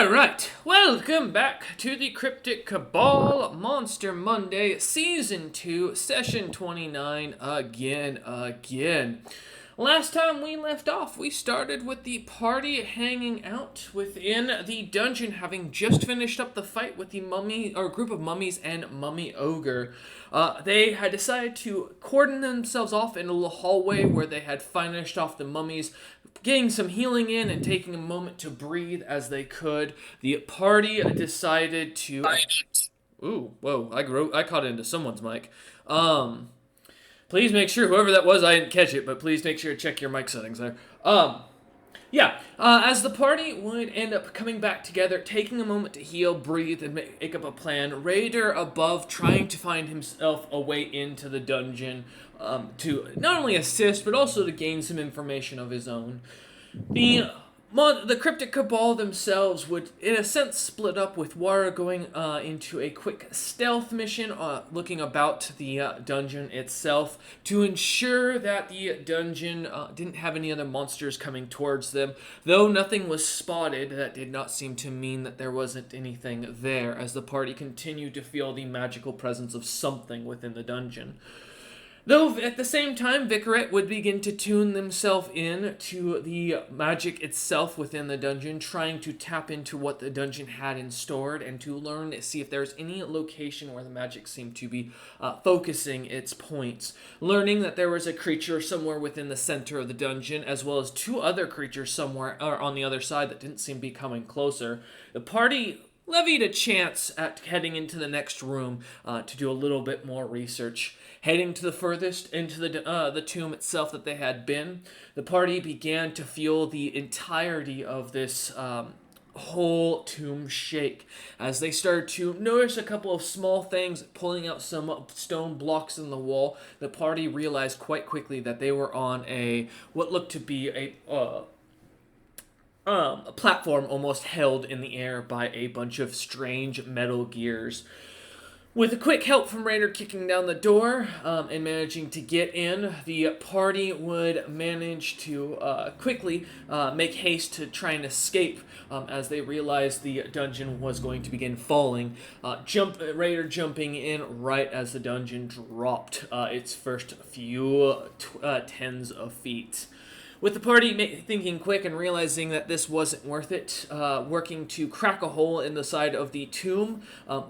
Alright, welcome back to the Cryptic Kabal Monster Monday, Season 2, Session 29, again. Last time we left off, we started with the party hanging out within the dungeon, having just finished up the fight with the mummy, or group of mummies and Mummy Ogre. They had decided to cordon themselves off in a little hallway where they had finished off the mummies, getting some healing in and taking a moment to breathe as they could. The party decided to... Ooh, whoa, I caught it into someone's mic. Please make sure, whoever that was, I didn't catch it, but please make sure to check your mic settings there. As the party would end up coming back together, taking a moment to heal, breathe, and make up a plan, Raider above trying to find himself a way into the dungeon to not only assist, but also to gain some information of his own. The Cryptic Cabal themselves would, in a sense, split up, with Wara going into a quick stealth mission, looking about the dungeon itself to ensure that the dungeon didn't have any other monsters coming towards them. Though nothing was spotted, that did not seem to mean that there wasn't anything there, as the party continued to feel the magical presence of something within the dungeon. Though, at the same time, Vicaret would begin to tune themselves in to the magic itself within the dungeon, trying to tap into what the dungeon had in stored and to learn to see if there's any location where the magic seemed to be focusing its points. Learning that there was a creature somewhere within the center of the dungeon, as well as two other creatures somewhere on the other side that didn't seem to be coming closer. The party levied a chance at heading into the next room to do a little bit more research. Heading to the furthest into the tomb itself that they had been, the party began to feel the entirety of this whole tomb shake as they started to notice a couple of small things pulling out some stone blocks in the wall. The party realized quite quickly that they were on what looked to be a platform almost held in the air by a bunch of strange metal gears. With a quick help from Raider kicking down the door and managing to get in, the party would manage to quickly make haste to try and escape as they realized the dungeon was going to begin falling. Raider jumping in right as the dungeon dropped its first few tens of feet. With the party thinking quick and realizing that this wasn't worth it, working to crack a hole in the side of the tomb,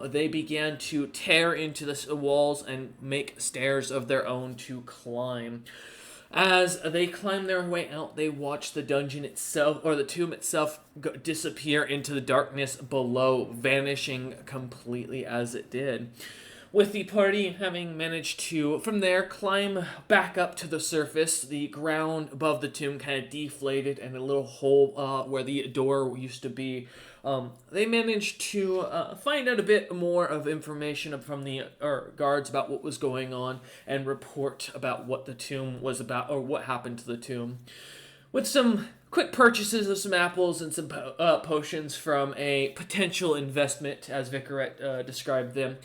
they began to tear into the walls and make stairs of their own to climb. As they climbed their way out, they watched the dungeon itself, or the tomb itself, disappear into the darkness below, vanishing completely as it did. With the party having managed to, from there, climb back up to the surface, the ground above the tomb kind of deflated and a little hole where the door used to be. They managed to find out a bit more of information from the guards about what was going on and report about what the tomb was about, or what happened to the tomb. With some quick purchases of some apples and some potions from a potential investment, as Vicaret described them,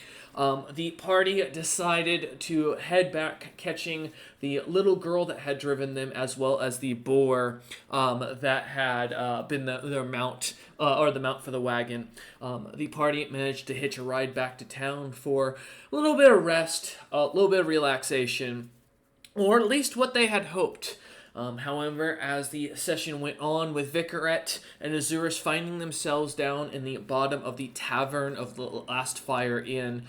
the party decided to head back, catching the little girl that had driven them, as well as the boar that had been their mount, or the mount for the wagon. The party managed to hitch a ride back to town for a little bit of rest, a little bit of relaxation, or at least what they had hoped. However, as the session went on, with Vicaret and Azurus finding themselves down in the bottom of the tavern of the Last Fire Inn,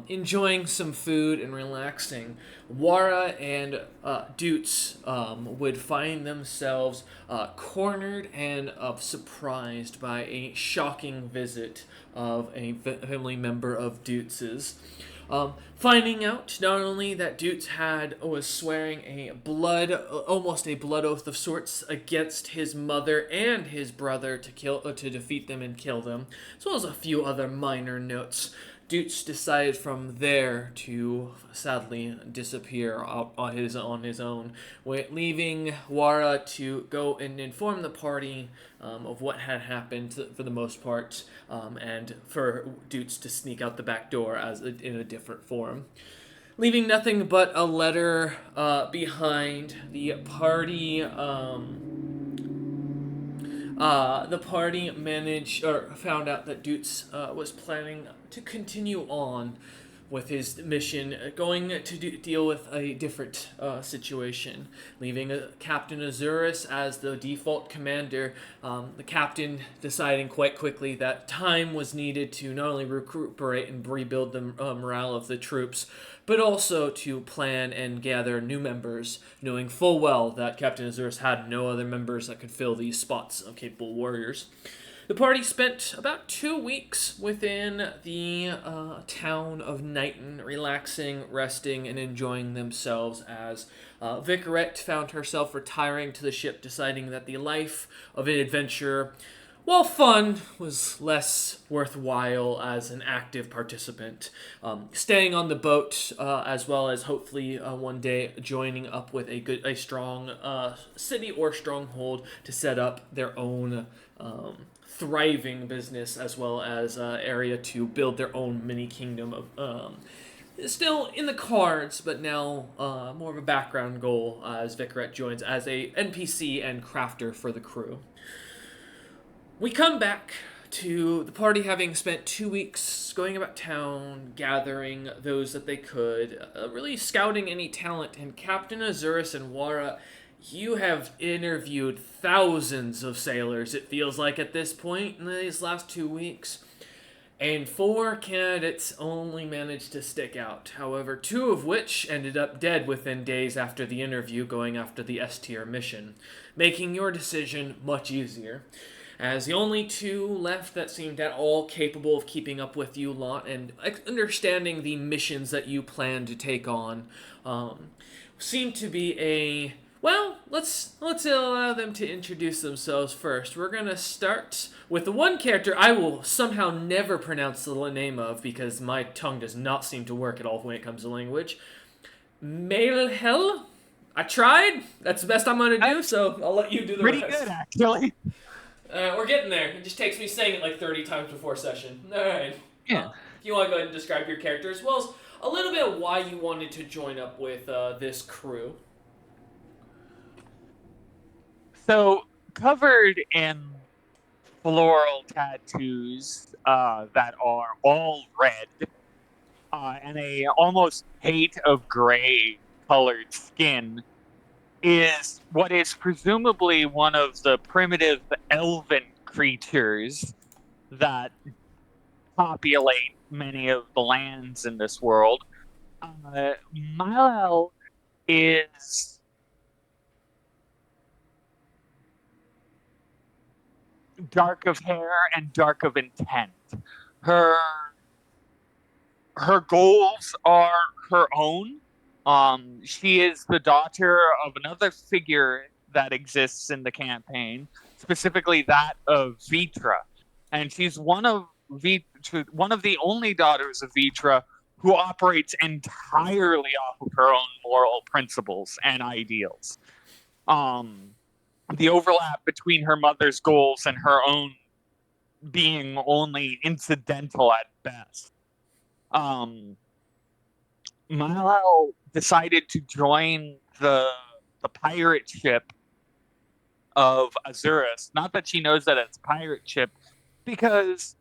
enjoying some food and relaxing, Wara and Doots would find themselves cornered and surprised by a shocking visit of a family member of Doots's. Finding out not only that Doots was swearing almost a blood oath of sorts against his mother and his brother to defeat them and kill them, as well as a few other minor notes. Doots decided from there to sadly disappear on his own, leaving Wara to go and inform the party of what had happened for the most part, and for Doots to sneak out the back door in a different form. Leaving nothing but a letter behind, the party The party found out that Dutz was planning to continue on with his mission, going to deal with a different situation, leaving Captain Azurus as the default commander. The captain deciding quite quickly that time was needed to not only recuperate and rebuild the morale of the troops, but also to plan and gather new members, knowing full well that Captain Azurus had no other members that could fill these spots of capable warriors. The party spent about 2 weeks within the town of Knighton, relaxing, resting, and enjoying themselves as Vicarette found herself retiring to the ship, deciding that the life of an adventurer, while fun, was less worthwhile as an active participant. Staying on the boat, as well as hopefully one day joining up with a strong city or stronghold to set up their own thriving business, as well as area to build their own mini kingdom of still in the cards, but now more of a background goal as Vicarette joins as a NPC and crafter for the crew. We come back to the party having spent 2 weeks going about town, gathering those that they could, really scouting any talent, and Captain Azurus and Wara, you have interviewed thousands of sailors, it feels like, at this point in these last 2 weeks. And 4 candidates only managed to stick out. However, 2 of which ended up dead within days after the interview, going after the S-tier mission, making your decision much easier. As the only 2 left that seemed at all capable of keeping up with you lot and understanding the missions that you plan to take on, seemed to be well, let's allow them to introduce themselves first. We're going to start with the one character I will somehow never pronounce the name of because my tongue does not seem to work at all when it comes to language. Mailhel? I tried. That's the best I'm going to do, so I'll let you do the rest. Pretty good, actually. We're getting there. It just takes me saying it like 30 times before session. All right. Yeah. If you want to go ahead and describe your character, as well as a little bit of why you wanted to join up with this crew. So, covered in floral tattoos that are all red and a almost hate of gray colored skin is what is presumably one of the primitive elven creatures that populate many of the lands in this world. Malal is dark of hair and dark of intent. Her goals are her own. She is the daughter of another figure that exists in the campaign, specifically that of Vitra, and she's one of the only daughters of Vitra who operates entirely off of her own moral principles and ideals. The overlap between her mother's goals and her own being only incidental at best. Malal decided to join the pirate ship of Azurus. Not that she knows that it's a pirate ship, because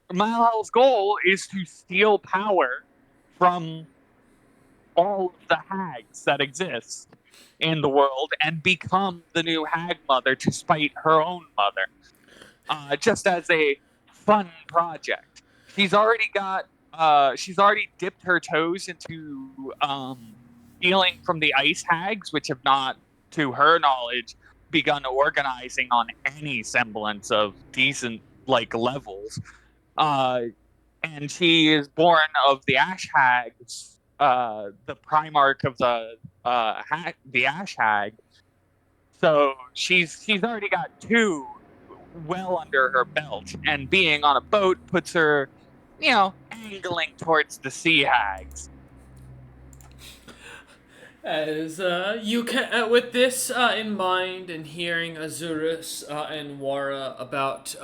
Malal's goal is to steal power from all of the hags that exist in the world and become the new hag mother to spite her own mother. Just as a fun project. She's already dipped her toes into stealing from the ice hags, which have not, to her knowledge, begun organizing on any semblance of decent levels. And she is born of the ash hags, the Primarch of the ash hag. So she's already got 2 well under her belt, and being on a boat puts her, angling towards the sea hags. As you can, with this in mind, and hearing Azurus and Wara about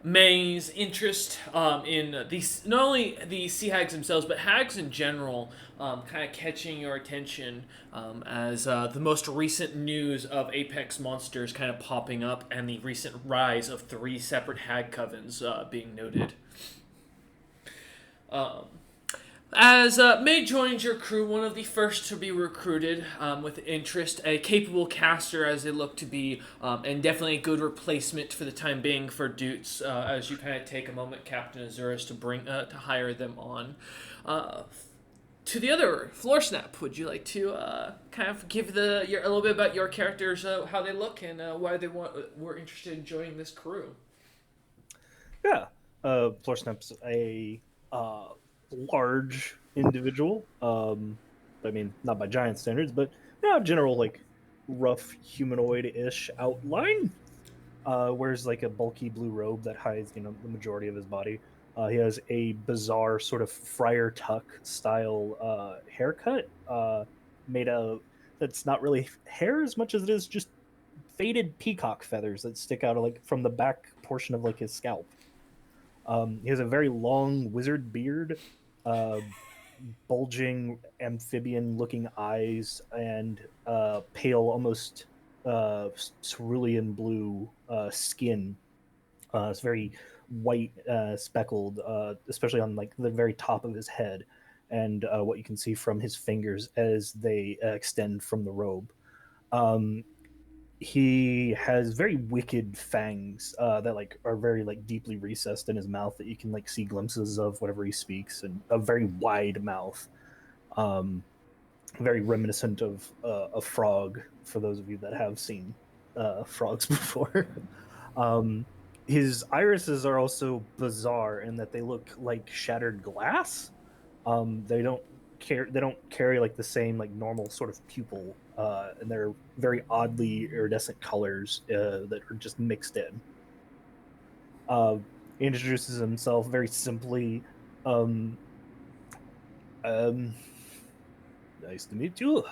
May's interest in these, not only the sea hags themselves, but hags in general, kind of catching your attention as the most recent news of apex monsters kind of popping up, and the recent rise of 3 separate hag covens being noted. As May joins your crew, one of the first to be recruited with interest, a capable caster as they look to be, and definitely a good replacement for the time being for Dutes. As you kind of take a moment, Captain Azurus, to hire them on. To the other, Floor Snap, would you like to kind of give a little bit about your characters, how they look, and why they were interested in joining this crew? Yeah. Floor Snap's a large individual. I mean, not by giant standards, but general like rough humanoid-ish outline. Wears like a bulky blue robe that hides, the majority of his body. He has a bizarre sort of Friar Tuck style haircut, made of that's not really hair as much as it is just faded peacock feathers that stick out of, like, from the back portion of like his scalp. He has a very long wizard beard, uh, bulging amphibian-looking eyes, and pale, almost cerulean blue skin. It's very white, speckled, especially on like the very top of his head, and what you can see from his fingers as they extend from the robe. Um, he has very wicked fangs that like are very like deeply recessed in his mouth that you can like see glimpses of whatever he speaks, and a very wide mouth, um, very reminiscent of a frog for those of you that have seen frogs before. um, his irises are also bizarre in that they look like shattered glass. They don't carry like the same like normal sort of pupil, and they're very oddly iridescent colors that are just mixed in. Uh, he introduces himself very simply. Um, um, Nice to meet you.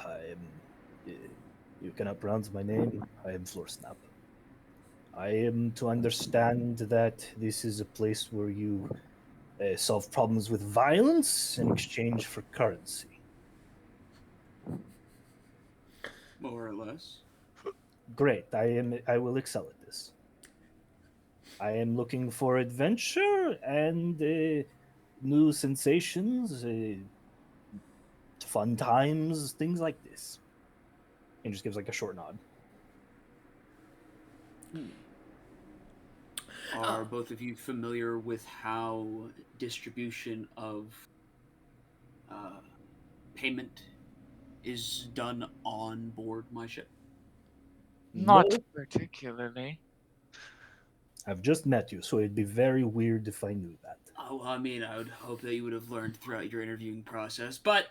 You cannot pronounce my name. I am Florsnap. I am to understand that this is a place where you solve problems with violence in exchange for currency. More or less. Great. I will excel at this. I am looking for adventure and new sensations, fun times, things like this. And just gives like a short nod. Are both of you familiar with how distribution of payment is done on board my ship? Not No, particularly. I've just met you, so it'd be very weird if I knew that. Oh, I mean, I would hope that you would have learned throughout your interviewing process, but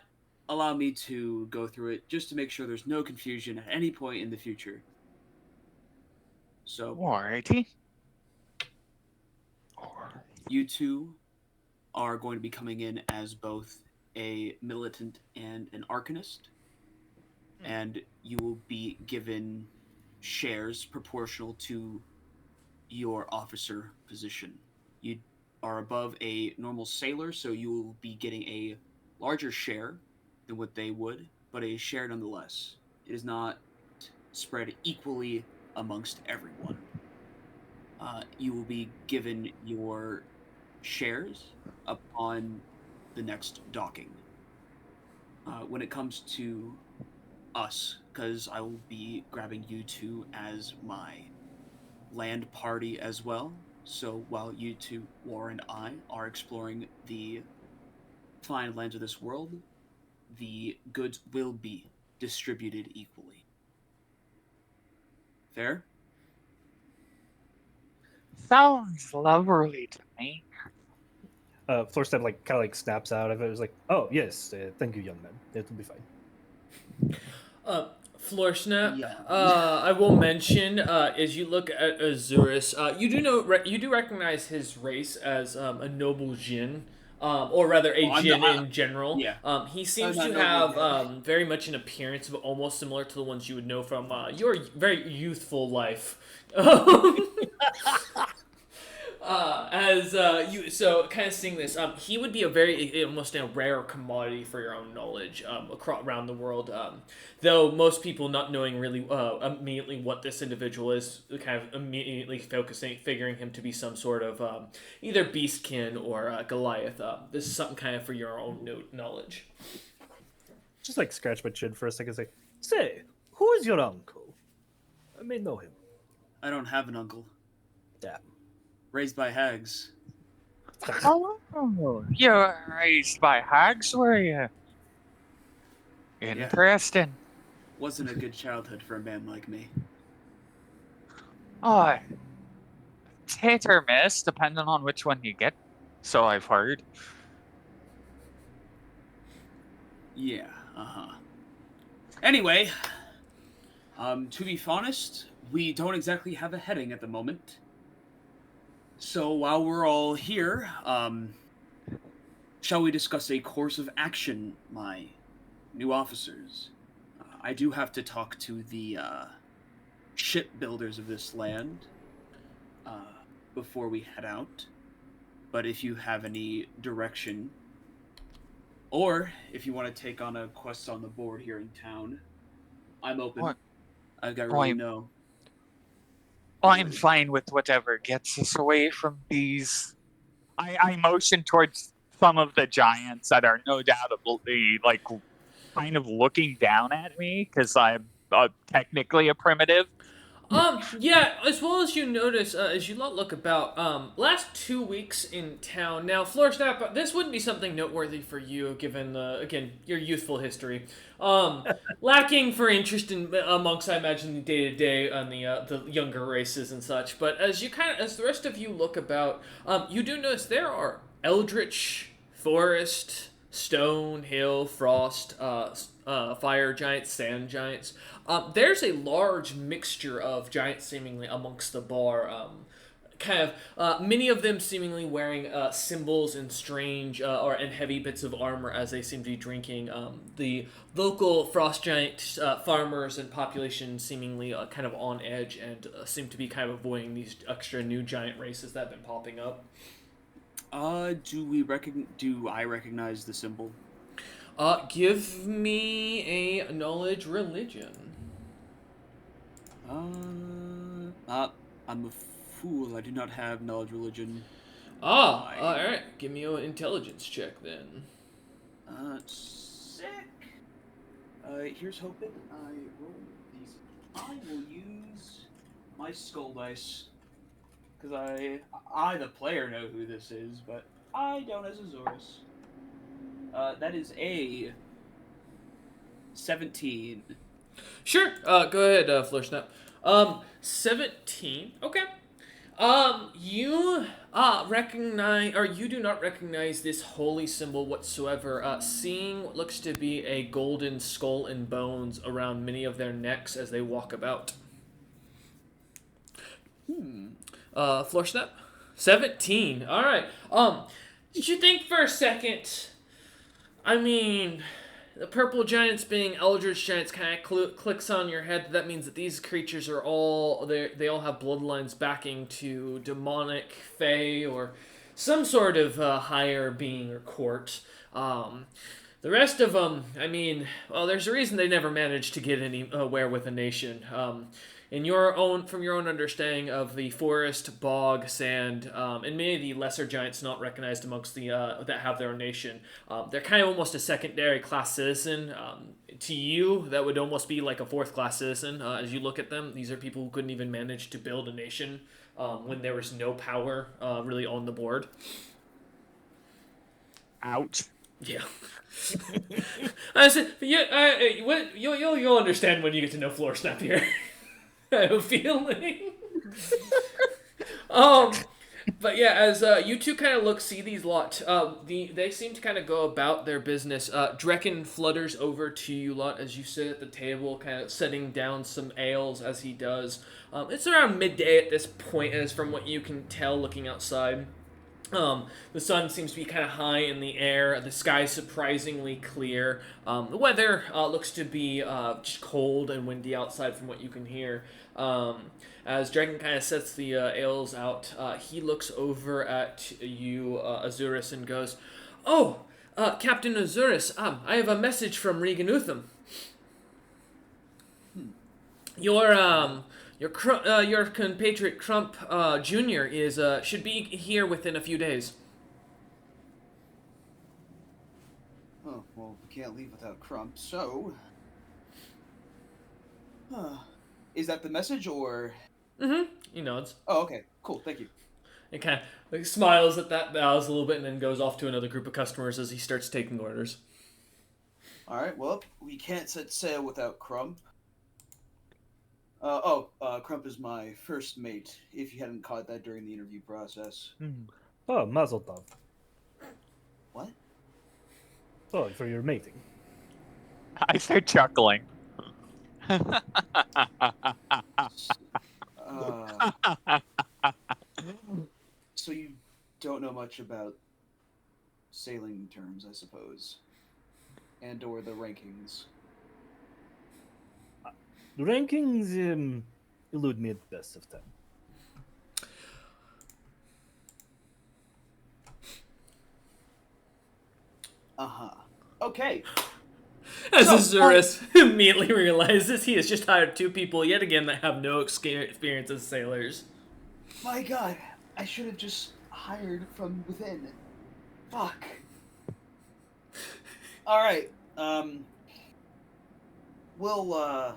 allow me to go through it just to make sure there's no confusion at any point in the future. So, Alrighty. you two are going to be coming in as both a militant and an arcanist, and you will be given shares proportional to your officer position. You are above a normal sailor, so you will be getting a larger share than what they would, but a share nonetheless. It is not spread equally amongst everyone. You will be given your shares upon the next docking. When it comes to us, because I will be grabbing you two as my land party as well. So while you two, War and I, are exploring the fine lands of this world, the goods will be distributed equally. Fair? Sounds lovely to me. Floorstep like kind of like snaps out of it. It was like, "Oh yes, thank you, young man. It'll be fine." Floor Snap. Yeah. I will mention as you look at Azurus, you do recognize his race as a noble Jin, or rather a Jin in general. Yeah. He seems not to noble have yet. very much an appearance of almost similar to the ones you would know from your very youthful life. as you so kind of seeing this, he would be a very almost a rare commodity for your own knowledge across around the world. Though most people not knowing really immediately what this individual is, kind of immediately figuring him to be some sort of either beastkin or Goliath. This is something kind of for your own knowledge. Just like scratch my chin for a second. Say, who is your uncle? I may know him. I don't have an uncle. Damn. Raised by hags. Oh, you were raised by hags, were you? Interesting. Wasn't a good childhood for a man like me. Oh, it's hit or miss, depending on which one you get. So I've heard. Yeah, Anyway, to be honest, we don't exactly have a heading at the moment. So while we're all here, shall we discuss a course of action, my new officers? I do have to talk to the shipbuilders of this land before we head out. But if you have any direction, or if you want to take on a quest on the board here in town, I'm open. What? I've got really no. I'm fine with whatever gets us away from these. I motion towards some of the giants that are no doubtably like kind of looking down at me because I'm technically a primitive. Yeah, as well as you notice, as you look about, last 2 weeks in town. Now, Florsnap, this wouldn't be something noteworthy for you, given, again, your youthful history. Lacking for interest in, amongst, I imagine, the day-to-day on the younger races and such. But as the rest of you look about, you do notice there are eldritch, forest, stone, hill, frost, fire giants, sand giants. There's a large mixture of giants seemingly amongst the bar. Many of them seemingly wearing symbols and strange and heavy bits of armor as they seem to be drinking. The local frost giant farmers and population seemingly kind of on edge and seem to be kind of avoiding these extra new giant races that have been popping up. Do I recognize the symbol? Give me a knowledge religion. I'm a fool. I do not have knowledge religion. Alright. Give me an intelligence check then. Sick. Here's hoping I roll these. I will use my skull dice. Because I, the player, know who this is, but I don't as Azorus. That is a 17. Sure. Go ahead, Flursnap. 17. Okay. You recognize, or you do not recognize this holy symbol whatsoever. Seeing what looks to be a golden skull and bones around many of their necks as they walk about. Flursnap. 17. All right. Did you think for a second? I mean, the purple giants being eldritch giants kind of clicks on your head. That means that these creatures are they all have bloodlines backing to demonic, fae, or some sort of higher being or court. The rest of them, I mean, well, there's a reason they never managed to get anywhere with a nation. From your own understanding of the forest, bog, sand, and many of the lesser giants not recognized amongst the that have their own nation, they're kind of almost a secondary class citizen. To you, that would almost be like a fourth class citizen. As you look at them, these are people who couldn't even manage to build a nation when there was no power really on the board. Ouch. Yeah. I said, you'll understand when you get to know Florsnap here. I have a feeling. But yeah, as you two kind of see these lot, they seem to kind of go about their business. Drekken flutters over to you lot as you sit at the table, kind of setting down some ales as he does. It's around midday at this point, as from what you can tell looking outside. The sun seems to be kind of high in the air. The sky is surprisingly clear. The weather looks to be just cold and windy outside from what you can hear. As Dragon kind of sets the ales out, he looks over at you, Azurus, and goes, "Oh, Captain Azurus, I have a message from Regan Utham. Your compatriot Crump Jr. is should be here within a few days." Oh, well, we can't leave without Crump, so... Is that the message, or... Mm-hmm. He nods. Oh, okay. Cool, thank you. And kind of like, smiles at that, bows a little bit, and then goes off to another group of customers as he starts taking orders. Alright, well, we can't set sail without Crump. Crump is my first mate, if you hadn't caught that during the interview process. Oh, Mazel Tov. What? Oh, for your mating. I start chuckling. So you don't know much about sailing terms, I suppose, and or the rankings. The rankings elude me at the best of time. Okay. As So, Azurus immediately realizes he has just hired two people yet again that have no experience as sailors. My God, I should have just hired from within. Fuck. All right. We'll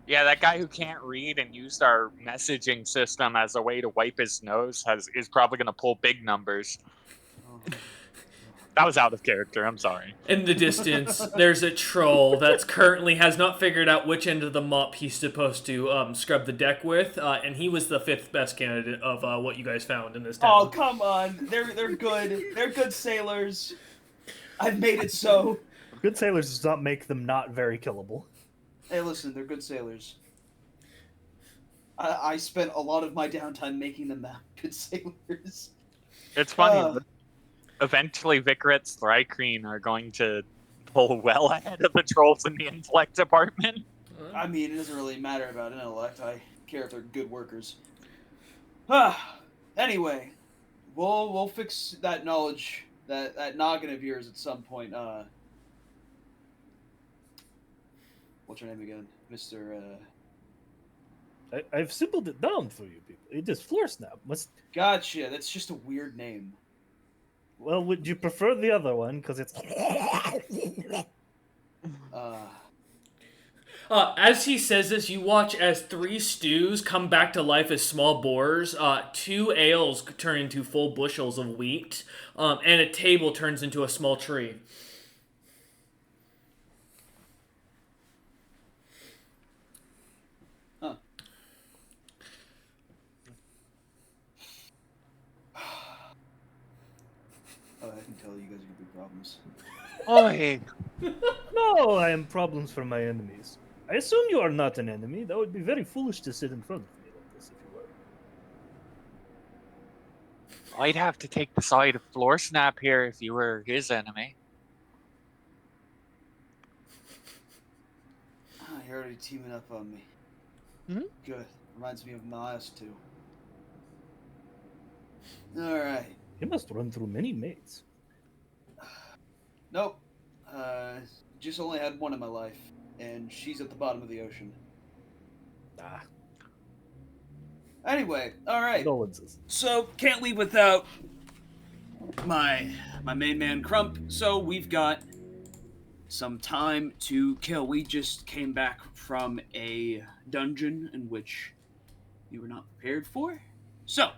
Yeah, that guy who can't read and used our messaging system as a way to wipe his nose is probably going to pull big numbers. That was out of character. I'm sorry. In the distance, there's a troll that's currently has not figured out which end of the mop he's supposed to scrub the deck with, and he was the fifth best candidate of what you guys found in this town. Oh, come on. They're good. They're good sailors. I've made it so. Good sailors does not make them not very killable. Hey, listen, they're good sailors. I spent a lot of my downtime making them that good sailors. It's funny. Eventually, Vicarit's Thrycreen are going to pull well ahead of the trolls in the intellect department. I mean, it doesn't really matter about intellect. I care if they're good workers. Anyway, we'll fix that knowledge, that noggin of yours at some point. What's your name again, Mr. I've simpled it down for you people. It is Floor Snap. Gotcha. That's just a weird name. Well, would you prefer the other one? Because it's... As he says this, you watch as 3 stews come back to life as small boars, 2 ales turn into full bushels of wheat, and a table turns into a small tree. Huh. Oh, I can tell you guys are big problems. Oi! No, I am problems for my enemies. I assume you are not an enemy. That would be very foolish to sit in front of me like this if you were. I'd have to take the side of Floor Snap here if you were his enemy. You're already teaming up on me. Mhm. Good. Reminds me of my last 2. Alright. You must run through many mates. Nope. Just only had one in my life, and she's at the bottom of the ocean. Ah, Anyway, alright. condolences. So, can't leave without my main man Crump, so we've got some time to kill. We just came back from a dungeon in which you were not prepared for. So,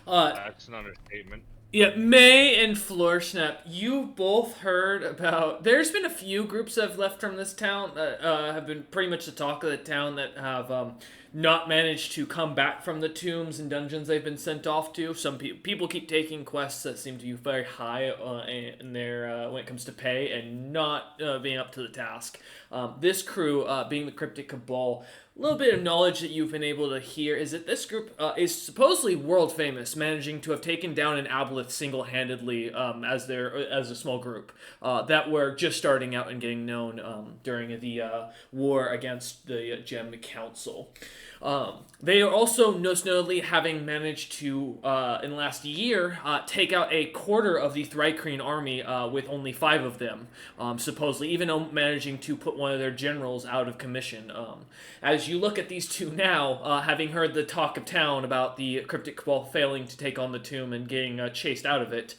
That's an understatement. Yeah, May and Floorsnap, you both heard about... There's been a few groups that have left from this town that have been pretty much the talk of the town that have not managed to come back from the tombs and dungeons they've been sent off to. Some people keep taking quests that seem to be very high in their when it comes to pay and not being up to the task. This crew, being the Cryptic Cabal, a little bit of knowledge that you've been able to hear is that this group is supposedly world famous, managing to have taken down an aboleth single-handedly as a small group that were just starting out and getting known during the war against the Gem Council. They are also most notably having managed to, in the last year, take out a quarter of the Thrycreen army with only 5 of them, supposedly, even managing to put one of their generals out of commission. As you look at these two now, having heard the talk of town about the Cryptic Cabal failing to take on the tomb and getting chased out of it,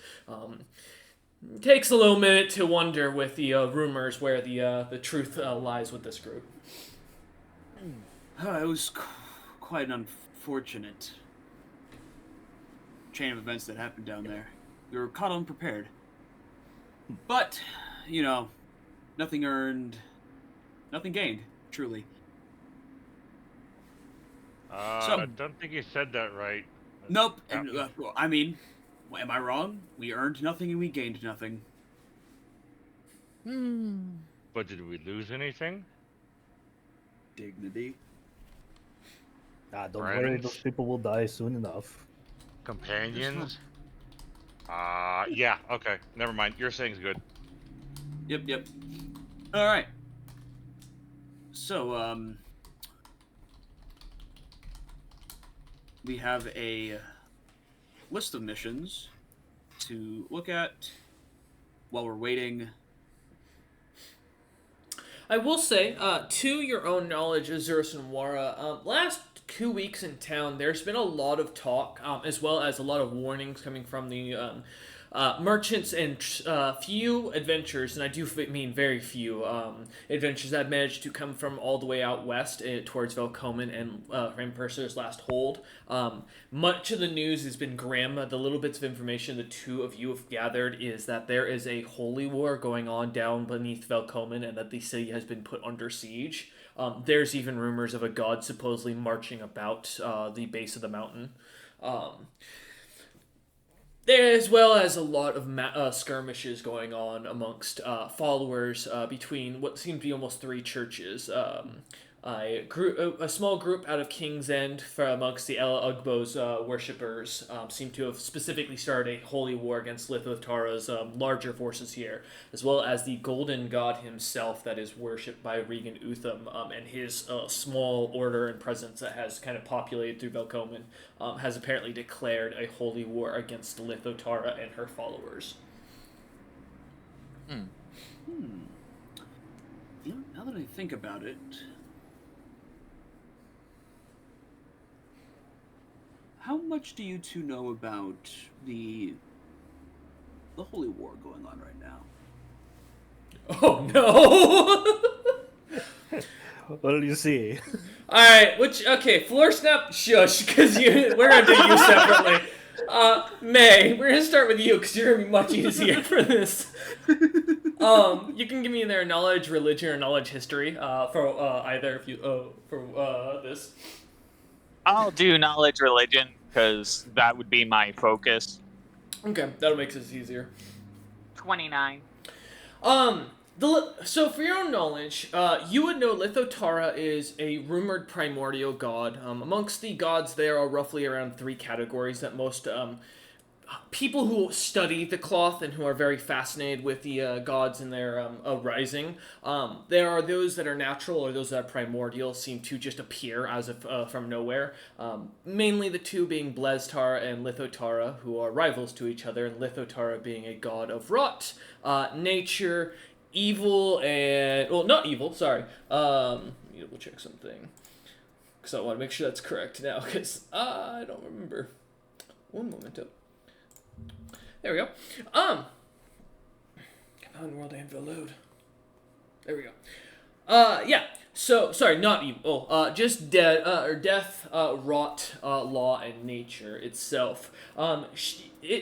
takes a little minute to wonder with the rumors where the truth lies with this group. It was quite an unfortunate chain of events that happened down there. We were caught unprepared. But, nothing earned, nothing gained, truly. I don't think you said that right. Nope. And, am I wrong? We earned nothing and we gained nothing. But did we lose anything? Dignity. Don't worry, those people will die soon enough. Companions? Yeah, okay. Never mind. Your saying's good. Yep. Alright. So, we have a list of missions to look at while we're waiting. I will say, to your own knowledge, Azurus and Wara, last 2 weeks in town, there's been a lot of talk, as well as a lot of warnings coming from the merchants and few adventures, and I do mean very few adventures that have managed to come from all the way out west towards Velcomen and Rainpurser's last hold. Much of the news has been grim. The little bits of information the two of you have gathered is that there is a holy war going on down beneath Velcomen and that the city has been put under siege. There's even rumors of a god supposedly marching about the base of the mountain. There, as well as a lot of skirmishes going on amongst followers between what seem to be almost 3 churches. A small group out of King's End amongst the Ella Ugbo's worshippers seem to have specifically started a holy war against Lithotara's larger forces here, as well as the Golden God himself that is worshipped by Regan Utham and his small order and presence that has kind of populated through Velcomen has apparently declared a holy war against Lithotara and her followers. Now that I think about it, how much do you two know about the holy war going on right now? Oh no! What do you see? Alright, floor snap, shush, because we're gonna do you separately. May, we're gonna start with you, because you're gonna be much easier for this. You can give me their knowledge, religion, or knowledge history, for either if you, for this. I'll do knowledge religion, because that would be my focus. Okay, that'll make this easier. 29. So for your own knowledge, you would know Lithotara is a rumored primordial god. Amongst the gods, there are roughly around 3 categories that most people who study the cloth and who are very fascinated with the gods and their rising. There are those that are natural or those that are primordial, seem to just appear as if from nowhere. Mainly the 2 being Bleztar and Lithotara, who are rivals to each other, and Lithotara being a god of rot, nature, evil, and... well, not evil, sorry. Let me double check something. Because I want to make sure that's correct now, because I don't remember. One moment up. There we go. Come on, World Anvil load. There we go. Yeah. So, sorry, not evil. Just death, rot, law, and nature itself.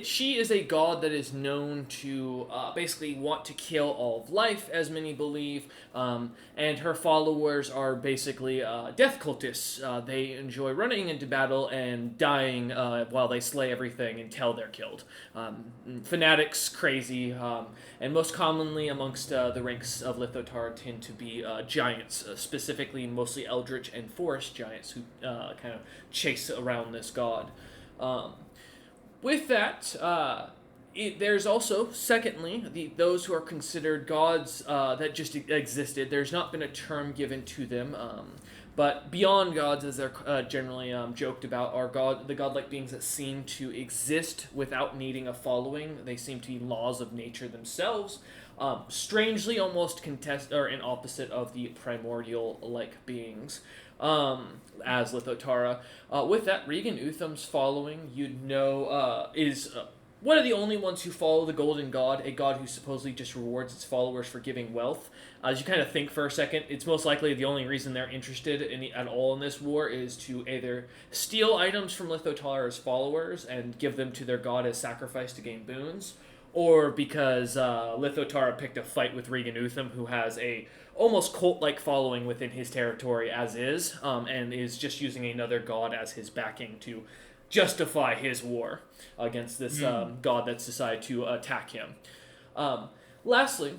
she is a god that is known to basically want to kill all of life, as many believe, and her followers are basically death cultists. They enjoy running into battle and dying while they slay everything until they're killed. Fanatics, crazy, and most commonly amongst the ranks of Lithotara tend to be giants, specifically mostly eldritch and forest giants who kind of chase around this god. With that, there's also, secondly, those who are considered gods that just existed. There's not been a term given to them, but beyond gods, as they're generally joked about, are the godlike beings that seem to exist without needing a following. They seem to be laws of nature themselves. Strangely, almost contest or an opposite of the primordial-like beings. As Lithotara. With that, Regan Utham's following, is one of the only ones who follow the Golden God, a god who supposedly just rewards its followers for giving wealth. As you kind of think for a second, it's most likely the only reason they're interested at all in this war is to either steal items from Lithotara's followers and give them to their god as sacrifice to gain boons, or because Lithotara picked a fight with Regan Utham, who has a almost cult-like following within his territory as is, and is just using another god as his backing to justify his war against this god that's decided to attack him. Lastly,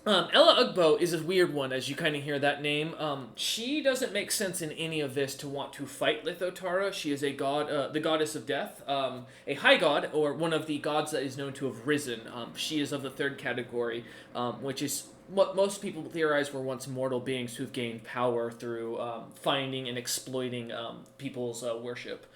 Ella Ugbo is a weird one, as you kind of hear that name. She doesn't make sense in any of this to want to fight Lithotara. She is a god, the goddess of death, a high god, or one of the gods that is known to have risen. She is of the third category, which is what most people theorize were once mortal beings who've gained power through finding and exploiting people's worship.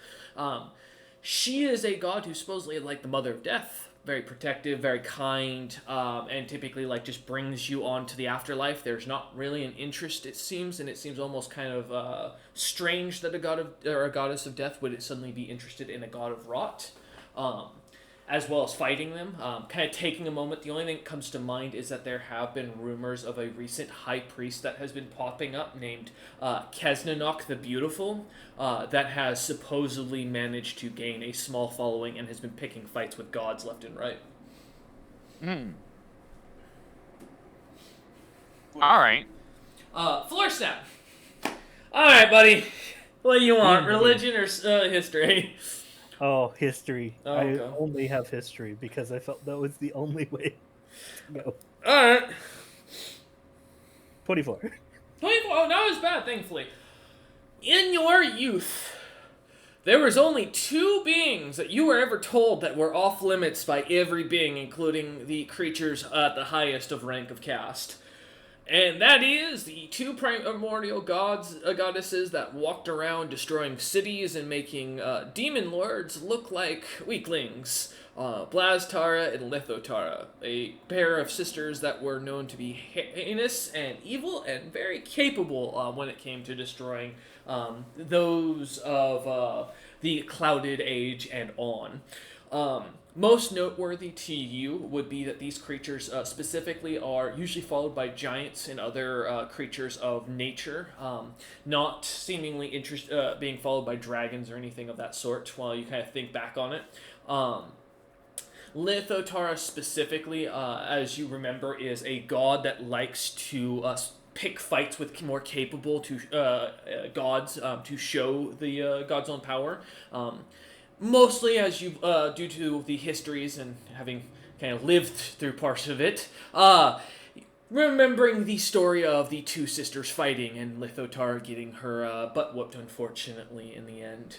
She is a god who supposedly, like the mother of death, very protective, very kind, and typically just brings you on to the afterlife. There's not really an interest, it seems, and it seems almost kind of strange that a goddess of death would suddenly be interested in a god of rot. As well as fighting them. Kind of taking a moment, the only thing that comes to mind is that there have been rumors of a recent high priest that has been popping up named Kesnanok the Beautiful, that has supposedly managed to gain a small following and has been picking fights with gods left and right. Alright. Floor snap. Alright, buddy. What do you want, religion or history? Oh, history. Oh, I okay. only have history because I felt that was the only way to go. Alright. 24. 24. Oh, not as bad, thankfully. In your youth, there was only two beings that you were ever told that were off limits by every being, including the creatures at the highest of rank of caste. And that is the two primordial goddesses that walked around destroying cities and making demon lords look like weaklings. Blastara and Lithotara, a pair of sisters that were known to be heinous and evil and very capable when it came to destroying those of the Clouded Age and on. Most noteworthy to you would be that these creatures specifically are usually followed by giants and other creatures of nature, not seemingly being followed by dragons or anything of that sort while you kind of think back on it. Lithotara specifically, as you remember, is a god that likes to pick fights with more capable gods to show the god's own power. Mostly as you, due to the histories and having kind of lived through parts of it, remembering the story of the two sisters fighting and Lithotara getting her butt whooped, unfortunately, in the end.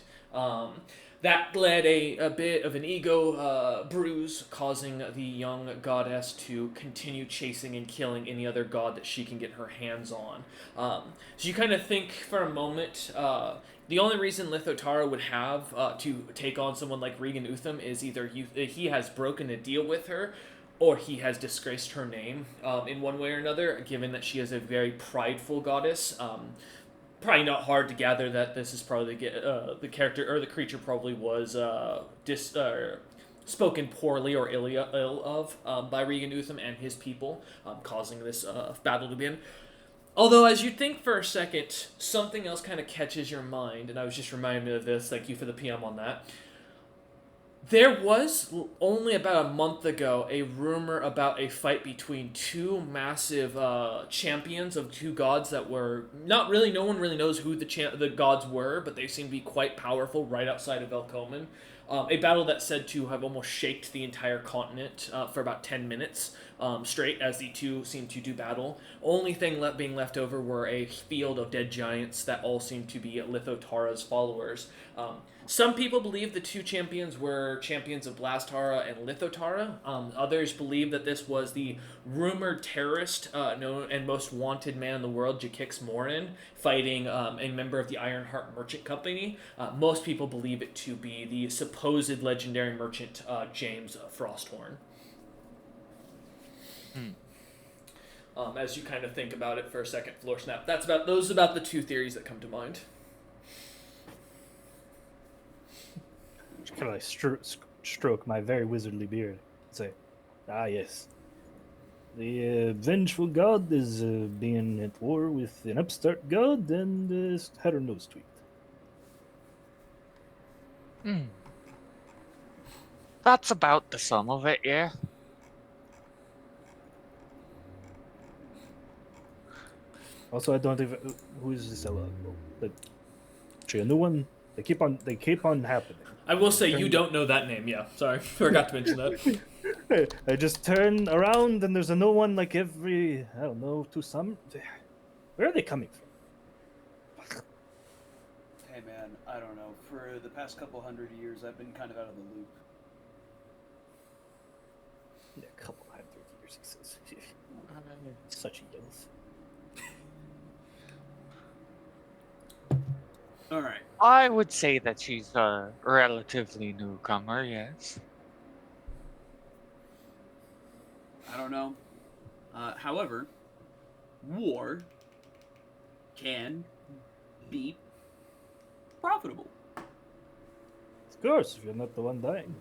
That led a bit of an ego bruise, causing the young goddess to continue chasing and killing any other god that she can get her hands on. So you kind of think for a moment, the only reason Lithotara would have to take on someone like Regan Utham is either he has broken a deal with her, or he has disgraced her name in one way or another, given that she is a very prideful goddess. Probably not hard to gather that this is probably the character or the creature probably was spoken poorly or ill of by Regan Utham and his people, causing this battle to begin. Although, as you think for a second, something else kind of catches your mind, and I was just reminded of this. Thank you for the PM on that. There was only about a month ago a rumor about a fight between two massive champions of two gods that were not really. No one really knows who the gods were, but they seem to be quite powerful right outside of Elkomen. A battle that said to have almost shaked the entire continent for about 10 minutes straight as the two seemed to do battle. Only thing being left over were a field of dead giants that all seemed to be Lithotara's followers. Some people believe the two champions were champions of Blastara and Lithotara. Others believe that this was the rumored terrorist known and most wanted man in the world, Jakix Morin, fighting a member of the Ironheart Merchant Company. Most people believe it to be the supposed legendary merchant James Frosthorn. As you kind of think about it for a second, Floor Snap. Those are about the two theories that come to mind. Kind of like stroke my very wizardly beard. Say, yes. The vengeful god is being at war with an upstart god and had her nose tweaked. That's about the sum of it, yeah. Also, I don't even who is this? A new one. They keep on happening. I will say you don't know that name. Yeah, sorry, forgot to mention that. I just turn around and there's a new one like every Where are they coming from? Hey man, I don't know. For the past couple 100 years, I've been kind of out of the loop. Yeah, a couple 100 years, he says. Such a youth. All right. I would say that she's a relatively newcomer, yes. I don't know. However, war can be profitable. Of course, if you're not the one dying.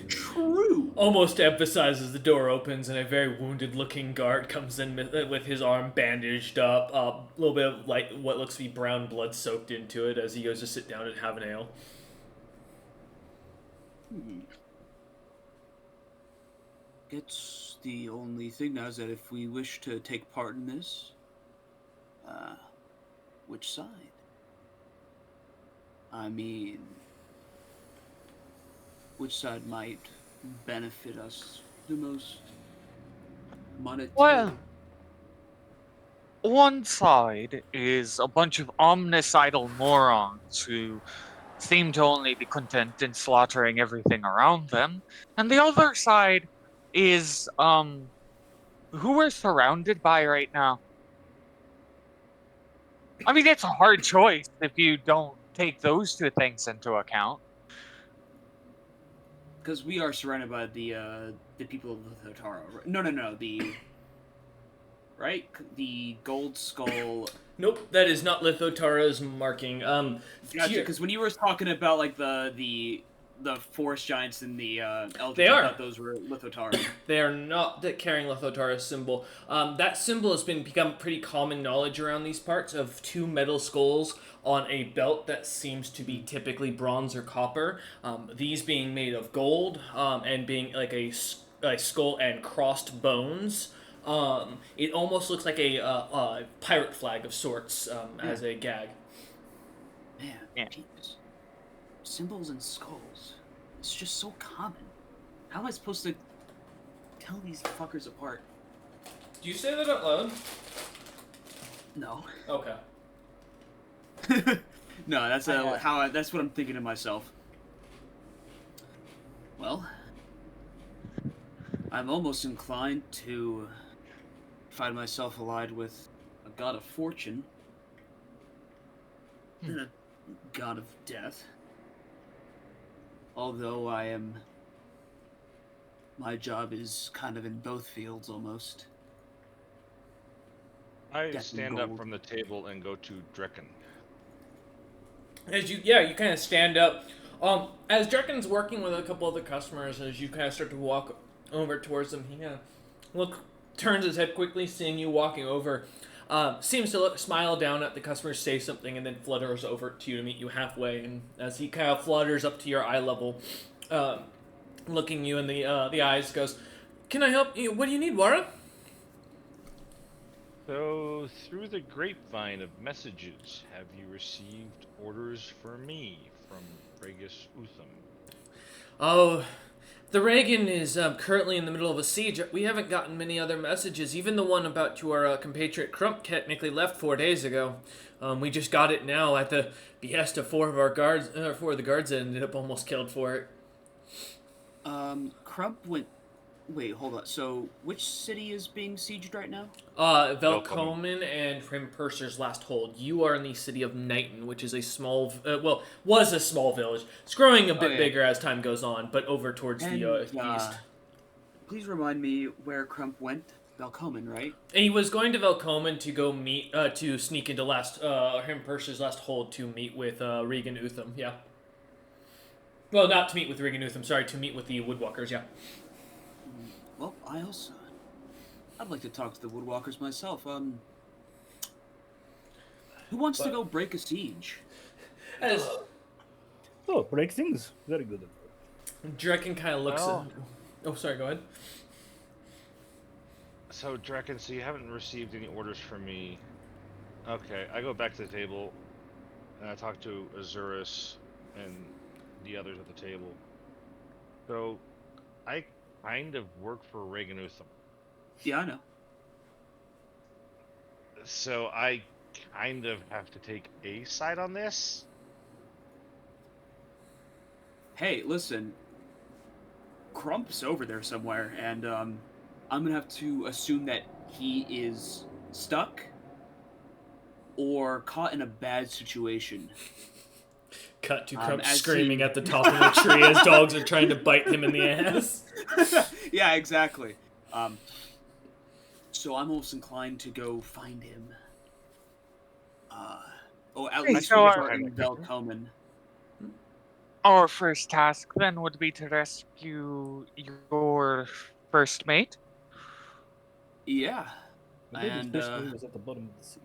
True. Almost emphasizes the door opens and a very wounded-looking guard comes in with his arm bandaged up, a little bit of like what looks to be brown blood soaked into it as he goes to sit down and have an ale. It's the only thing now is that if we wish to take part in this, which side? I mean, which side might benefit us the most monetarily? Well, one side is a bunch of omnicidal morons who seem to only be content in slaughtering everything around them, and the other side is who we're surrounded by right now. I mean, it's a hard choice if you don't take those two things into account. Because we are surrounded by the people of Lithotara. No, the Gold Skull. Nope, that is not Lithotara's marking. Gotcha. Because when you were talking about like the forest giants and the eldritch, They are. I thought those were Lithotara. They are not carrying Lithotara's symbol. That symbol has become pretty common knowledge around these parts of two metal skulls on a belt that seems to be typically bronze or copper. These being made of gold and being like a skull and crossed bones. It almost looks like a pirate flag of sorts as a gag. Man, Yeah. Jesus. Symbols and skulls. It's just so common. How am I supposed to tell these fuckers apart? Do you say that out loud? No. Okay. No, that's that's what I'm thinking to myself. Well, I'm almost inclined to find myself allied with a god of fortune and a god of death. Although my job is kind of in both fields almost. I Death and stand up gold. from the table and go to Drekken. You kind of stand up. As Drekken's working with a couple other customers, as you kind of start to walk over towards them, he kind of turns his head quickly, seeing you walking over. seems to smile down at the customer, say something, and then flutters over to you to meet you halfway. And as he kind of flutters up to your eye level, looking you in the eyes, goes, "Can I help you? What do you need, Wara?" So, through the grapevine of messages, have you received orders for me from Regis Utham? Oh, the Reagan is currently in the middle of a siege. We haven't gotten many other messages. Even the one about your compatriot Crump technically left 4 days ago. We just got it now at the behest of four of the guards that ended up almost killed for it. Crump went. Wait, hold on. So, which city is being sieged right now? Velkomen and Prim Purser's last hold. You are in the city of Knighton, which is a small, was a small village. It's growing a bit bigger as time goes on, but over towards the east. Please remind me where Crump went. Velkomen, right? And he was going to Velkomen to go meet, to sneak into Prim Purser's last hold to meet with Regan Utham. Yeah. Well, not to meet with Regan Utham. Sorry, to meet with the Woodwalkers. Yeah. Well, I'd like to talk to the Woodwalkers myself. Who wants to go break a siege? Break things. Very good. Drekken kind of looks at... Oh, sorry, go ahead. So, Drekken, so you haven't received any orders from me. Okay, I go back to the table, and I talk to Azurus and the others at the table. So, I kind of work for Regan Utham. Yeah, I know. So I kind of have to take a side on this. Hey, listen. Crump's over there somewhere, and I'm gonna have to assume that he is stuck or caught in a bad situation. Cut to Crump screaming at the top of the tree as dogs are trying to bite him in the ass. Yeah, exactly. So I'm almost inclined to go find him. My fingers are in Velkomen. Our first task then would be to rescue your first mate. Yeah. I believe And his first mate was at the bottom of the sea.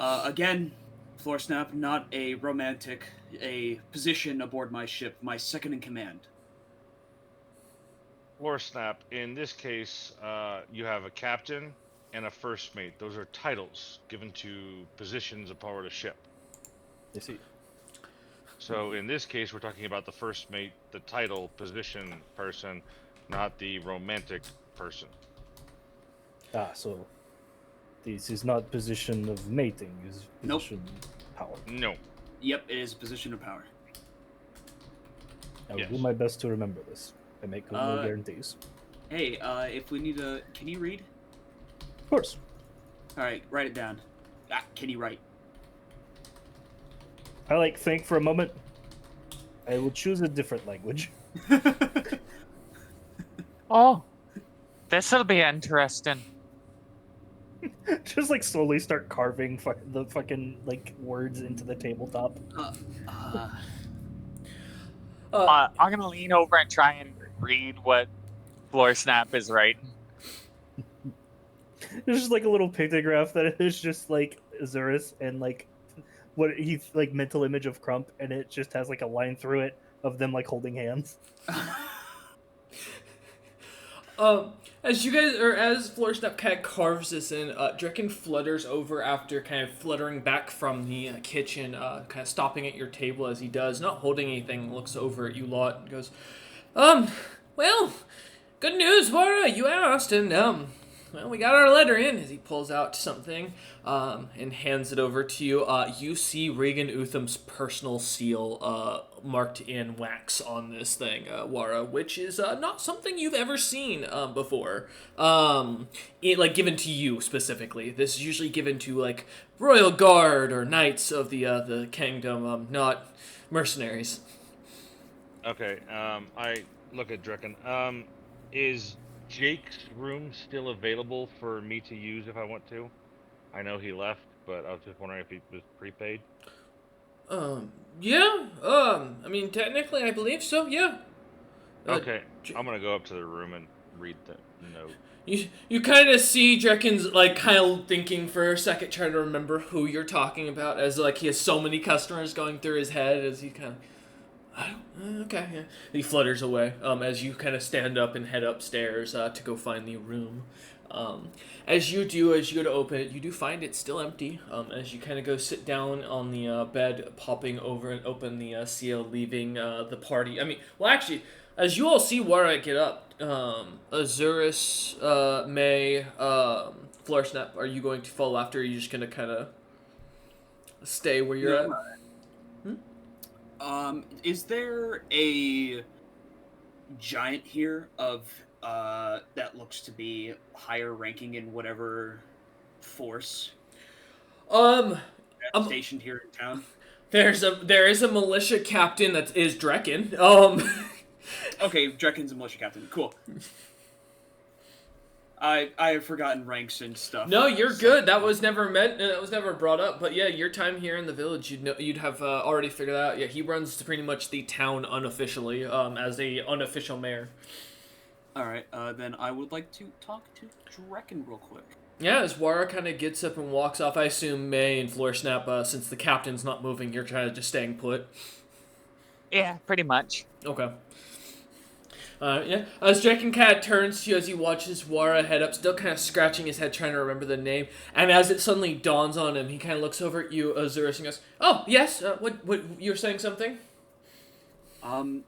again, Floor Snap, not a romantic, a position aboard my ship, my second in command. Floor Snap, in this case, you have a captain and a first mate. Those are titles given to positions aboard a ship. I see. So in this case, we're talking about the first mate, the title, position person, not the romantic person. So this is not position of mating, is position of power. No. Yep, it is a position of power. I will do my best to remember this. I make no guarantees. Hey, if we need a... Can you read? Of course. Alright, write it down. Can you write? I think for a moment. I will choose a different language. Oh, this'll be interesting. Just slowly start carving the fucking words into the tabletop. I'm gonna lean over and try and read what Floor Snap is writing. There's just a little pictograph that is just Azurus and what he's mental image of Crump, and it just has a line through it of them holding hands. As you guys, or as Floorsnap kind of carves this in, Drekken flutters over after kind of fluttering back from the kitchen, kind of stopping at your table as he does, not holding anything, looks over at you lot and goes, well, good news, Wara, you asked, and, well, we got our letter in, as he pulls out something, and hands it over to you. You see Regan Utham's personal seal, marked in wax on this thing, Wara, which is, not something you've ever seen, before. Given to you, specifically. This is usually given to, Royal Guard or Knights of the Kingdom, not mercenaries. Okay, I look at Drekken. Is Jake's room still available for me to use if I want to? I know he left, but I was just wondering if he was prepaid. Yeah, technically I believe so, yeah. Okay, I'm gonna go up to the room and read note. You kind of see Drekken's like kind of thinking for a second, trying to remember who you're talking about, as like he has so many customers going through his head as he kind of, okay, yeah. He flutters away as you kind of stand up and head upstairs to go find the room. As you go to open it, you do find it still empty. As you kind of go sit down on the bed, popping over and open the seal, leaving the party. I mean, well, actually, as you all see Wara get up, Azurus, May, Floresnap, are you going to follow after? Or are you just going to kind of stay where you're at? Is there a giant here of that looks to be higher ranking in whatever force that's stationed here in town? There is a militia captain that is Drekken. Okay, Drekken's a militia captain. Cool. I have forgotten ranks and stuff. No, you're good. That was never meant. That was never brought up. But yeah, your time here in the village, you'd have already figured that out. Yeah, he runs pretty much the town unofficially, as a unofficial mayor. All right. Then I would like to talk to Drekken real quick. Yeah, as Wara kind of gets up and walks off, I assume May and Floresnap, since the captain's not moving, you're kind of just staying put. Yeah, pretty much. Okay. Yeah. As Drekken kind of turns to you as he watches Wara head up, still kind of scratching his head, trying to remember the name. And as it suddenly dawns on him, he kind of looks over at you, Azurus, and goes, "Oh, yes. What? You were saying something?"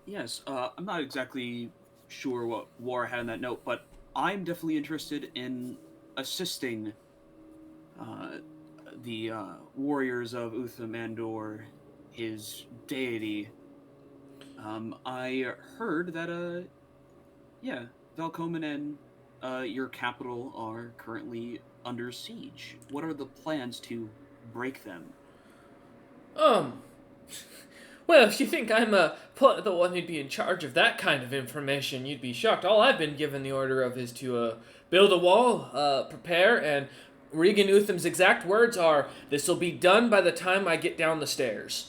Yes. I'm not exactly sure what Wara had in that note, but I'm definitely interested in assisting the warriors of Utham and/or his deity. I heard that Velkomen and your capital are currently under siege. What are the plans to break them? Well, if you think I'm the one who'd be in charge of that kind of information, you'd be shocked. All I've been given the order of is to build a wall, prepare, and Regan Utham's exact words are, "This'll be done by the time I get down the stairs."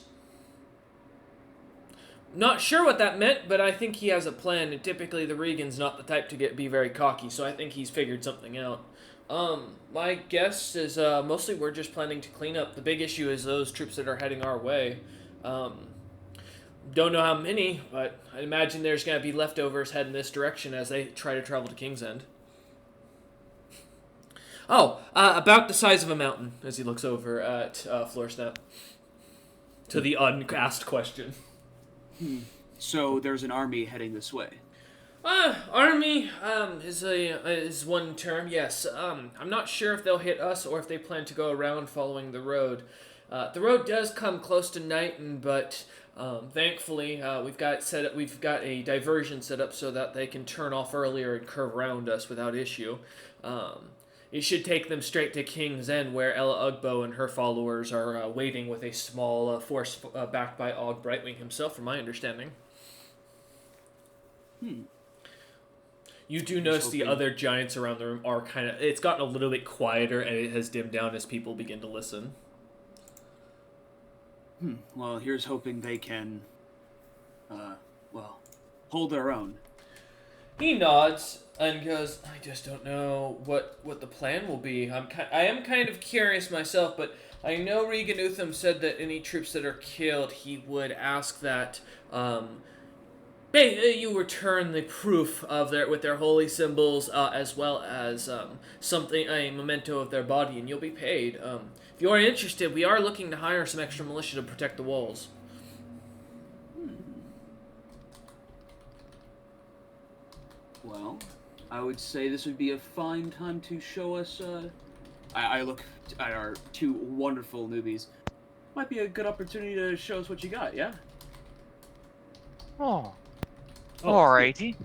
Not sure what that meant, but I think he has a plan, and typically the Regan's not the type to be very cocky, so I think he's figured something out. My guess is mostly we're just planning to clean up. The big issue is those troops that are heading our way. Don't know how many, but I imagine there's going to be leftovers heading this direction as they try to travel to King's End. Oh, about the size of a mountain, as he looks over at Floresnap. To the unasked question. So there's an army heading this way. Army is one term, yes. I'm not sure if they'll hit us or if they plan to go around following the road. The road does come close to Knighton, but thankfully we've got a diversion set up so that they can turn off earlier and curve around us without issue. It should take them straight to King's End, where Ella Ugbo and her followers are waiting with a small force backed by Og Brightwing himself, from my understanding. You do notice the other giants around the room are it's gotten a little bit quieter, and it has dimmed down as people begin to listen. Well, here's hoping they can, hold their own. He nods and goes, "I just don't know what the plan will be. I am kind of curious myself, but I know Regan Utham said that any troops that are killed, he would ask that you return the proof of with their holy symbols, as well as a memento of their body, and you'll be paid. If you are interested, we are looking to hire some extra militia to protect the walls." Well, I would say this would be a fine time to show us, I look at our two wonderful newbies. Might be a good opportunity to show us what you got, yeah? Oh. Alrighty.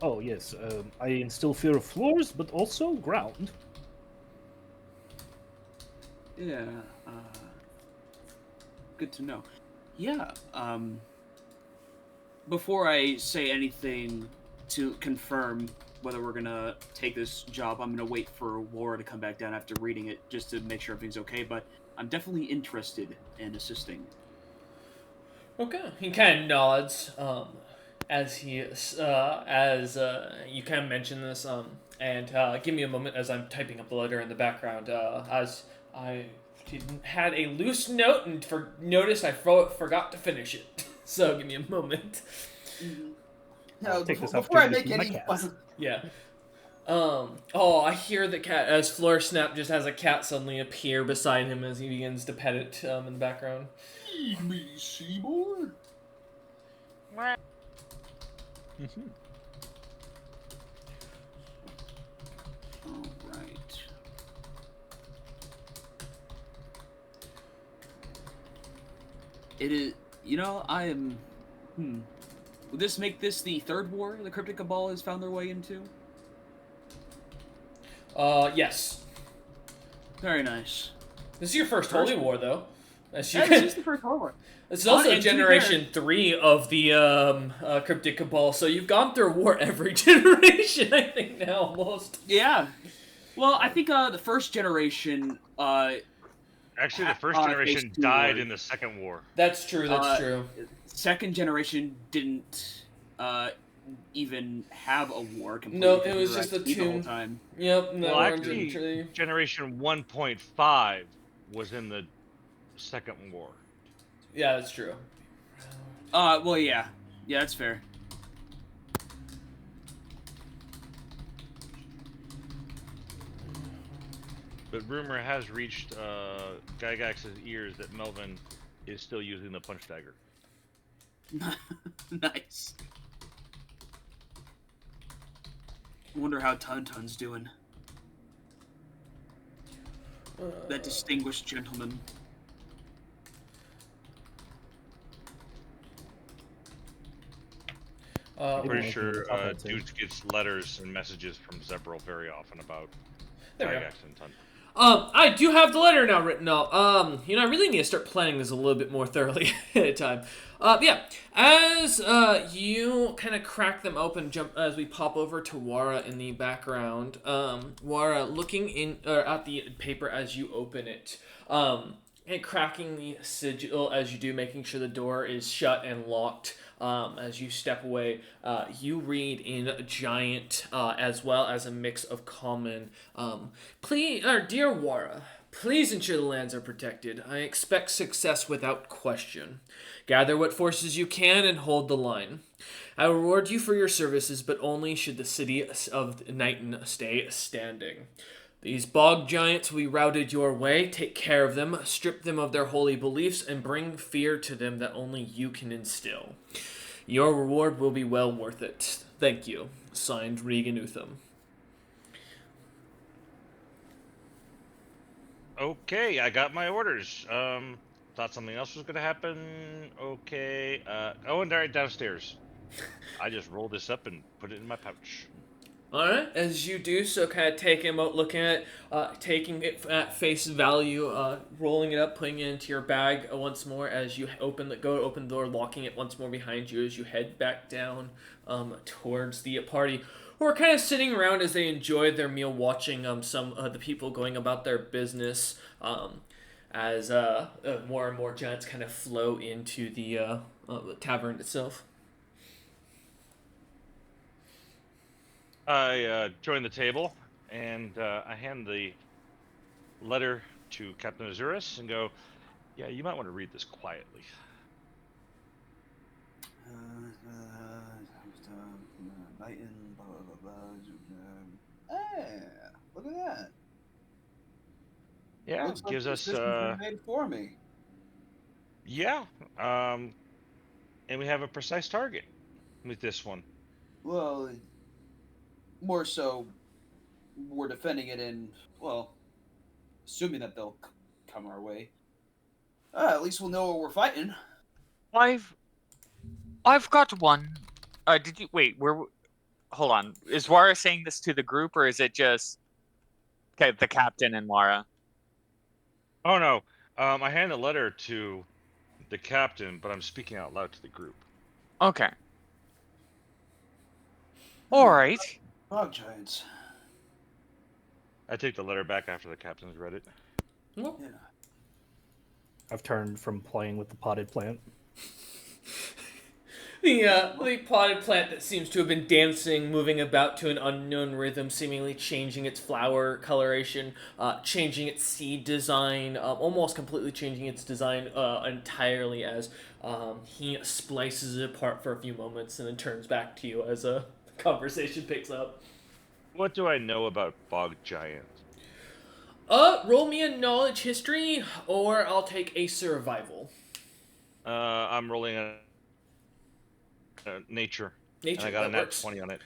Oh, yes. I instill fear of floors, but also ground. Yeah, good to know. Yeah, before I say anything to confirm whether we're gonna take this job, I'm gonna wait for Laura to come back down after reading it, just to make sure everything's okay, but I'm definitely interested in assisting. Okay. He kind of nods, as you kind of mention this, And give me a moment as I'm typing up the letter in the background. As I had a loose note and noticed I forgot to finish it. So give me a moment. I'll take this before I opportunity make to feed my any cats. fun. Yeah. Oh, I hear the cat as Floor Snap just has a cat suddenly appear beside him as he begins to pet it in the background. Feed me, Seymour. All right. It is. I am. Would this make this the third war the Cryptic Cabal has found their way into? Yes. Very nice. This is your first Holy War, though. As you This is the first war. It's also And to be Generation 3 of the Cryptic Cabal, so you've gone through war every generation, I think, now, almost. Yeah. Well, I think the first generation. Actually, the first generation phase two died war. in the second war. That's true, that's true. Second generation didn't even have a war completely. No, it was just the the whole two. time. Yep, no, Well, actually, Generation 1.5 was in the second war. Yeah, that's true. Well, yeah. Yeah, that's fair. But rumor has reached Gygax's ears that Melvin is still using the punch dagger. Nice. I wonder how Tuntun's doing. That distinguished gentleman. Pretty sure Dudes gets letters and messages from Zebral very often about Gygax and Tun. I do have the letter now written out. I really need to start planning this a little bit more thoroughly at a time. Yeah, as you kind of crack them open, as we pop over to Wara in the background. Wara looking at the paper as you open it, and cracking the sigil as you do, making sure the door is shut and locked. As you step away, you read in giant, as well as a mix of common. Please, dear Wara, please ensure the lands are protected. I expect success without question. Gather what forces you can and hold the line. I will reward you for your services, but only should the city of Nighton stay standing. These bog giants we routed your way. Take care of them, strip them of their holy beliefs, and bring fear to them that only you can instill. Your reward will be well worth it. Thank you. Signed, Regan Utham. Okay, I got my orders. Thought something else was gonna happen. Okay. And right downstairs. I just rolled this up and put it in my pouch. Alright, as you do so, kind of take him out, looking at taking it at face value, rolling it up, putting it into your bag once more as you open the door, locking it once more behind you as you head back down towards the party, who are kind of sitting around as they enjoy their meal, watching some of the people going about their business as more and more giants kind of flow into the tavern itself. I join the table, and I hand the letter to Captain Azurus and go, yeah, you might want to read this quietly. Hey, look at that. Yeah, Looks like gives the us, system's been made for me. yeah, and we have a precise target with this one. Well, more so, we're defending it in, well, assuming that they'll come our way. At least we'll know what we're fighting. I've got one. Did you wait? Hold on. Is Wara saying this to the group, or is it just the captain and Wara? Oh no, I hand the letter to the captain, but I'm speaking out loud to the group. Okay. All right. Bog giants. I take the letter back after the captain's read it. Yeah. I've turned from playing with the potted plant. The potted plant that seems to have been dancing, moving about to an unknown rhythm, seemingly changing its flower coloration, changing its seed design, almost completely changing its design entirely as he splices it apart for a few moments and then turns back to you as a conversation picks up. What do I know about bog giants? Roll me a knowledge history, or I'll take a survival. I'm rolling a nature, Nature, and I got a that nat works. 20 on it.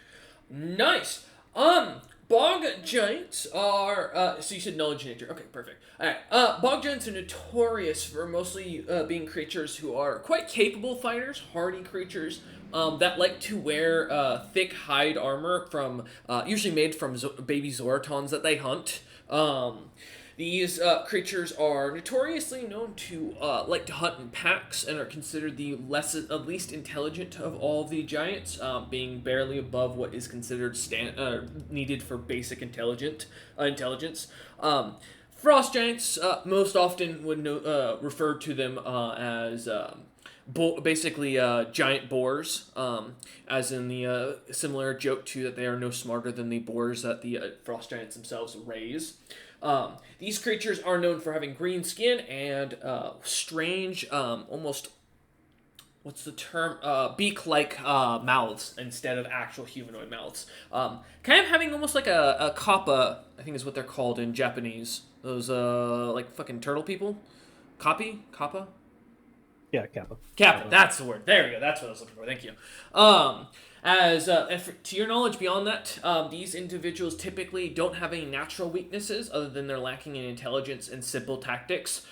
Nice. Bog giants are, so you said knowledge nature. Okay, perfect. Alright, bog giants are notorious for mostly, being creatures who are quite capable fighters, hardy creatures, that like to wear, thick hide armor from, usually made from baby Zoratons that they hunt. These creatures are notoriously known to like to hunt in packs and are considered the least intelligent of all the giants, being barely above what is considered needed for basic intelligence. Frost giants most often would refer to them as basically giant boars, as in the similar joke to that they are no smarter than the boars that the frost giants themselves raise. These creatures are known for having green skin and strange, almost, what's the term? Beak-like mouths instead of actual humanoid mouths. Kind of having almost like a kappa, I think is what they're called in Japanese. Those, like fucking turtle people? Kappa? Yeah, Kappa. Kappa, that's the word. There we go. That's what I was looking for. Thank you. To your knowledge, beyond that, these individuals typically don't have any natural weaknesses other than they're lacking in intelligence and simple tactics.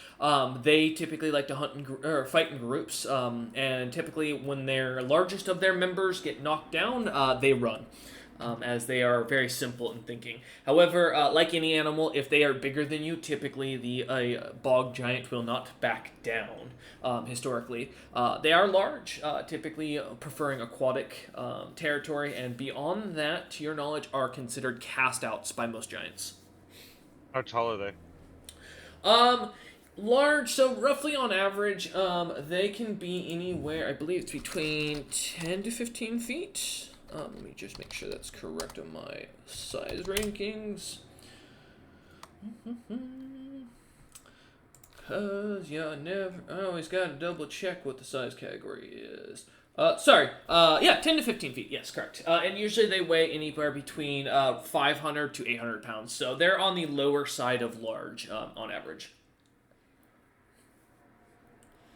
They typically like to hunt or fight in groups, and typically when their largest of their members get knocked down, they run. As they are very simple in thinking. However, like any animal, if they are bigger than you, typically the bog giant will not back down. Historically, they are large, typically preferring aquatic territory, and beyond that, to your knowledge, are considered cast-outs by most giants. How tall are they? Large, so roughly on average, they can be anywhere, I believe it's between 10 to 15 feet. Let me just make sure that's correct on my size rankings. Cause yeah, I always gotta double check what the size category is. 10 to 15 feet, yes, correct. And usually they weigh anywhere between 500 to 800 pounds, so they're on the lower side of large, on average.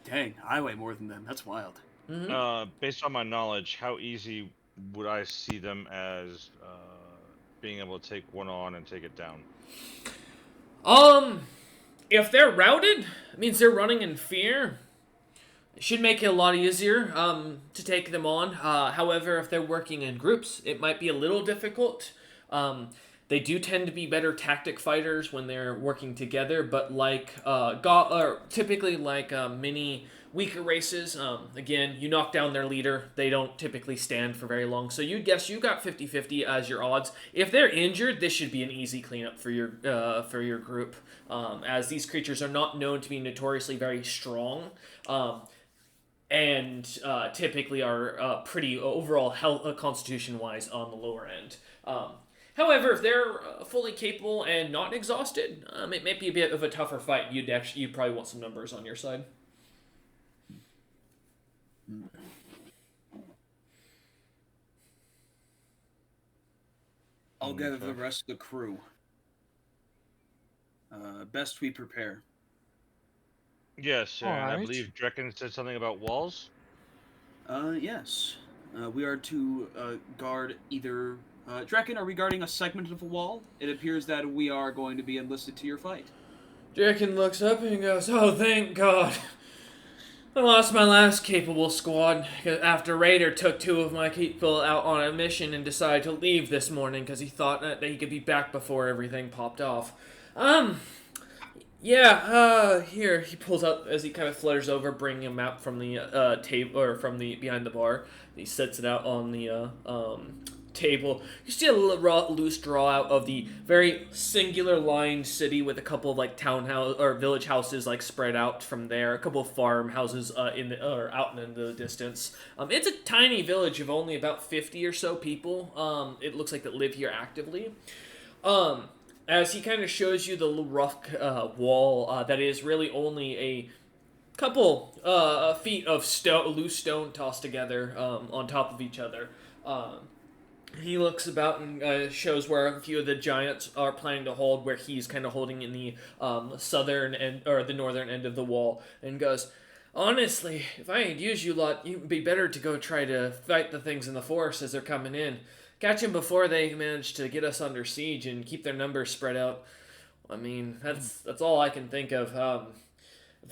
Dang, I weigh more than them. That's wild. Mm-hmm. Based on my knowledge, how easy would I see them as being able to take one on and take it down? If they're routed, it means they're running in fear. It should make it a lot easier to take them on. However, if they're working in groups, it might be a little difficult. They do tend to be better tactic fighters when they're working together, but typically like many weaker races, again, you knock down their leader, they don't typically stand for very long. So you'd guess you got 50-50 as your odds. If they're injured, this should be an easy cleanup for your group, as these creatures are not known to be notoriously very strong. And typically are pretty overall health constitution-wise on the lower end. However, if they're fully capable and not exhausted, it may be a bit of a tougher fight. You'd probably want some numbers on your side. I'll gather the rest of the crew. Best we prepare. Yes, and I Alright. believe Drekken said something about walls. Yes. We are to guard either... Drekken, are we guarding a segment of the wall? It appears that we are going to be enlisted to your fight. Drekken looks up and goes, "Oh, thank God. I lost my last capable squad after Raider took 2 of my people out on a mission and decided to leave this morning because he thought that he could be back before everything popped off. Here," he pulls out, as he kind of flutters over, bringing a map from the table, or from the behind the bar. He sets it out on the table. You see a loose draw out of the very singular lined city with a couple of like townhouse or village houses like spread out from there. A couple of farmhouses or out in the distance. It's a tiny village of only about 50 or so people. It looks like that live here actively. As he kind of shows you the rough wall that is really only a couple feet of loose stone tossed together on top of each other. He looks about and shows where a few of the giants are planning to hold, where he's kind of holding in the southern end or the northern end of the wall, and goes, "Honestly, if I had used you lot, it'd be better to go try to fight the things in the forest as they're coming in. Catch them before they manage to get us under siege and keep their numbers spread out. I mean, that's all I can think of.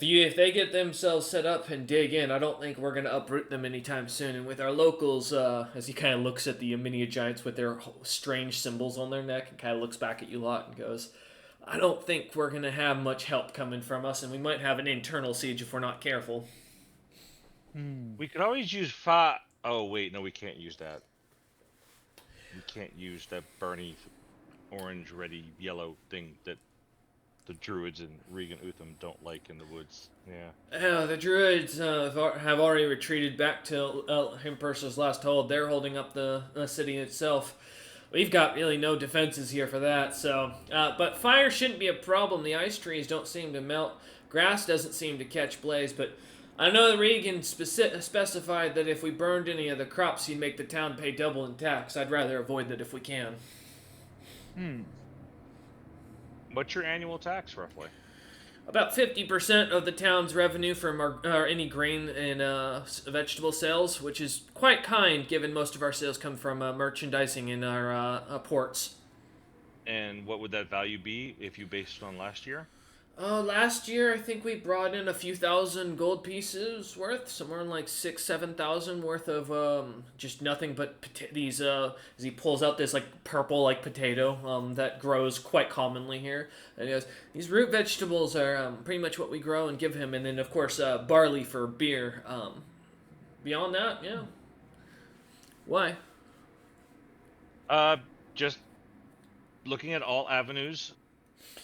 If they get themselves set up and dig in, I don't think we're going to uproot them anytime soon. And with our locals, as he kind of looks at the mini giants with their strange symbols on their neck and kind of looks back at you lot and goes, I don't think we're going to have much help coming from us, and we might have an internal siege if we're not careful." We could always use fire. Oh, wait, no, we can't use that. We can't use that Bernie orange, ready, yellow thing that the druids in Regan Utham don't like in the woods. Yeah. The druids have already retreated back to Himpersa's last hold. They're holding up the city itself. We've got really no defenses here for that, so... but fire shouldn't be a problem. The ice trees don't seem to melt. Grass doesn't seem to catch blaze, but... I know that Regan specified that if we burned any of the crops, he'd make the town pay double in tax. I'd rather avoid that if we can. What's your annual tax, roughly? About 50% of the town's revenue from any grain and vegetable sales, which is quite kind given most of our sales come from merchandising in our ports. And what would that value be if you based it on last year? Last year, I think we brought in a few thousand gold pieces worth, somewhere in like 7,000 worth of just nothing but these. As he pulls out this like purple like potato that grows quite commonly here, and he goes, "These root vegetables are pretty much what we grow and give him, and then of course barley for beer. Beyond that, yeah. Why? Just looking at all avenues,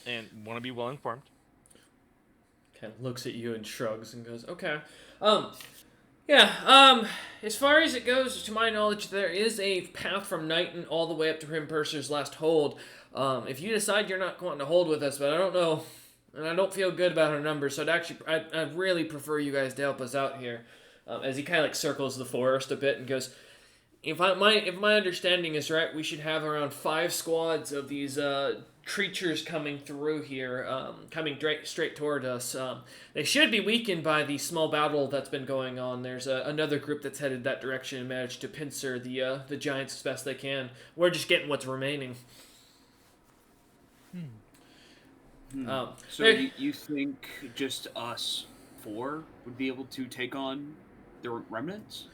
and want to be well informed." Kind of looks at you and shrugs and goes, "Okay. Yeah, as far as it goes, to my knowledge, there is a path from Knighton all the way up to Hrimperser's last hold. If you decide you're not going to hold with us, but I don't know, and I don't feel good about our numbers, so I'd really prefer you guys to help us out here." As he kind of like circles the forest a bit and goes, if my understanding is right, we should have around 5 squads of these creatures coming through here, coming straight toward us. They should be weakened by the small battle that's been going on. There's another group that's headed that direction and managed to pincer the giants as best they can. We're just getting what's remaining. So you think just us 4 would be able to take on the remnants?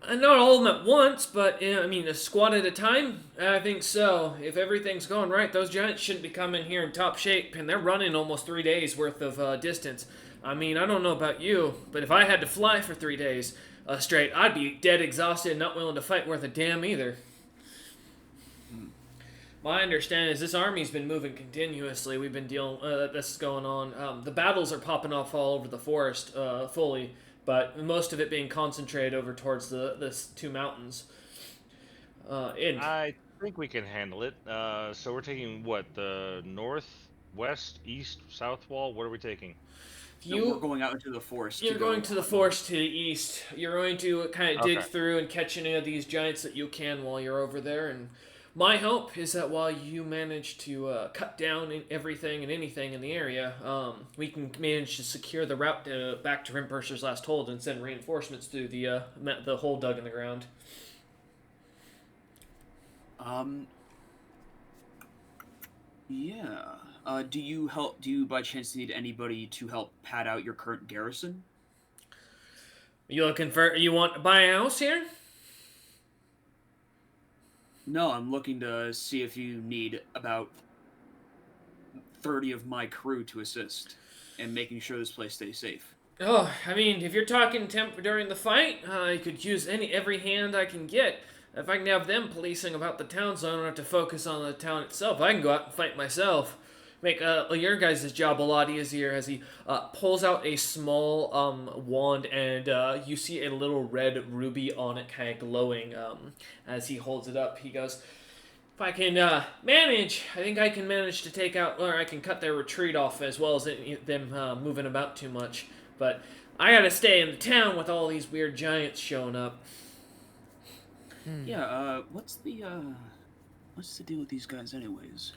Not all of them at once, but I mean, a squad at a time? I think so. If everything's going right, those giants shouldn't be coming here in top shape, and they're running almost 3 days worth of distance. I mean, I don't know about you, but if I had to fly for 3 days straight, I'd be dead exhausted and not willing to fight worth a damn either. My understanding is this army's been moving continuously. We've been dealing, this is going on. The battles are popping off all over the forest fully, but most of it being concentrated over towards the 2 mountains. I think we can handle it. So we're taking what, the north, west, east, south wall? What are we taking? We're going out into the forest. You're going to the forest to the east. You're going to kind of dig through and catch any of these giants that you can while you're over there. And my hope is that while you manage to cut down everything and anything in the area, we can manage to secure the route back to Rimperser's last hold and send reinforcements through the hole dug in the ground. Yeah. Do you by chance need anybody to help pad out your current garrison? You want to buy a house here? No, I'm looking to see if you need about 30 of my crew to assist in making sure this place stays safe. Oh, I mean, if you're talking temp during the fight, I could use every hand I can get. If I can have them policing about the town, so I don't have to focus on the town itself, I can go out and fight myself. Make your guys' job a lot easier. As he pulls out a small wand, and you see a little red ruby on it, kind of glowing. As he holds it up, he goes, "If I can manage, I think I can manage to take out, or I can cut their retreat off as well as them moving about too much. But I gotta stay in the town with all these weird giants showing up." Yeah. What's the deal with these guys, anyways?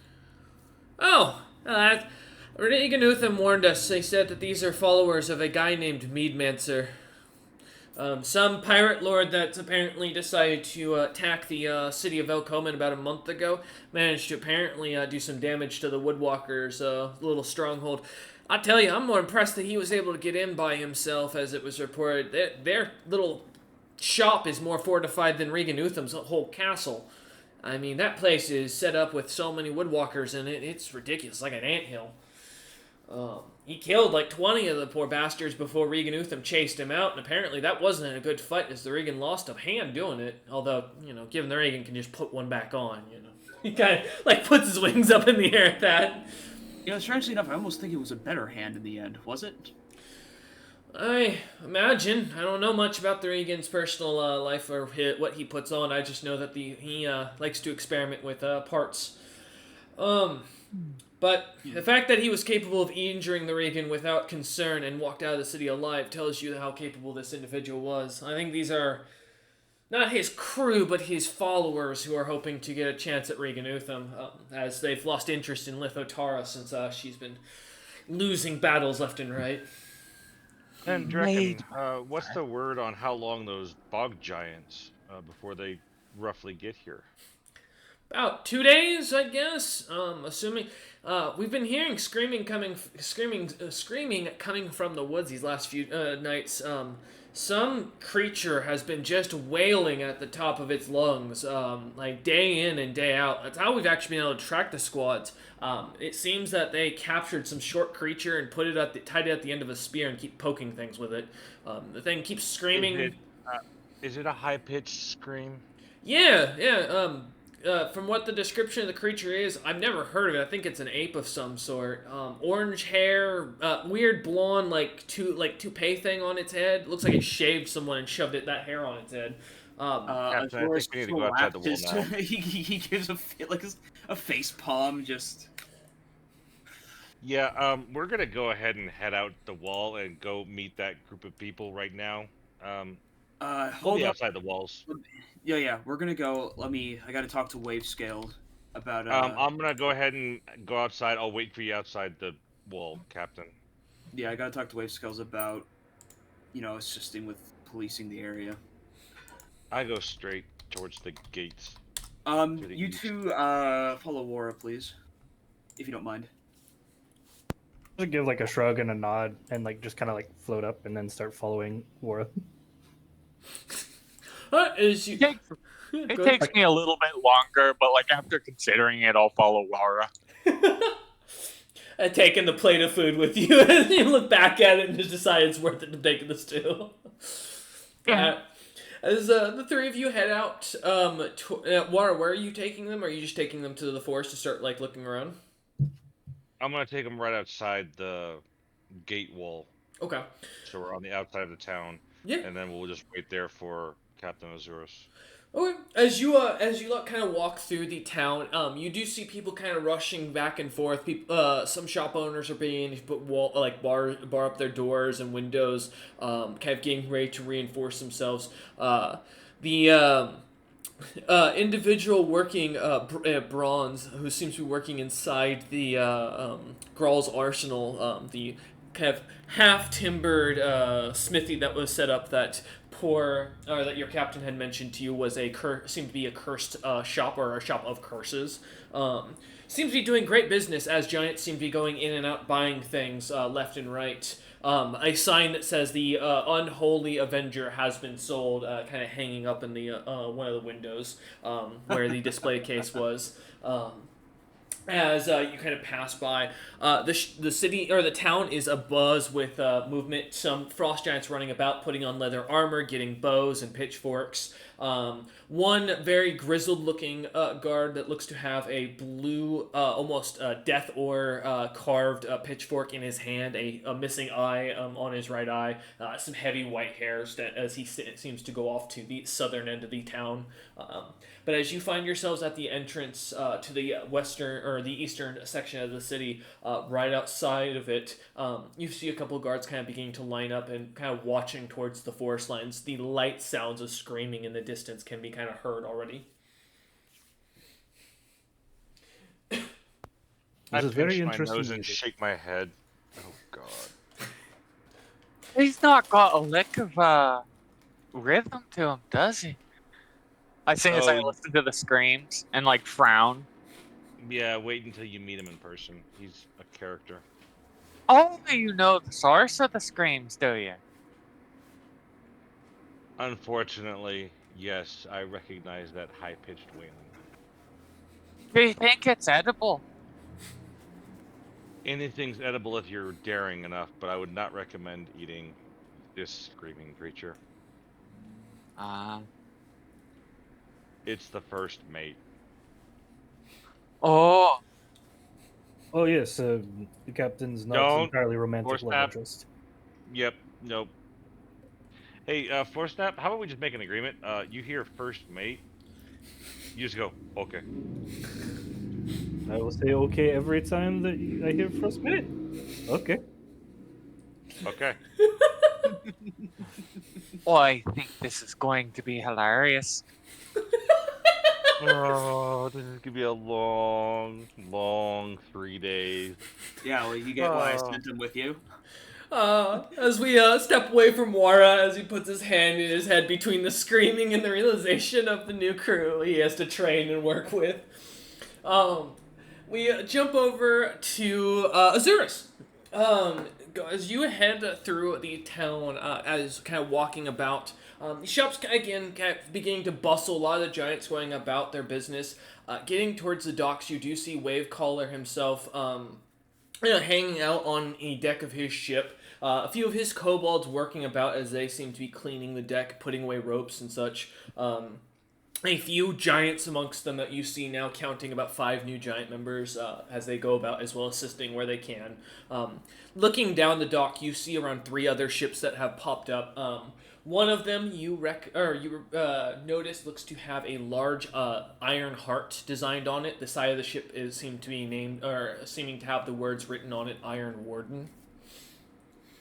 Oh, Regan Utham warned us. They said that these are followers of a guy named Meadmancer. Some pirate lord that's apparently decided to attack the city of Elcomen about a month ago managed to apparently do some damage to the Woodwalkers' little stronghold. I tell you, I'm more impressed that he was able to get in by himself, as it was reported. Their little shop is more fortified than Regan Utham's whole castle. I mean, that place is set up with so many woodwalkers in it, it's ridiculous, like an anthill. He killed like 20 of the poor bastards before Regan Utham chased him out, and apparently that wasn't a good fight, as the Regan lost a hand doing it. Although, given the Regan can just put one back on, He kind of, like, puts his wings up in the air at that. Strangely enough, I almost think it was a better hand in the end, was it? I imagine. I don't know much about the Regan's personal life or what he puts on. I just know that he likes to experiment with parts. But the fact that he was capable of injuring the Regan without concern and walked out of the city alive tells you how capable this individual was. I think these are not his crew, but his followers who are hoping to get a chance at Regan Utham, as they've lost interest in Lithotara since she's been losing battles left and right. And Drekken, what's the word on how long those bog giants before they roughly get here? About 2 days, I guess. Assuming we've been hearing screaming coming from the woods these last few nights. Some creature has been just wailing at the top of its lungs, like day in and day out. That's how we've actually been able to track the squads. It seems that they captured some short creature and tied it at the end of a spear and keep poking things with it. The thing keeps screaming. Is it a high-pitched scream? Yeah. From what the description of the creature is, I've never heard of it. I think it's an ape of some sort. Orange hair, weird blonde, toupee thing on its head. Looks like it shaved someone and shoved that hair on its head. Captain, I think we need to go outside the wall now. He gives a face palm, just. Yeah, we're gonna go ahead and head out the wall and go meet that group of people right now. We'll be outside the walls. Yeah, we're gonna go. I gotta talk to Wave Scale about. I'm gonna go ahead and go outside. I'll wait for you outside the wall, Captain. Yeah, I gotta talk to Wave Scales about, assisting with policing the area. I go straight towards the gates. You two, follow Wara, please, if you don't mind. Just give like a shrug and a nod, and just kind of float up, and then start following Wara. It takes me a little bit longer, but after considering it, I'll follow Laura. Taking the plate of food with you, and you look back at it and just decide it's worth it to take the stew. Yeah. As the three of you head out, Wara, where are you taking them? Or are you just taking them to the forest to start looking around? I'm gonna take them right outside the gate wall. Okay. So we're on the outside of the town. Yeah. And then we'll just wait there for Captain Azurus. Okay. As you kind of walk through the town, you do see people kind of rushing back and forth. Some shop owners are being bar up their doors and windows, kind of getting ready to reinforce themselves. The individual working bronze, who seems to be working inside the Graal's arsenal, the kind of half-timbered smithy that was set up that your captain had mentioned to you was seemed to be a cursed shop, or a shop of curses. Seems to be doing great business, as giants seem to be going in and out buying things left and right. A sign that says the Unholy Avenger has been sold, kind of hanging up in the one of the windows where the display case was. as you kind of pass by. The city or the town is abuzz with movement. Some frost giants running about, putting on leather armor, getting bows and pitchforks. One very grizzled-looking guard that looks to have a blue, almost death ore carved pitchfork in his hand, a missing eye on his right eye, some heavy white hairs as he seems to go off to the southern end of the town. But as you find yourselves at the entrance to the western or the eastern section of the city, right outside of it, you see a couple of guards kind of beginning to line up and kind of watching towards the forest lines. The light sounds of screaming in the distance can be kind of heard already. I is very pinch my interesting nose and music. shake my head. Oh god. He's not got a lick of rhythm to him, does he? I say as I Oh. listen to the screams and like frown. Yeah, wait until you meet him in person. He's a character. Only you know the source of the screams, do you? Unfortunately, yes, I recognize that high-pitched wailing. Do you think it's edible? Anything's edible if you're daring enough, but I would not recommend eating this screaming creature. It's the first mate. Oh, Oh yes, the captain's not Don't entirely romantic force love that. interest. Yep, nope. Hey, Snap, how about we just make an agreement? You hear first mate, you just go, okay. I will say okay every time that I hear frostbite. Okay. Okay. oh, I think this is going to be hilarious. Oh, this is gonna be a long, long 3 days. Yeah, well, you get why I Oh. sent him with you. As we step away from Wara, as he puts his hand in his head between the screaming and the realization of the new crew he has to train and work with, we jump over to Azurus. As you head through the town, as kind of walking about, the shop's again kind of beginning to bustle. A lot of the giants going about their business. Getting towards the docks, you do see Wavecaller himself, hanging out on a deck of his ship. A few of his kobolds working about as they seem to be cleaning the deck, putting away ropes and such. A few giants amongst them that you see now, counting about 5 new giant members as they go about, as well assisting where they can. Looking down the dock, you see around 3 other ships that have popped up. One of them you notice looks to have a large iron heart designed on it. The side of the ship seeming to have the words written on it, Iron Warden.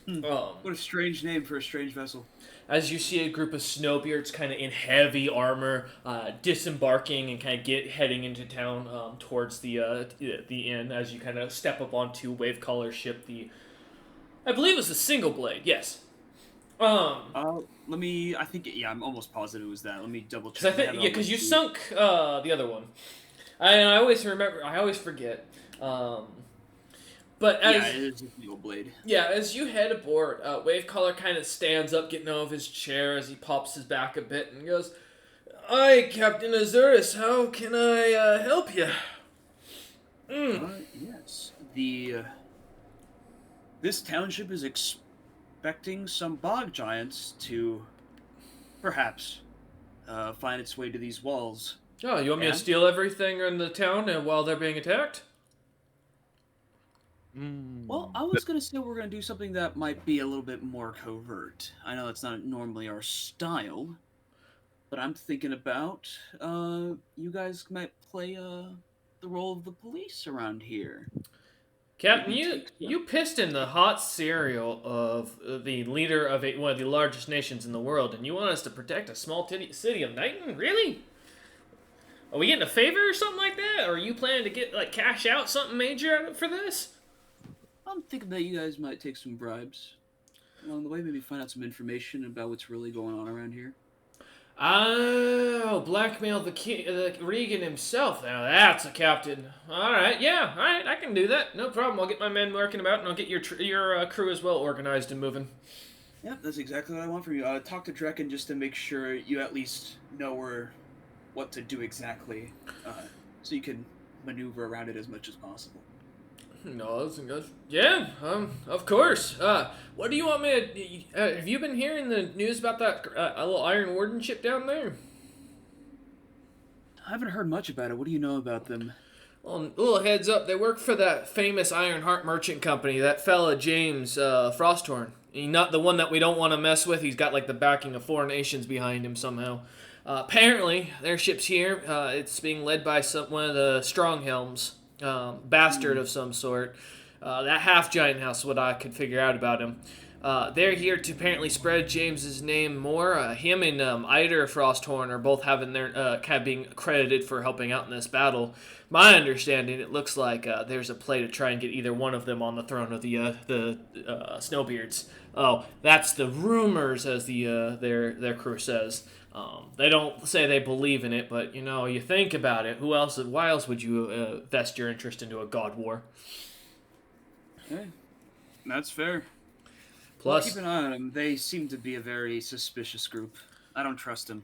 What a strange name for a strange vessel. As you see a group of snowbeards kind of in heavy armor disembarking and kind of heading into town towards the inn, as you kind of step up onto Wavecollar's ship, I believe it was the Single Blade, yes. I think, I'm almost positive it was that. Let me double check. Because you sunk the other one. I always forget. But it is a Single Blade. Yeah, as you head aboard, Wavecaller kind of stands up, getting out of his chair as he pops his back a bit and goes, "Hi, Captain Azurus, how can I help you?" Yes. This township is expecting some bog giants to perhaps find its way to these walls. Oh, you want me to steal everything in the town while they're being attacked? Well, I was going to say we're going to do something that might be a little bit more covert. I know that's not normally our style, but I'm thinking about you guys might play the role of the police around here. Captain, you pissed in the hot cereal of the leader of one of the largest nations in the world, and you want us to protect a small city of Knighton? Really? Are we getting a favor or something like that? Or are you planning to get cash out something major for this? I'm thinking that you guys might take some bribes along the way, maybe find out some information about what's really going on around here. Oh, blackmail the Regan himself. Now that's a captain. All right, I can do that. No problem. I'll get my men working about, and I'll get your crew as well organized and moving. Yep, that's exactly what I want from you. Talk to Drekken just to make sure you at least know what to do exactly, so you can maneuver around it as much as possible. No, that's good. Yeah, of course. What do you want me to... have you been hearing the news about that little Iron Warden ship down there? I haven't heard much about it. What do you know about them? Well, little heads up, they work for that famous Iron Heart merchant company, that fella James Frosthorn. He's not the one that we don't want to mess with. He's got like the backing of foreign nations behind him somehow. Apparently, their ship's here. It's being led by one of the Stronghelms, bastard of some sort. That half giant house, what I could figure out about him. They're here to apparently spread James's name more. Him and Eider Frosthorn are both having their kind of being credited for helping out in this battle. My understanding, it looks like there's a play to try and get either one of them on the throne of the Snowbeards. Oh, that's the rumors, as their crew says. They don't say they believe in it, but you think about it. Why else would you vest your interest into a god war? Hey, that's fair. Plus, Keep an eye on them. They seem to be a very suspicious group. I don't trust them.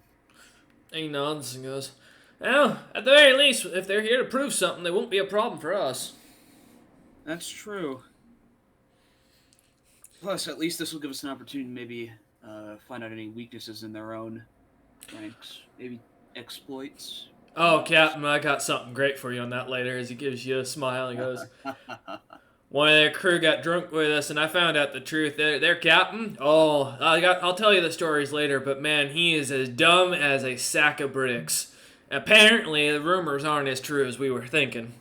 he nods and goes, well, at the very least, if they're here to prove something, they won't be a problem for us. That's true. Plus, at least this will give us an opportunity to maybe find out any weaknesses in their own ranks. Maybe exploits. Oh, Captain, I got something great for you on that later, as he gives you a smile and goes, one of their crew got drunk with us, and I found out the truth. Their captain, I'll tell you the stories later, but man, he is as dumb as a sack of bricks. Apparently, the rumors aren't as true as we were thinking.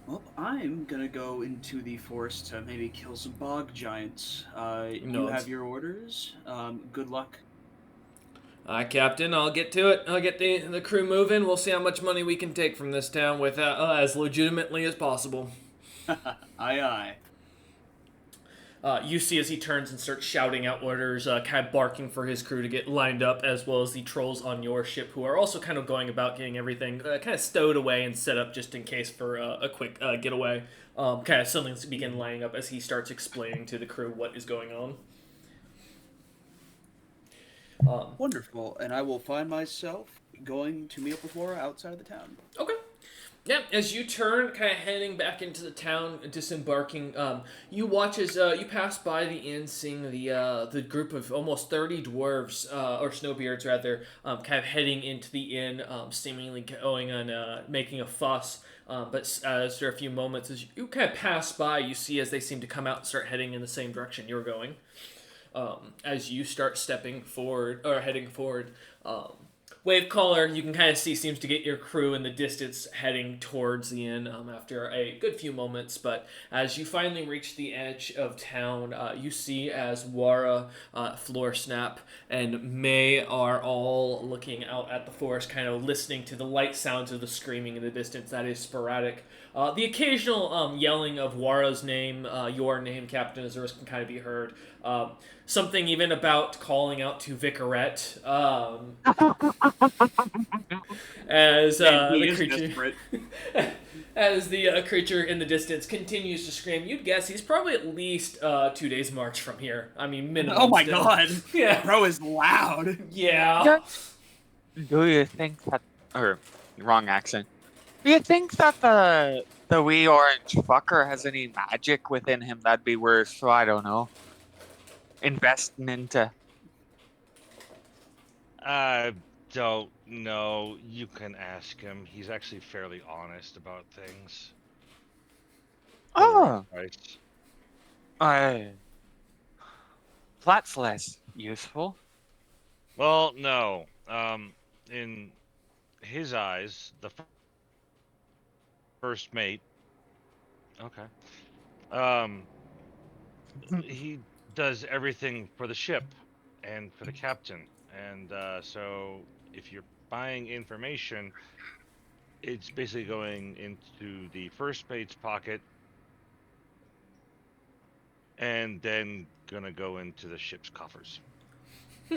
Well, I'm gonna go into the forest to maybe kill some bog giants. You have your orders. Good luck. Captain, I'll get to it. I'll get the crew moving. We'll see how much money we can take from this town with as legitimately as possible. Aye, aye. You see as he turns and starts shouting out orders, kind of barking for his crew to get lined up, as well as the trolls on your ship, who are also kind of going about getting everything kind of stowed away and set up just in case for a quick getaway. Kind of suddenly begin lining up as he starts explaining to the crew what is going on. Wonderful, and I will find myself going to meet up with Laura outside of the town. Okay. Yeah, as you turn, kind of heading back into the town, disembarking, you watch as you pass by the inn, seeing the group of almost 30 dwarves, or snowbeards rather, kind of heading into the inn, seemingly going on making a fuss. But after a few moments, as you kind of pass by, you see as they seem to come out and start heading in the same direction you're going. As you start stepping forward, or heading forward, Wavecaller, you can kind of see, seems to get your crew in the distance heading towards the inn after a good few moments. But as you finally reach the edge of town, you see as Wara, Floorsnap, and May are all looking out at the forest, kind of listening to the light sounds of the screaming in the distance. That is sporadic. The occasional yelling of Wara's name, your name, Captain Azurus, can kind of be heard. Something even about calling out to Vicarette, as the creature, as the creature in the distance continues to scream. You'd guess he's probably at least 2 days march from here. I mean, minimum. Oh my still. god! Yeah, Bro is loud. Yeah. Do you think that, or wrong accent? Do you think that the wee orange fucker has any magic within him that'd be worth, I don't know, investing into? I don't know. You can ask him. He's actually fairly honest about things. Oh, Right. that's less useful. Well, no. In his eyes, the first mate. Okay. He does everything for the ship and for the captain, and so if you're buying information, it's basically going into the first mate's pocket, and then gonna go into the ship's coffers.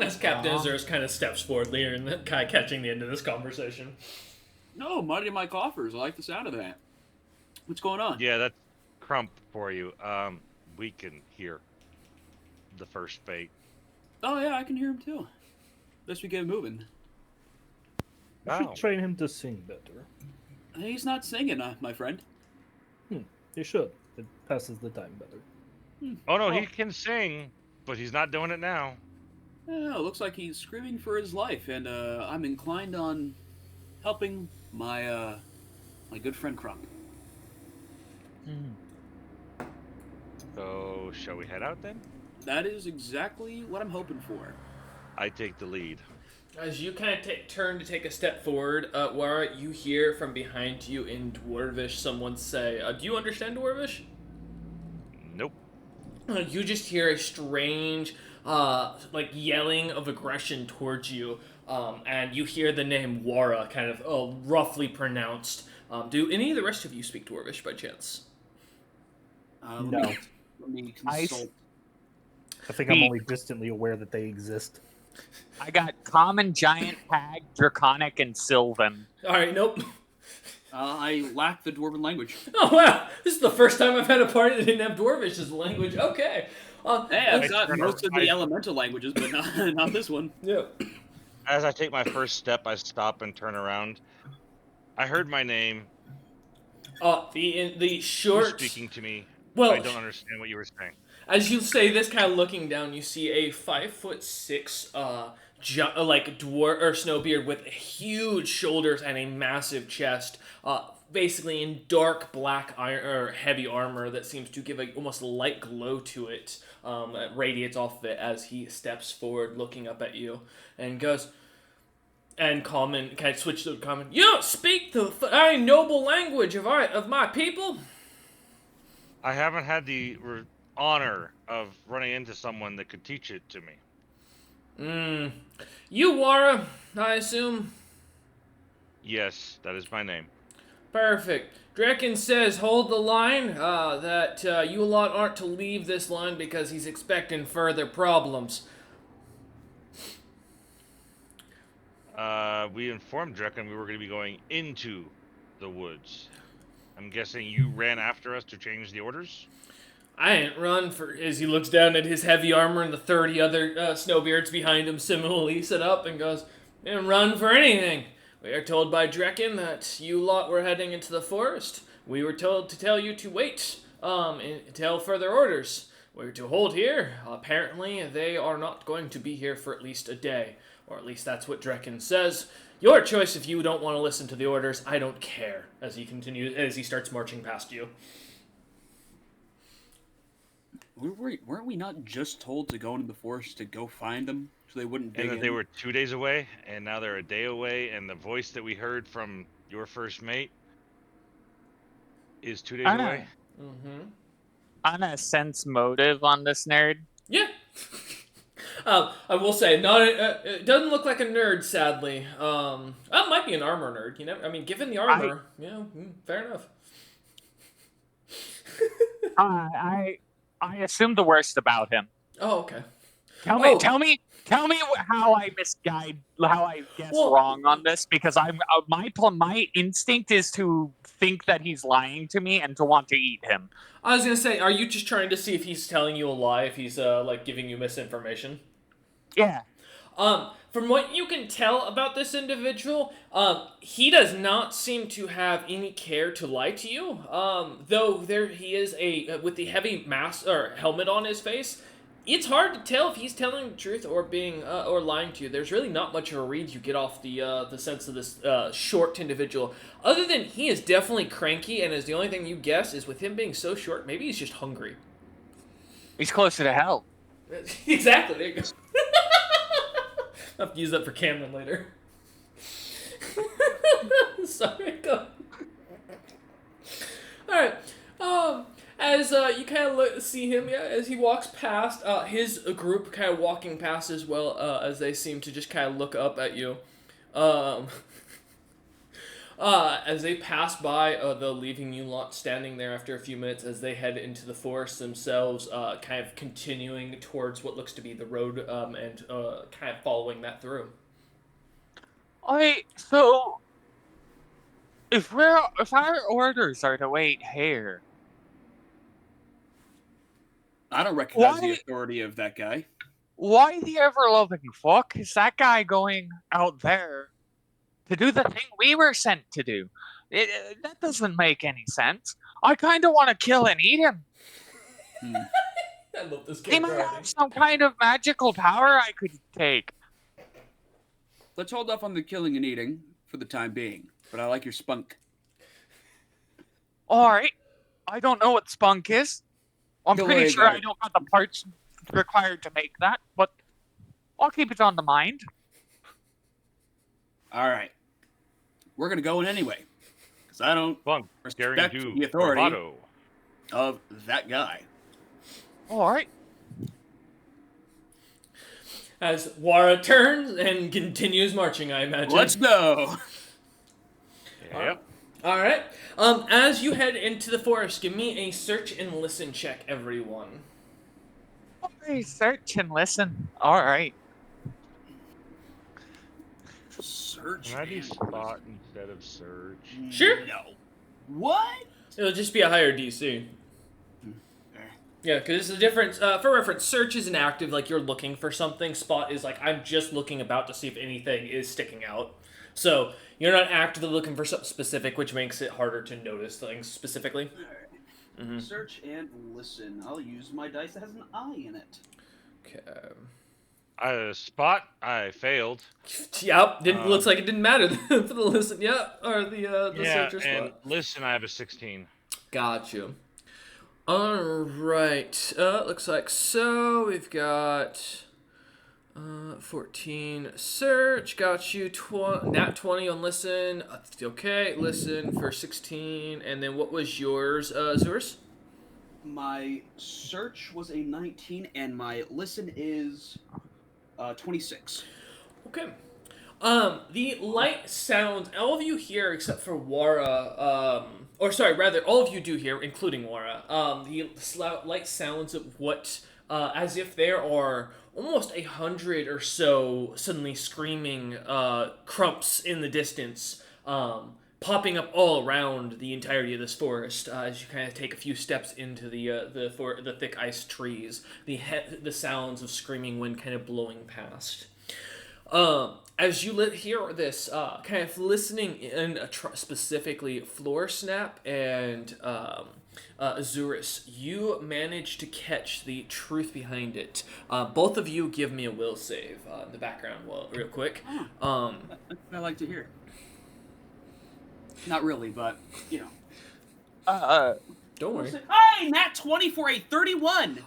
As Captain Azurus kind of steps forward, later and kind of catching the end of this conversation. No, money in my coffers. I like the sound of that. What's going on? Yeah, that's Crump for you. We can hear the first mate. Oh yeah, I can hear him too. Let's we get moving. You should Wow. train him to sing better. He's not singing, my friend. You should. It passes the time better. Oh no, he can sing, but he's not doing it now. Yeah, looks like he's screaming for his life, and I'm inclined on helping my my good friend Crump. So, shall we head out then? That is exactly what I'm hoping for. I take the lead. As you kind of turn to take a step forward, Wara, you hear from behind you in Dwarvish someone say, do you understand Dwarvish? Nope. You just hear a strange, like, yelling of aggression towards you, and you hear the name Wara kind of roughly pronounced. Do any of the rest of you speak Dwarvish by chance? No. Let me consult. I think I'm only distantly aware that they exist. I got Common, Giant, Hag, Draconic, and Sylvan. Alright, nope. I lack the Dwarven language. Oh, wow! This is the first time I've had a party that didn't have Dwarvish as a language. Okay. Hey, I've got turn most of I- the elemental languages, but not this one. Yeah. As I take my first step, I stop and turn around. I heard my name. The Who's short... speaking to me? Well, I don't understand what you were saying. as you say this, kind of looking down, you see a 5'6", like dwarf or snowbeard with huge shoulders and a massive chest, basically in dark black iron or heavy armor that seems to give almost a light glow to it. That radiates off of it as he steps forward, looking up at you, and goes. And Common kind of switch to Common. You don't speak the noble language of my people. I haven't had the honor of running into someone that could teach it to me. You Wara, I assume. Yes, that is my name. Perfect. Draken says hold the line, that you lot aren't to leave this line because he's expecting further problems. We informed Drekken we were going to be going into the woods. I'm guessing you ran after us to change the orders? I ain't run for... As he looks down at his heavy armor and the 30 other snowbeards behind him similarly set up and goes, didn't run for anything. We are told by Drekken that you lot were heading into the forest. We were told to tell you to wait until further orders. We're to hold here. Apparently, they are not going to be here for at least a day. Or at least that's what Drekken says. Your choice if you don't want to listen to the orders. I don't care. As he starts marching past you. Weren't we not just told to go into the forest to go find them so they wouldn't dig And that in? they were 2 days away, and now they're a day away, and the voice that we heard from your first mate is 2 days away? On a sense motive on this nerd. Yeah. I will say, it doesn't look like a nerd, sadly. It might be an armor nerd. You know, I mean, given the armor, fair enough. I assume the worst about him. Oh, okay. Tell me how I guess wrong on this, because my instinct is to think that he's lying to me and to want to eat him. I was gonna say, are you just trying to see if he's telling you a lie, if he's like giving you misinformation? Yeah. From what you can tell about this individual, he does not seem to have any care to lie to you. Though he is with the heavy mask or helmet on his face, it's hard to tell if he's telling the truth or being or lying to you. There's really not much of a read you get off the sense of this short individual, other than he is definitely cranky, and as the only thing you guess is with him being so short, maybe he's just hungry. He's closer to hell. Exactly. There you go. I'll have to use that for Cameron later. Sorry, go. Alright. As you kind of see him, as he walks past, his group kind of walking past as well, as they seem to just kind of look up at you. As they pass by, they're leaving you lot standing there after a few minutes as they head into the forest themselves, kind of continuing towards what looks to be the road, and kind of following that through. So if our orders are to wait here, I don't recognize the authority of that guy. why the ever-loving fuck is that guy going out there to do the thing we were sent to do. That doesn't make any sense. I kind of want to kill and eat him. I love this He character might already. have some kind of magical power I could take. Let's hold off on the killing and eating for the time being. But I like your spunk. All right. I don't know what spunk is. I'm Don't pretty worry sure about I it. don't have the parts required to make that, but I'll keep it on the mind. All right. We're going to go in anyway. Because I don't Funk, respect daring do, the authority bravado. of that guy. All right. As Wara turns and continues marching, I imagine. Let's go. Yep. All right. As you head into the forest, give me a search and listen check, everyone. Okay, search and listen. All right. Search. Can I do and spot instead of search? Sure. No. What? It'll just be a higher DC. Yeah, because it's a difference. For reference, search is an active, like you're looking for something. Spot is like, I'm just looking about to see if anything is sticking out. So you're not actively looking for something specific, which makes it harder to notice things specifically. Mm-hmm. Search and listen. I'll use my dice that has an eye in it. Okay. Spot, I failed. Yep. Looks like it didn't matter for the listen. Yeah, or the Yeah, search or and spot. listen, I have a 16. Got you. All right. Looks like so. We've got 14 search. Got you. Nat 20 on listen. Okay. Listen for 16. And then what was yours, Zurs? My search was a 19, and my listen is 26. Okay. The light sounds, all of you hear except for Wara, or sorry, rather, all of you do hear, including Wara, the light sounds of what, as if there are almost 100 or so suddenly screaming, crumps in the distance, popping up all around the entirety of this forest, as you kind of take a few steps into the thick ice trees, the sounds of screaming wind kind of blowing past. As you hear this, kind of listening in specifically Floor Snap and Azurus, you manage to catch the truth behind it. Both of you give me a will save in the background, real quick. That's what I like to hear. Not really, but, you know. Don't worry. Hey, Nat 20 for a 31!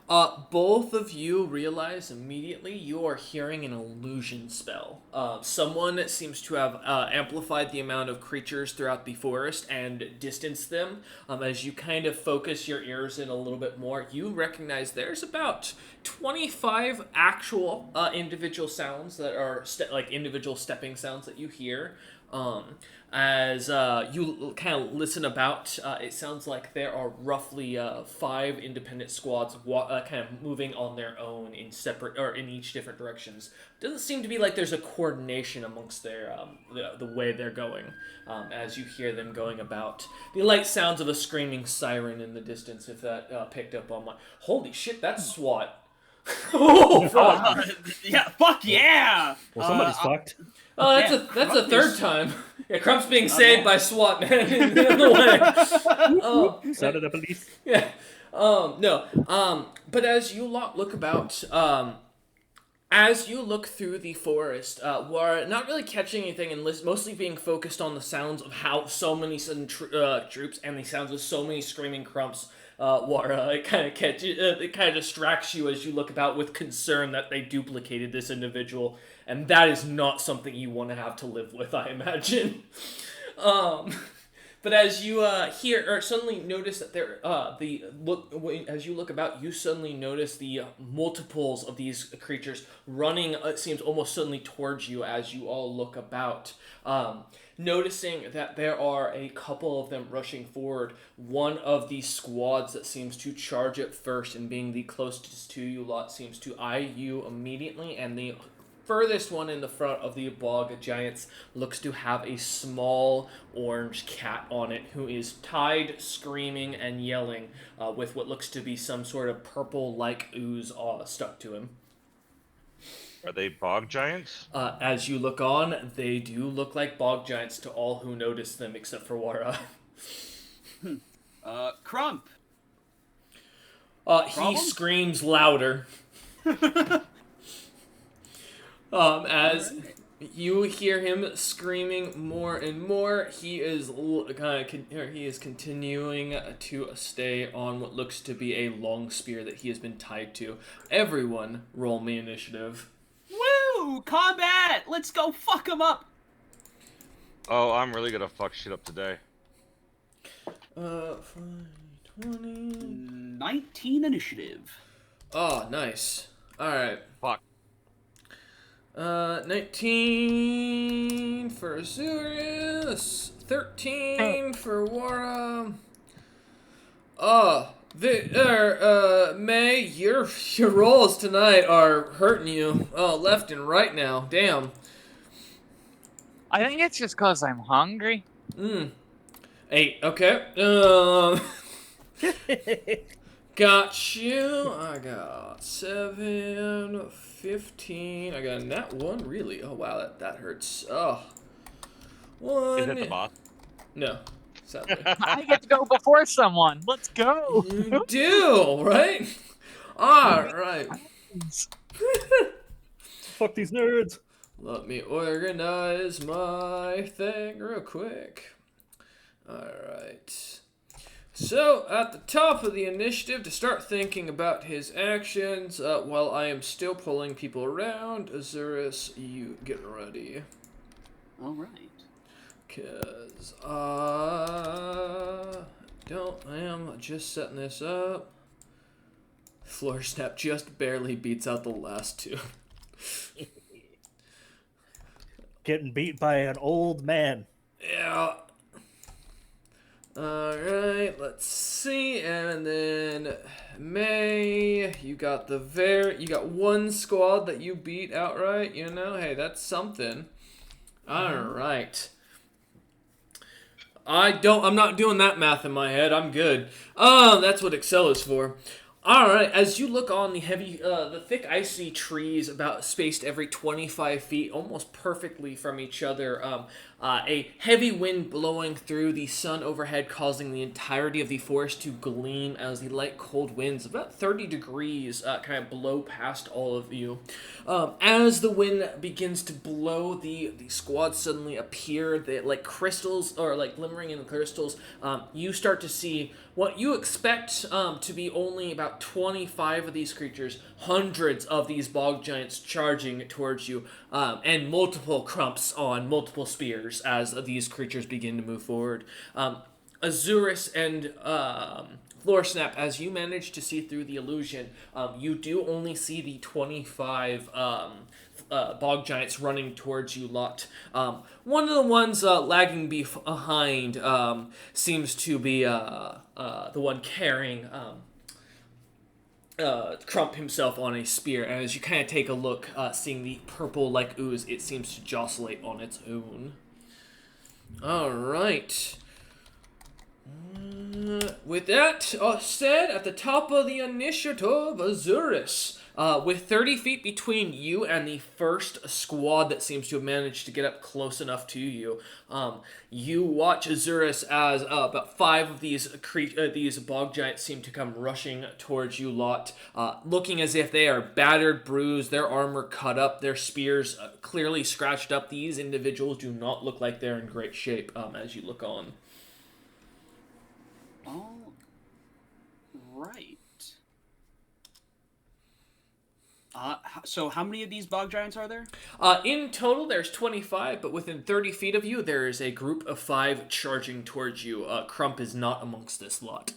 Both of you realize immediately you are hearing an illusion spell. Someone seems to have amplified the amount of creatures throughout the forest and distanced them. As you kind of focus your ears in a little bit more, you recognize there's about 25 actual individual sounds that are like individual stepping sounds that you hear. As you kind of listen about, it sounds like there are roughly 5 independent squads kind of moving on their own in separate or in each different directions. Doesn't seem to be like there's a coordination amongst their the way they're going. As you hear them going about, the light sounds of a screaming siren in the distance. If that picked up on my holy shit, that's SWAT. Oh fuck! Yeah, fuck yeah! Well, somebody's fucked. Oh, that's a third time. Yeah, Crump's being saved by SWAT man in the way. Oh, Sounded up police. yeah. No. But as you look about, as you look through the forest, we're not really catching anything and mostly being focused on the sounds of how so many sudden troops and the sounds of so many screaming Crumps. It kind of distracts you as you look about with concern that they duplicated this individual, and that is not something you want to have to live with, I imagine. But as you hear or suddenly notice that as you look about, you suddenly notice the multiples of these creatures running. It seems almost suddenly towards you as you all look about. Noticing that there are a couple of them rushing forward. One of these squads that seems to charge at first and being the closest to you lot seems to eye you immediately, and the furthest one in the front of the bog giants looks to have a small orange cat on it who is tied, screaming, and yelling with what looks to be some sort of purple-like ooze stuck to him. Are they bog giants? As you look on, they do look like bog giants to all who notice them, except for Wara. Crump. He Problem? screams louder. As Alright. you hear him screaming more and more, he is continuing to stay on what looks to be a long spear that he has been tied to. Everyone, roll me initiative. Woo! Combat! Let's go fuck him up! Oh, I'm really gonna fuck shit up today. 5, 20. 19 initiative. Oh, nice. Alright. Fuck. 19 for Azurius, 13 for Wara. May, your rolls tonight are hurting you. Oh, left and right now. Damn. I think it's just because I'm hungry. 8. Okay. Got you. I got 7, 15. I got a nat 1. Really? Oh wow, that hurts. Oh. 1. Is it the boss? No. Sadly. I get to go before someone. Let's go. You do, right? Alright. Fuck these nerds. Let me organize my thing real quick. Alright. So, at the top of the initiative, to start thinking about his actions, while I am still pulling people around, Azurus, you get ready. Alright. Because I am just setting this up. Floor Snap just barely beats out the last two. Getting beat by an old man. Yeah. Alright, let's see. And then May, you got one squad that you beat outright, you know? Hey, that's something. Alright. I'm not doing that math in my head. I'm good. That's what Excel is for. Alright, as you look on the thick icy trees about spaced every 25 feet, almost perfectly from each other, a heavy wind blowing through the sun overhead, causing the entirety of the forest to gleam as the light cold winds, about 30 degrees, kind of blow past all of you. As the wind begins to blow, the squad suddenly appear, like crystals, or like glimmering in crystals. You start to see what you expect to be only about 25 of these creatures, hundreds of these bog giants charging towards you, and multiple crumps on multiple spears as these creatures begin to move forward. Azurus and Floor Snap, as you manage to see through the illusion, you do only see the 25 bog giants running towards you lot. One of the ones lagging behind seems to be the one carrying Crump himself on a spear. And as you kind of take a look, seeing the purple-like ooze, it seems to jostlate on its own. Alright. With that said, at the top of the initiative, Azurus, with 30 feet between you and the first squad that seems to have managed to get up close enough to you, you watch Azurus as about 5 of these bog giants seem to come rushing towards you lot, looking as if they are battered, bruised, their armor cut up, their spears clearly scratched up. These individuals do not look like they're in great shape as you look on. All right. So how many of these bog giants are there? In total, there's 25, but within 30 feet of you, there is a group of 5 charging towards you. Crump is not amongst this lot.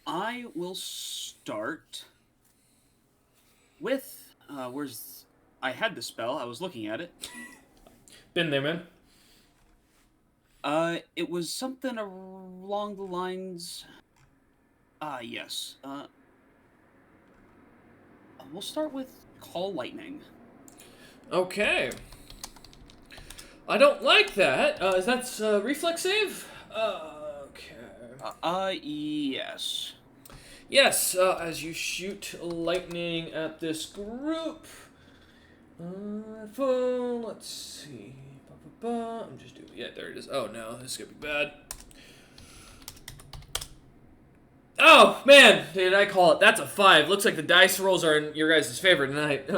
I will start with I had the spell. I was looking at it. Been there, man. It was something along the lines. Yes. We'll start with Call Lightning. Okay. I don't like that. Is that reflex save? Okay. Yes. Yes, as you shoot lightning at this group. Let's see. I'm just doing. Yeah, there it is. Oh no, this is gonna be bad. Oh man, did I call it? That's a 5. Looks like the dice rolls are in your guys' favor tonight.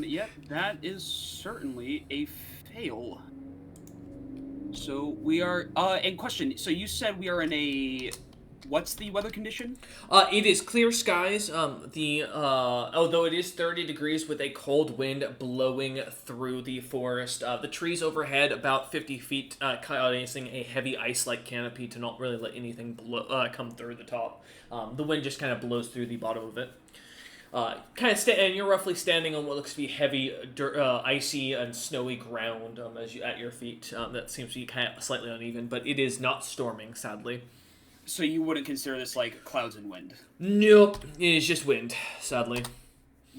Yep, that is certainly a fail. So we are, and question, so you said we are in a, what's the weather condition? It is clear skies. Although it is 30 degrees with a cold wind blowing through the forest. The trees overhead about 50 feet, causing a heavy ice-like canopy to not really let anything come through the top. The wind just kind of blows through the bottom of it. And you're roughly standing on what looks to be heavy, icy and snowy ground as you at your feet. That seems to be kind of slightly uneven, but it is not storming, sadly. So you wouldn't consider this like clouds and wind? Nope, it is just wind, sadly.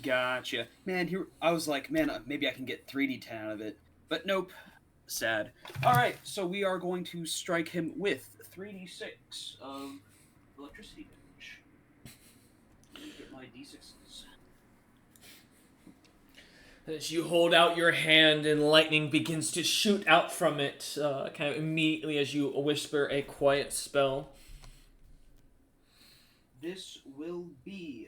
Gotcha. Man, here I was like, man, maybe I can get 3d10 out of it, but nope. Sad. All right, so we are going to strike him with 3d6 of electricity damage. Let me get my d6s. As you hold out your hand and lightning begins to shoot out from it, kind of immediately as you whisper a quiet spell. This will be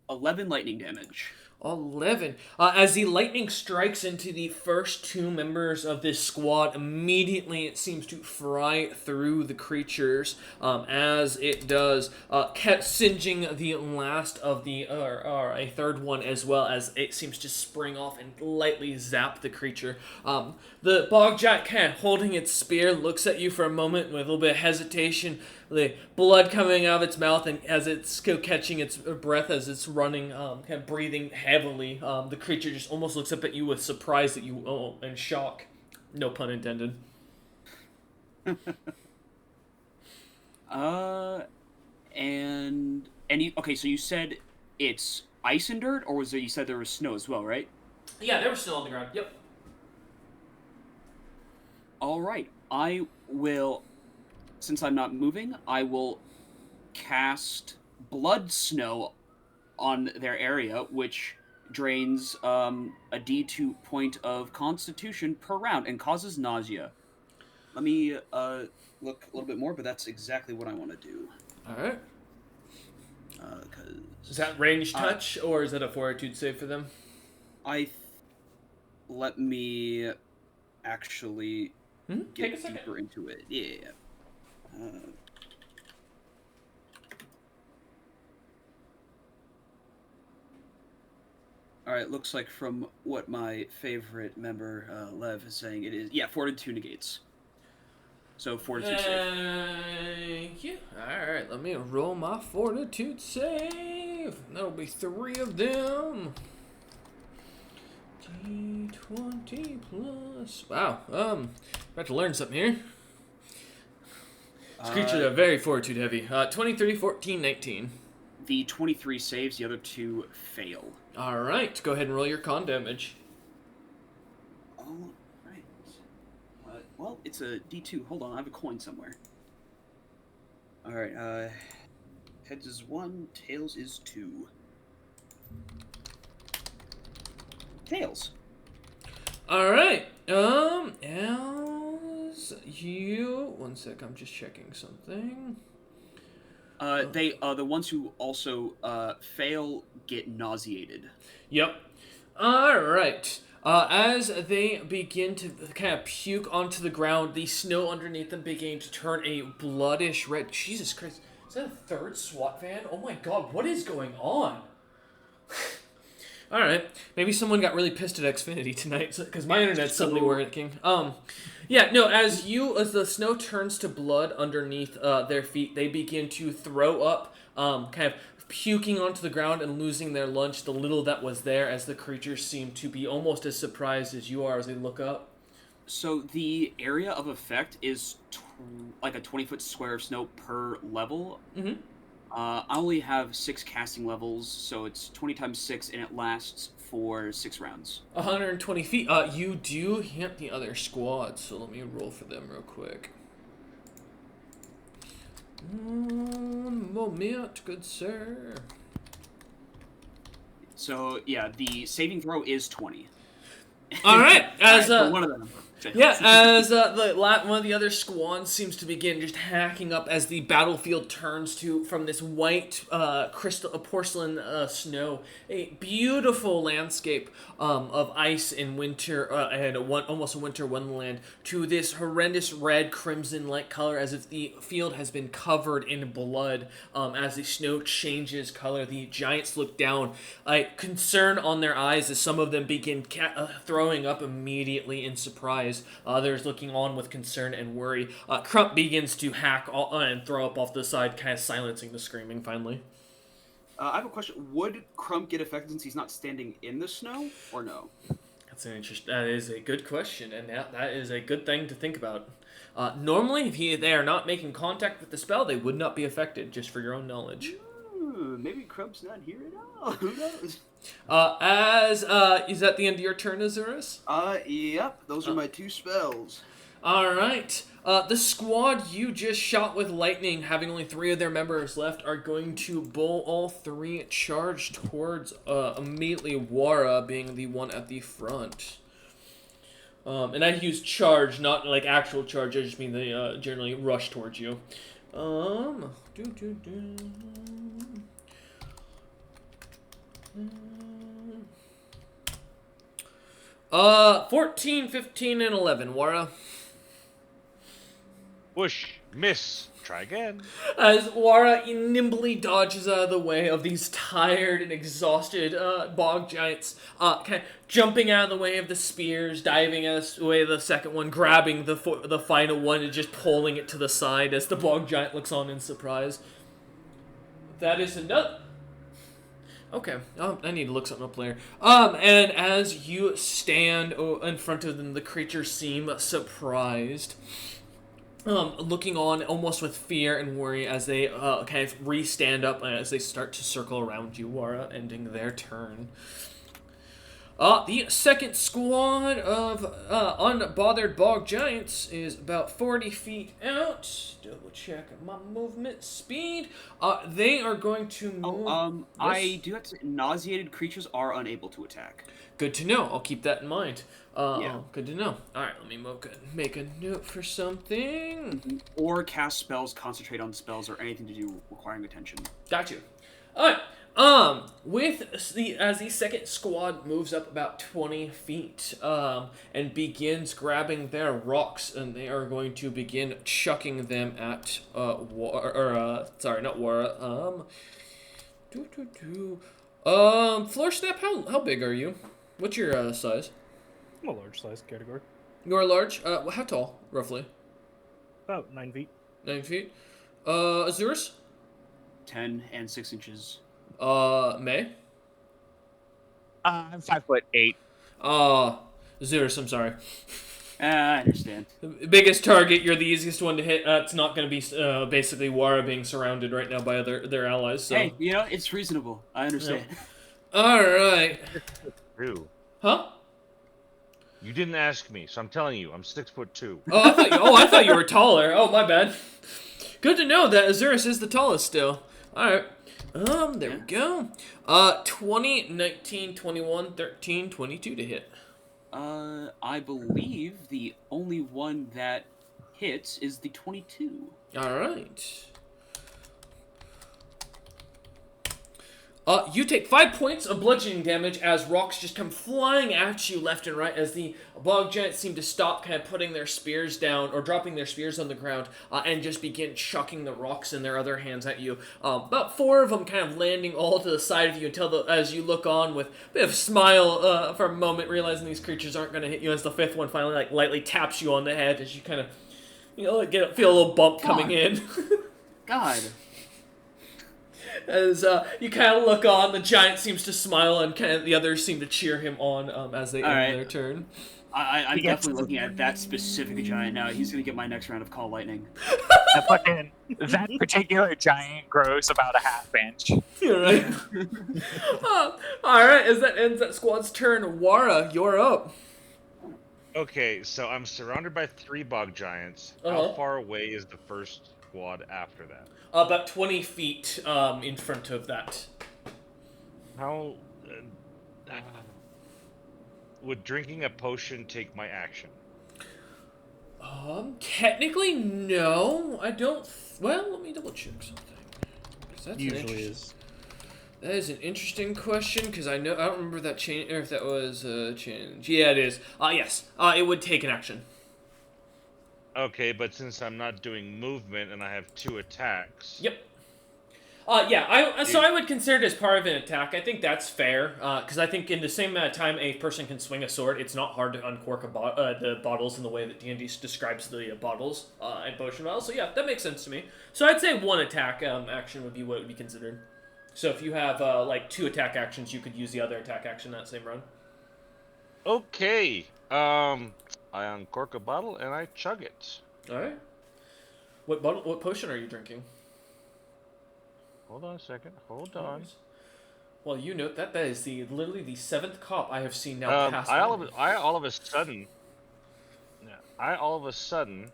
11 lightning damage. 11. As the lightning strikes into the first 2 members of this squad, immediately it seems to fry through the creatures. As it does, singeing the last of the, or a third one as well, as it seems to spring off and lightly zap the creature. The Bogjack kind of holding its spear looks at you for a moment with a little bit of hesitation, the blood coming out of its mouth, and as it's catching its breath as it's running, kind of breathing heavily, the creature just almost looks up at you with surprise that you, and shock. No pun intended. Okay, so you said it's ice and dirt, or was there, you said there was snow as well, right? Yeah, there was snow on the ground. Yep. All right, I will. Since I'm not moving, I will cast Blood Snow on their area, which drains a D2 point of Constitution per round and causes nausea. Let me look a little bit more, but that's exactly what I want to do. All right. Cause Is that range touch, or is that a fortitude save for them? Let me actually get deeper into it. Yeah. Alright, looks like from what my favorite member, Lev, is saying, it is, Fortitude negates. So, Fortitude save. Thank you. Alright, let me roll my fortitude save. That'll be 3 of them. D20 plus... Wow, about to learn something here. These creatures are very fortitude heavy. 23, 14, 19. The 23 saves, the other 2 fail. Alright, go ahead and roll your con damage. Alright. Well, it's a D2. Hold on, I have a coin somewhere. Alright, heads is 1, tails is 2. Tails. Alright, as you... One sec, I'm just checking something. The ones who also, fail get nauseated. Yep. Alright. As they begin to kind of puke onto the ground, the snow underneath them beginning to turn a bloodish red. Jesus Christ. Is that a 3rd SWAT van? Oh my god, what is going on? Alright. Maybe someone got really pissed at Xfinity tonight, because my internet's suddenly working. As the snow turns to blood underneath their feet, they begin to throw up, kind of puking onto the ground and losing their lunch, the little that was there, as the creatures seem to be almost as surprised as you are as they look up. So the area of effect is like a 20-foot square of snow per level. Mm-hmm. I only have 6 casting levels, so it's 20 times 6, and it lasts for 6 rounds. 120 feet. You do hit the other squad, so let me roll for them real quick. Moment, good sir. So yeah, the saving throw is 20. All right, as for one of them. yeah, as one of the other squads seems to begin just hacking up as the battlefield turns to from this white crystal porcelain snow, a beautiful landscape of ice and winter and almost a winter wonderland, to this horrendous red crimson like color as if the field has been covered in blood. As the snow changes color, the giants look down, concern on their eyes as some of them begin throwing up immediately in surprise. Others looking on with concern and worry. Crump begins to hack and throw up off the side, kind of silencing the screaming finally. I have a question. Would Crump get affected since he's not standing in the snow, or no? That is a good question, and that is a good thing to think about. Normally, if they are not making contact with the spell, they would not be affected, just for your own knowledge. Ooh, maybe Crump's not here at all. Who knows? Is that the end of your turn, Azurus? Yep. Those are my 2 spells. Alright. The squad you just shot with lightning, having only 3 of their members left, are going to bowl all 3 charge towards immediately Wara being the one at the front. And I use charge, not like actual charge, I just mean they generally rush towards you. 14, 15, and 11, Wara. Whoosh. Miss. Try again. As Wara nimbly dodges out of the way of these tired and exhausted bog giants, kind of jumping out of the way of the spears, diving out of the way of the second one, grabbing the final one and just pulling it to the side as the bog giant looks on in surprise. That is enough. Okay, I need to look something up later. And as you stand in front of them, the creatures seem surprised. Looking on almost with fear and worry as they kind of re-stand up as they start to circle around you, Wara, ending their turn. The second squad of unbothered bog giants is about 40 feet out. Double check my movement speed. They are going to move. Yes. I do have to say, nauseated creatures are unable to attack. Good to know. I'll keep that in mind. Yeah. Good to know. All right, let me make a note for something. Or cast spells, concentrate on spells, or anything to do requiring attention. Got you. All right. As the second squad moves up about 20 feet, and begins grabbing their rocks, and they are going to begin chucking them at, Floor Snap, how big are you? What's your, size? I'm a large size category. You're large? How tall, roughly? About 9 feet. 9 feet. Azurus? 10 and 6 inches. May? I'm 5'8". Azurus, I'm sorry. I understand. The biggest target, you're the easiest one to hit. It's not going to be basically Wara being surrounded right now by their allies. So. Hey, it's reasonable. I understand. Yeah. All right. True. Huh? You didn't ask me, so I'm telling you, I'm 6'2". I thought you were taller. Oh, my bad. Good to know that Azurus is the tallest still. All right. There we go. 20, 19, 21, 13, 22 to hit. I believe the only one that hits is the 22. All right. You take 5 points of bludgeoning damage as rocks just come flying at you left and right as the bog giants seem to stop kind of putting their spears down or dropping their spears on the ground and just begin chucking the rocks in their other hands at you. About 4 of them kind of landing all to the side of you until as you look on with a bit of a smile for a moment, realizing these creatures aren't going to hit you as the 5th one finally lightly taps you on the head as you kind of feel a little bump coming in. God. As you kind of look on, the giant seems to smile, and kind of the others seem to cheer him on as they end their turn. I'm definitely looking at that specific giant now. He's going to get my next round of Call Lightning. That particular giant grows about a half inch. You're right. Alright, as that ends that squad's turn, Wara, you're up. Okay, so I'm surrounded by 3 bog giants. Uh-huh. How far away is the first squad after that? About 20 feet in front of that. How would drinking a potion take my action? Technically, no. I don't. Well, let me double check something. 'Cause that's Usually is. That is an interesting question because I don't remember that change or if that was a change. Yeah, it is. Yes. It would take an action. Okay, but since I'm not doing movement and I have 2 attacks. Yep. Yeah. So I would consider it as part of an attack. I think that's fair because I think in the same amount of time a person can swing a sword, it's not hard to uncork the bottles in the way that D&D describes the bottles and potion bottles. So yeah, that makes sense to me. So I'd say 1 attack action would be what would be considered. So if you have like 2 attack actions, you could use the other attack action that same run. Okay. I uncork a bottle and I chug it. All right. What potion are you drinking? Hold on a second. Hold on. Well, you note that is literally the 7th cop I have seen now pass. I all of a sudden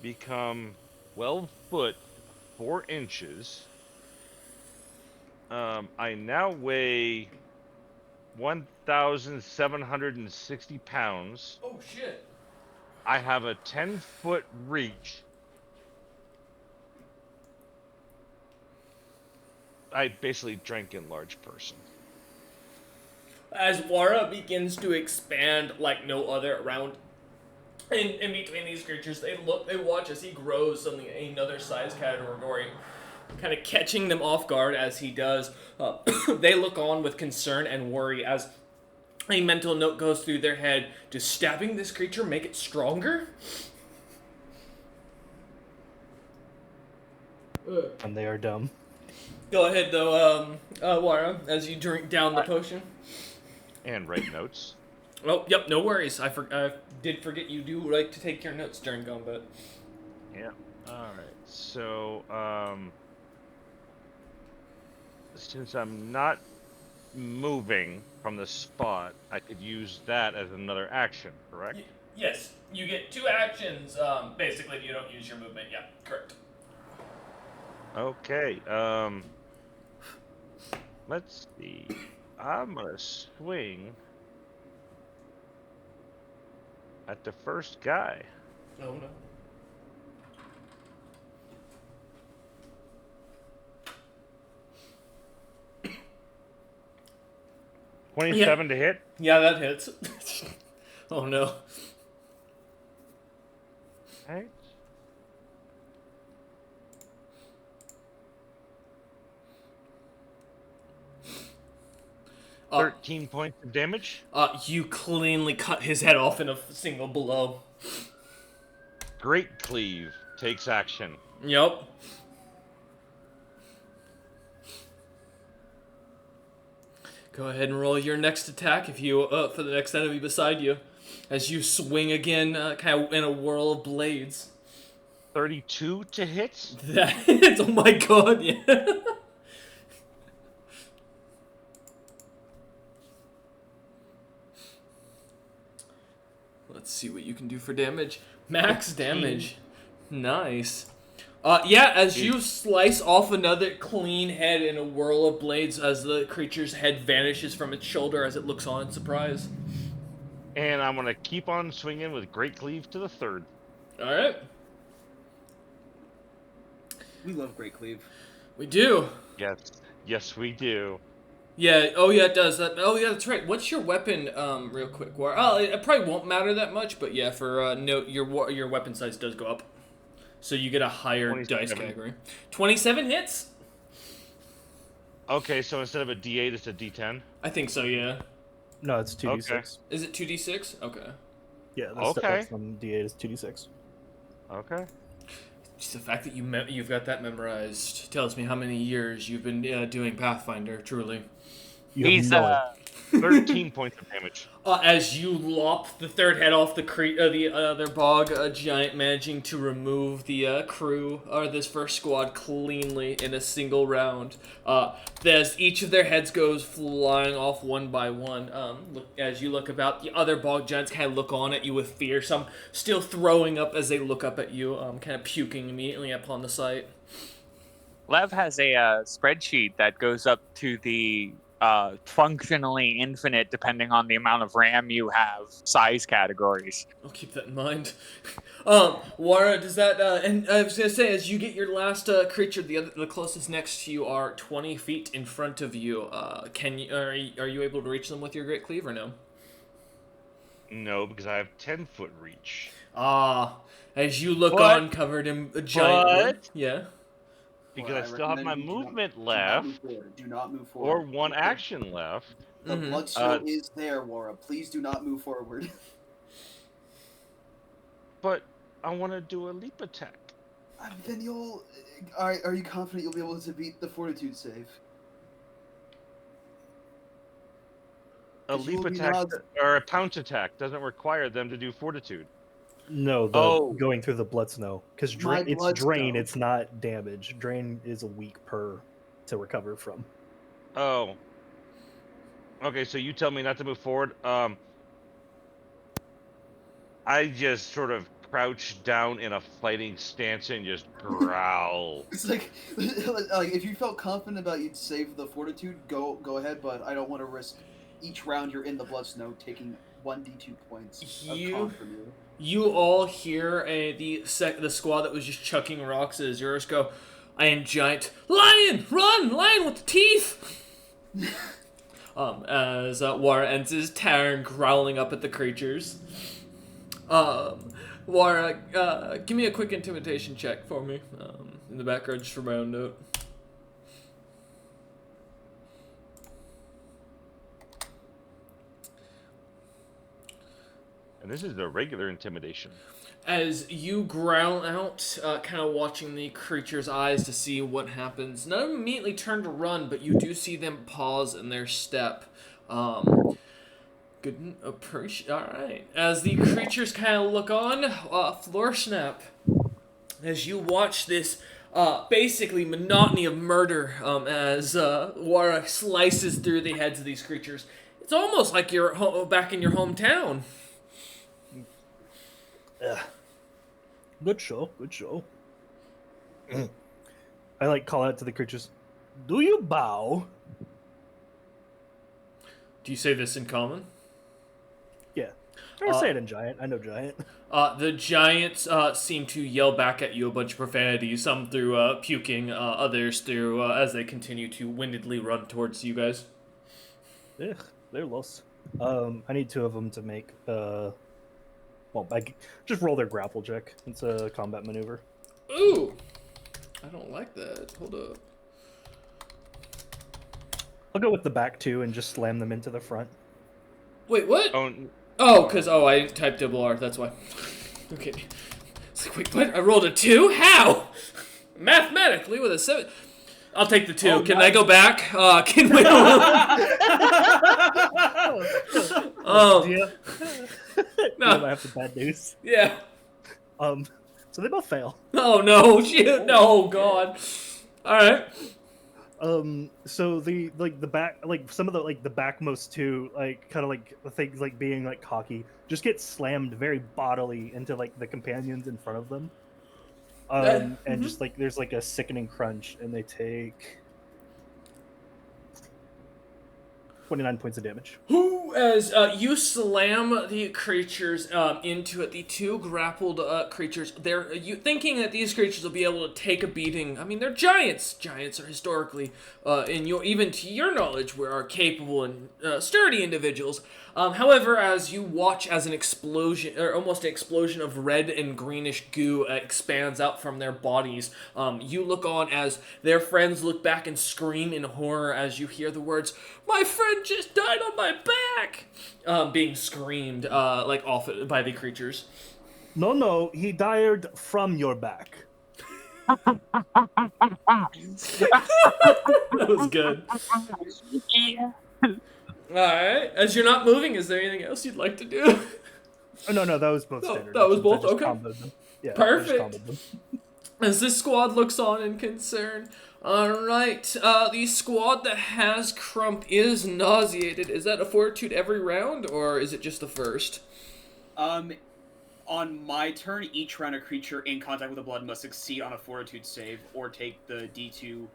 become 12 foot 4 inches. I now weigh 1,760 pounds. Oh shit! I have a 10-foot reach. I basically drank in large person. As Wara begins to expand like no other around, in between these creatures, they watch as he grows something another size category, kind of catching them off guard as he does. They look on with concern and worry as a mental note goes through their head: does stabbing this creature make it stronger? And they are dumb. Go ahead, though, Wara, as you drink down the potion. And write notes. Oh, yep, no worries. I did forget you do like to take your notes during combat. Yeah. Alright, so, since I'm not moving from the spot, I could use that as another action, correct? Yes, you get 2 actions, basically, if you don't use your movement. Yeah, correct. Okay, let's see. I'm gonna swing at the first guy. Oh, no. $27 to hit. Yeah, that hits. Oh, no. Right. 13 points of damage. You cleanly cut his head off in a single blow. Great Cleave takes action. Yep. Go ahead and roll your next attack if you for the next enemy beside you, as you swing again, kind of in a whirl of blades. 32 to hit. That hits. Oh my god! Yeah. Let's see what you can do for damage. Max damage. Nice. Yeah, as you slice off another clean head in a whirl of blades as the creature's head vanishes from its shoulder as it looks on in surprise. And I'm going to keep on swinging with Great Cleave to the third. Alright. We love Great Cleave. We do. Yes. Yes, we do. Yeah, oh yeah, it does. Oh yeah, that's right. What's your weapon, real quick? Oh, it probably won't matter that much, but yeah, for note, your weapon size does go up. So you get a higher 27. dice category. 27 hits? Okay, so instead of a D8, it's a D10? I think so, yeah. No, it's 2d6. Okay. Is it 2d6? Okay. Yeah, the Okay. step up from d8 is 2d6. Okay. Just the fact that you've got that memorized tells me how many years you've been doing Pathfinder, truly. You have He's no idea. 13 points of damage. As you lop the third head off the other bog giant, managing to remove the crew or this first squad cleanly in a single round. As each of their heads goes flying off one by one. As you look about, the other bog giants kind of look on at you with fear. Some still throwing up as they look up at you, kind of puking immediately upon the sight. Lev has a spreadsheet that goes up to the functionally infinite, depending on the amount of RAM you have, size categories. I'll keep that in mind. Wara, does that? And I was gonna say, as you get your last creature, the closest next to you are 20 feet in front of you. Are you able to reach them with your Great Cleave or no? No, because I have 10-foot reach. As you look But- on, covered in a giant. but- Yeah. Because Well, I still have recommend my you do not- movement do not left, move forward. Do not move or forward. one action left. The Mhm. blood snow is there, Wara. Please do not move forward. But I want to do a leap attack. Then you'll. Are you confident you'll be able to beat the fortitude save? A 'Cause you leap will be attack not- or a pounce attack doesn't require them to do fortitude. No, Oh. going through the blood snow because My it's blood drain. snow. It's not damage. Drain is a week per to recover from. Oh. Okay, so you tell me not to move forward. I just sort of crouch down in a fighting stance and just growl. It's like if you felt confident about you'd save the fortitude, go ahead. But I don't want to risk each round you're in the blood snow taking 1d2 points of con from you. You all hear the squad that was just chucking rocks at Azurus go, "Iron Giant, Lion, run, Lion with the teeth!" As Wara ends his turn growling up at the creatures. Wara, give me a quick intimidation check for me, in the background just for my own note. And this is a regular intimidation. As you growl out, kind of watching the creature's eyes to see what happens, none of them immediately turn to run, but you do see them pause in their step. Good approach. All right. As the creatures kind of look on, floor snap. As you watch this, basically monotony of murder, as Wara slices through the heads of these creatures. It's almost like you're back in your hometown. Good show. Good show. I call out to the creatures. Do you bow? Do you say this in common? Yeah. Or say it in giant. I know giant. The giants seem to yell back at you a bunch of profanities, some through puking, others through as they continue to windedly run towards you guys. Ugh, they're lost. I need two of them to make just roll their grapple check. It's a combat maneuver. Ooh! I don't like that. Hold up. I'll go with the back two and just slam them into the front. Wait, what? Oh, I didn't type double R, that's why. Okay. It's like, wait, what? I rolled a 2? How? Mathematically, with a 7. I'll take the 2. Oh, Can nice. I go back? Can we... Do you No. I have some bad news. Yeah. So they both fail. Oh, no. Shit. No, God. All right. So the back, some of the backmost two, kind of things being cocky, just get slammed very bodily into the companions in front of them. And just there's a sickening crunch, and they take 29 points of damage. As you slam the creatures into it, the two grappled creatures, you thinking that these creatures will be able to take a beating. I mean, they're giants. Giants are historically, even to your knowledge, are capable and sturdy individuals. However, as you watch as an explosion, or almost an explosion of red and greenish goo expands out from their bodies, you look on as their friends look back and scream in horror as you hear the words, "My friend just died on my back!" Being screamed off by the creatures. No, he died from your back. That was good. Alright. As you're not moving, is there anything else you'd like to do? Oh, no, that was both No, standard. that was actions. I both? just Okay. comboed them. Yeah, I just Perfect. comboed them. As this squad looks on in concern. Alright, the squad that has Crump is nauseated. Is that a fortitude every round, or is it just the first? On my turn, each round a creature in contact with the blood must succeed on a fortitude save or take the D2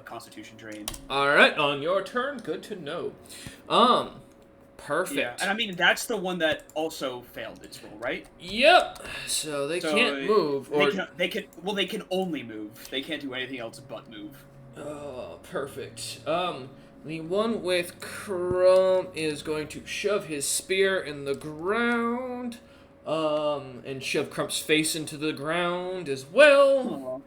Constitution drain. Alright, on your turn, good to know. Perfect. Yeah, and I mean that's the one that also failed its roll, right? Yep. So they can't move, or they can only move. They can't do anything else but move. oh, perfect. The one with Crump is going to shove his spear in the ground, and shove Crump's face into the ground as well.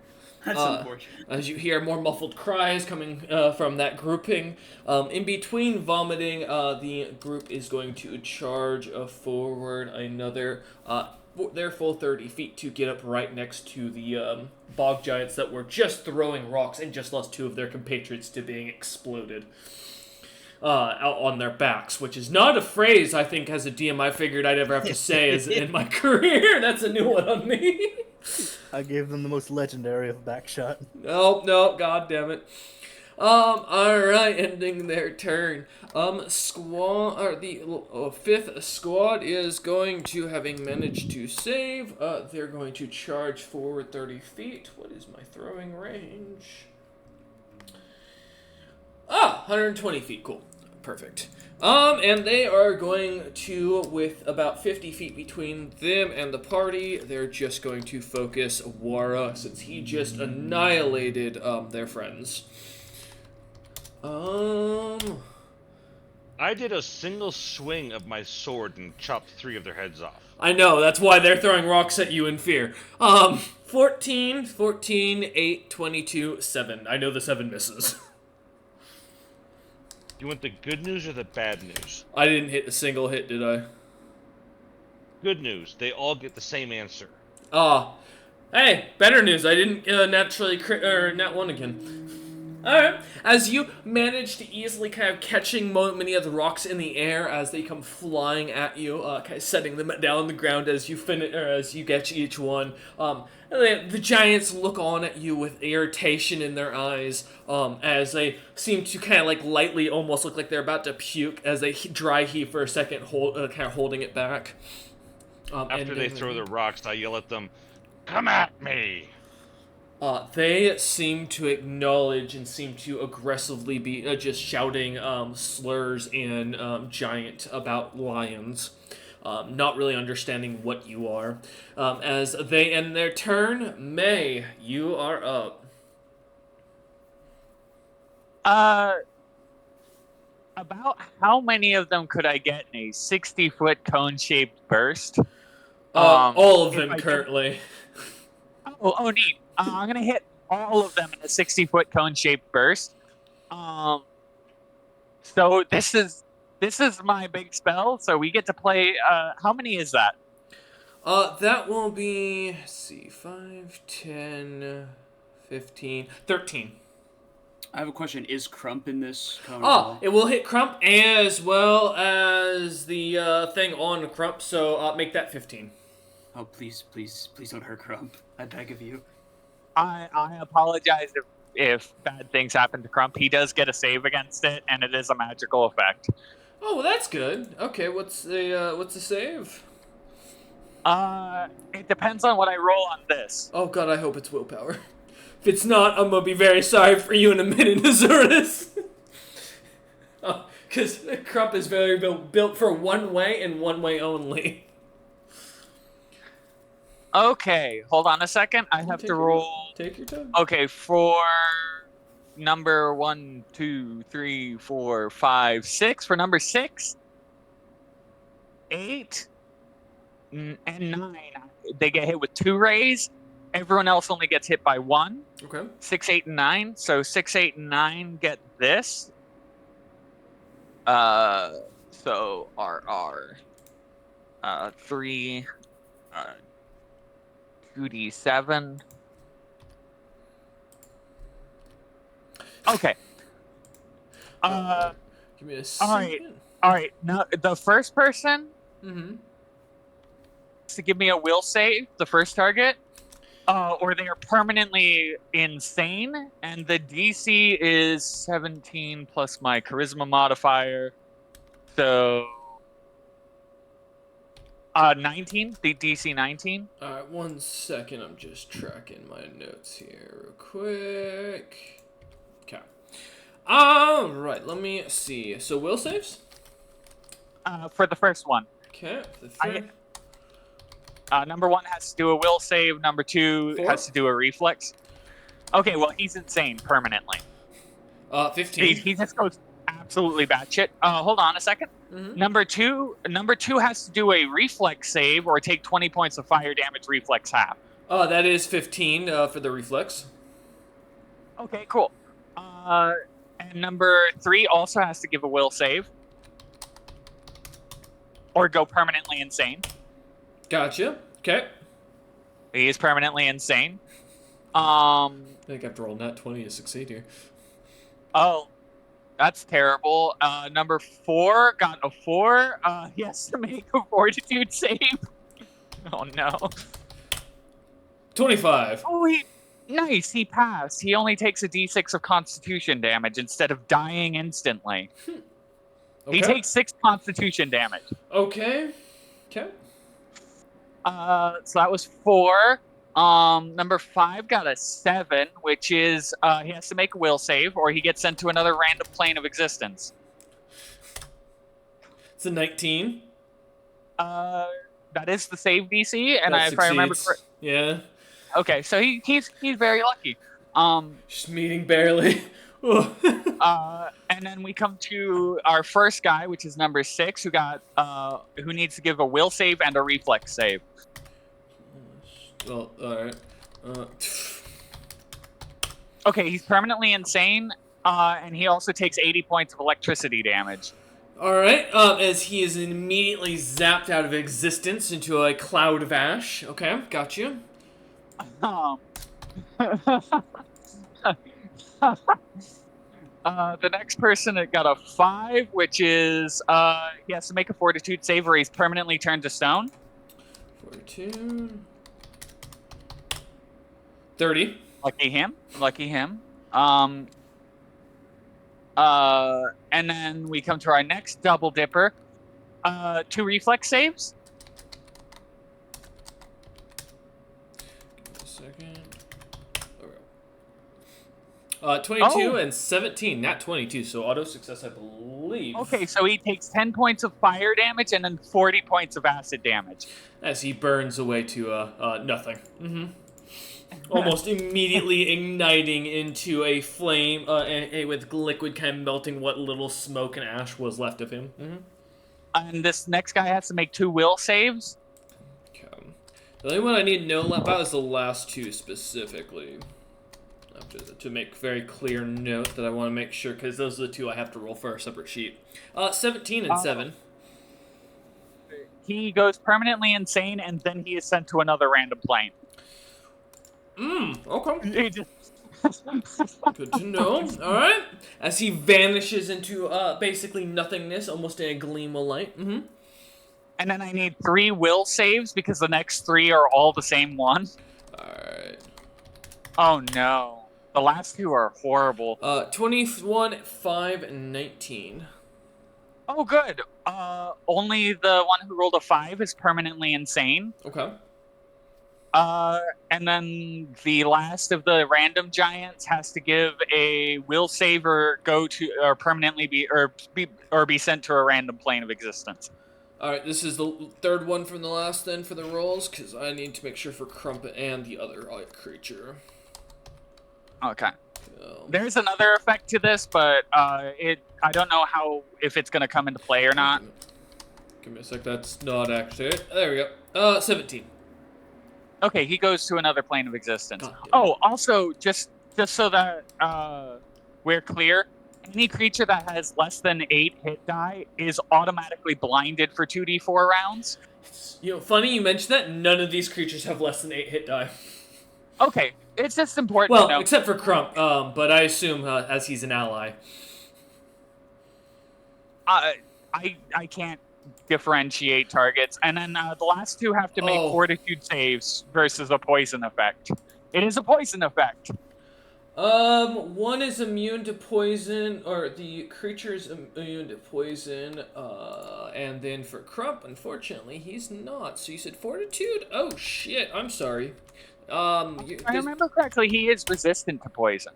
That's unfortunate. As you hear more muffled cries coming from that grouping. In between vomiting, the group is going to charge forward another, their full 30 feet to get up right next to the bog giants that were just throwing rocks and just lost 2 of their compatriots to being exploded. Out on their backs, which is not a phrase I think as a DM I figured I'd ever have to say as in my career. That's a new one on me. I gave them the most legendary of backshot. No, god damn it. Alright, ending their turn. Squad, or the 5th squad is going to, having managed to save, they're going to charge forward 30 feet. What is my throwing range? 120 feet, cool. Perfect. And they are going to, with about 50 feet between them and the party, they're just going to focus Wara, since he just annihilated, their friends. I did a single swing of my sword and chopped 3 of their heads off. I know, that's why they're throwing rocks at you in fear. 14, 8, 22, 7. I know the 7 misses. You want the good news or the bad news? I didn't hit a single hit, did I? Good news. They all get the same answer. Hey, better news. I didn't naturally nat 1 again. Alright, as you manage to easily kind of catching many of the rocks in the air as they come flying at you, kind of setting them down on the ground as you finish, or as you get each one. The giants look on at you with irritation in their eyes, as they seem to kind of like lightly almost look like they're about to puke as they dry heave for a second, kind of holding it back. After they throw the rocks, I yell at them, "Come at me!" They seem to acknowledge and seem to aggressively be just shouting slurs in giant about lions. Not really understanding what you are. As they end their turn, May, you are up. About how many of them could I get in a 60-foot cone-shaped burst? All of if them I currently. Oh, neat. I'm gonna hit all of them in a 60-foot cone-shaped burst. So this is my big spell. So we get to play. How many is that? That will be, let's see, 5, 10, 15, 13. I have a question. Is Crump in this cone as well? It will hit Crump as well as the thing on Crump, so make that 15. Oh, please don't hurt Crump. I beg of you. I apologize if bad things happen to Crump. He does get a save against it, and it is a magical effect. Oh, well, that's good. Okay, what's the save? It depends on what I roll on this. Oh god, I hope it's willpower. If it's not, I'm gonna be very sorry for you in a minute, Azurus. Because Crump is very built for one way and one way only. Okay, hold on a second. I have to roll. Take your time. Okay, for number 1, 2, 3, 4, 5, 6. For number 6, 8, and 9. They get hit with 2 rays. Everyone else only gets hit by 1. Okay. 6, 8, and 9. So 6, 8, and 9 get this. So RR. 3. 2d7. Okay. Give me a All right. second. All right. Now, the first person Mm-hmm. to give me a will save, the first target, or they are permanently insane, and the DC is 17 plus my charisma modifier, so 19. The DC 19. All right, 1 second. I'm just tracking my notes here real quick. Okay. All right, let me see. So will saves? For the first one. Okay. The I- third. Number 1 has to do a will save. Number 2 4? has to do a reflex. Okay, well, he's insane permanently. 15. He just goes absolutely batshit. Hold on a second. Mm-hmm. Number two has to do a reflex save or take 20 points of fire damage reflex half. That is 15 for the reflex. Okay, cool. And number 3 also has to give a will save. Or go permanently insane. Gotcha. Okay. He is permanently insane. I think I have to roll nat 20 to succeed here. Oh, that's terrible. Number 4 got a 4. He has to make a fortitude save. Oh no. 25. Oh, nice. He passed. He only takes a d6 of Constitution damage instead of dying instantly. Okay. He takes 6 Constitution damage. Okay. Okay. So that was 4. Number 5 got a 7, which is he has to make a will save, or he gets sent to another random plane of existence. It's a 19. That is the save DC, and That if I remember succeeds. Yeah. okay, so he's very lucky. Just meeting barely. And then we come to our first guy, which is number 6, who needs to give a will save and a reflex save. Well, alright. Okay, he's permanently insane, and he also takes 80 points of electricity damage. Alright, as he is immediately zapped out of existence into a cloud of ash. Okay, got you. The next person got a 5, which is he has to make a fortitude save or he's permanently turned to stone. Fortitude. 30. Lucky him. And then we come to our next double dipper. 2 reflex saves. Give me a second. Okay. 22 and 17, not 22, so auto success, I believe. Okay, so he takes 10 points of fire damage and then 40 points of acid damage. As he burns away to nothing. Almost immediately igniting into a flame, and with liquid kind of melting what little smoke and ash was left of him. And this next guy has to make 2 will saves. Okay. The only one I need to know about is the last 2 specifically. To make very clear note that I want to make sure, because those are the 2 I have to roll for a separate sheet. 17 and 7. He goes permanently insane, and then he is sent to another random plane. Okay. Good to know. Alright. As he vanishes into basically nothingness, almost in a gleam of light. And then I need 3 will saves, because the next 3 are all the same one. Alright. Oh no. The last 2 are horrible. 21, 5, and 19. Oh, good. Only the one who rolled a 5 is permanently insane. Okay. And then the last of the random giants has to give a will save or permanently be sent to a random plane of existence. Alright, this is the third one from the last then for the rolls, because I need to make sure for Crumpet and the other creature. Okay. There's another effect to this, but I don't know if it's going to come into play or not. Give me a sec, that's not actually it. There we go. 17. Okay, he goes to another plane of existence. God damn. Oh, also, just so that we're clear, any creature that has less than 8 hit die is automatically blinded for 2d4 rounds. Funny you mentioned that. None of these creatures have less than 8 hit die. Okay, it's just important to know. Except for Crump, but I assume as he's an ally. I can't differentiate targets, and then the last two have to make Oh. fortitude saves versus a poison effect. It is a poison effect. One is immune to poison, or the creature is immune to poison, and then for Crump, unfortunately, he's not. So you said fortitude? Oh shit, I'm sorry. If I remember correctly, he is resistant to poison.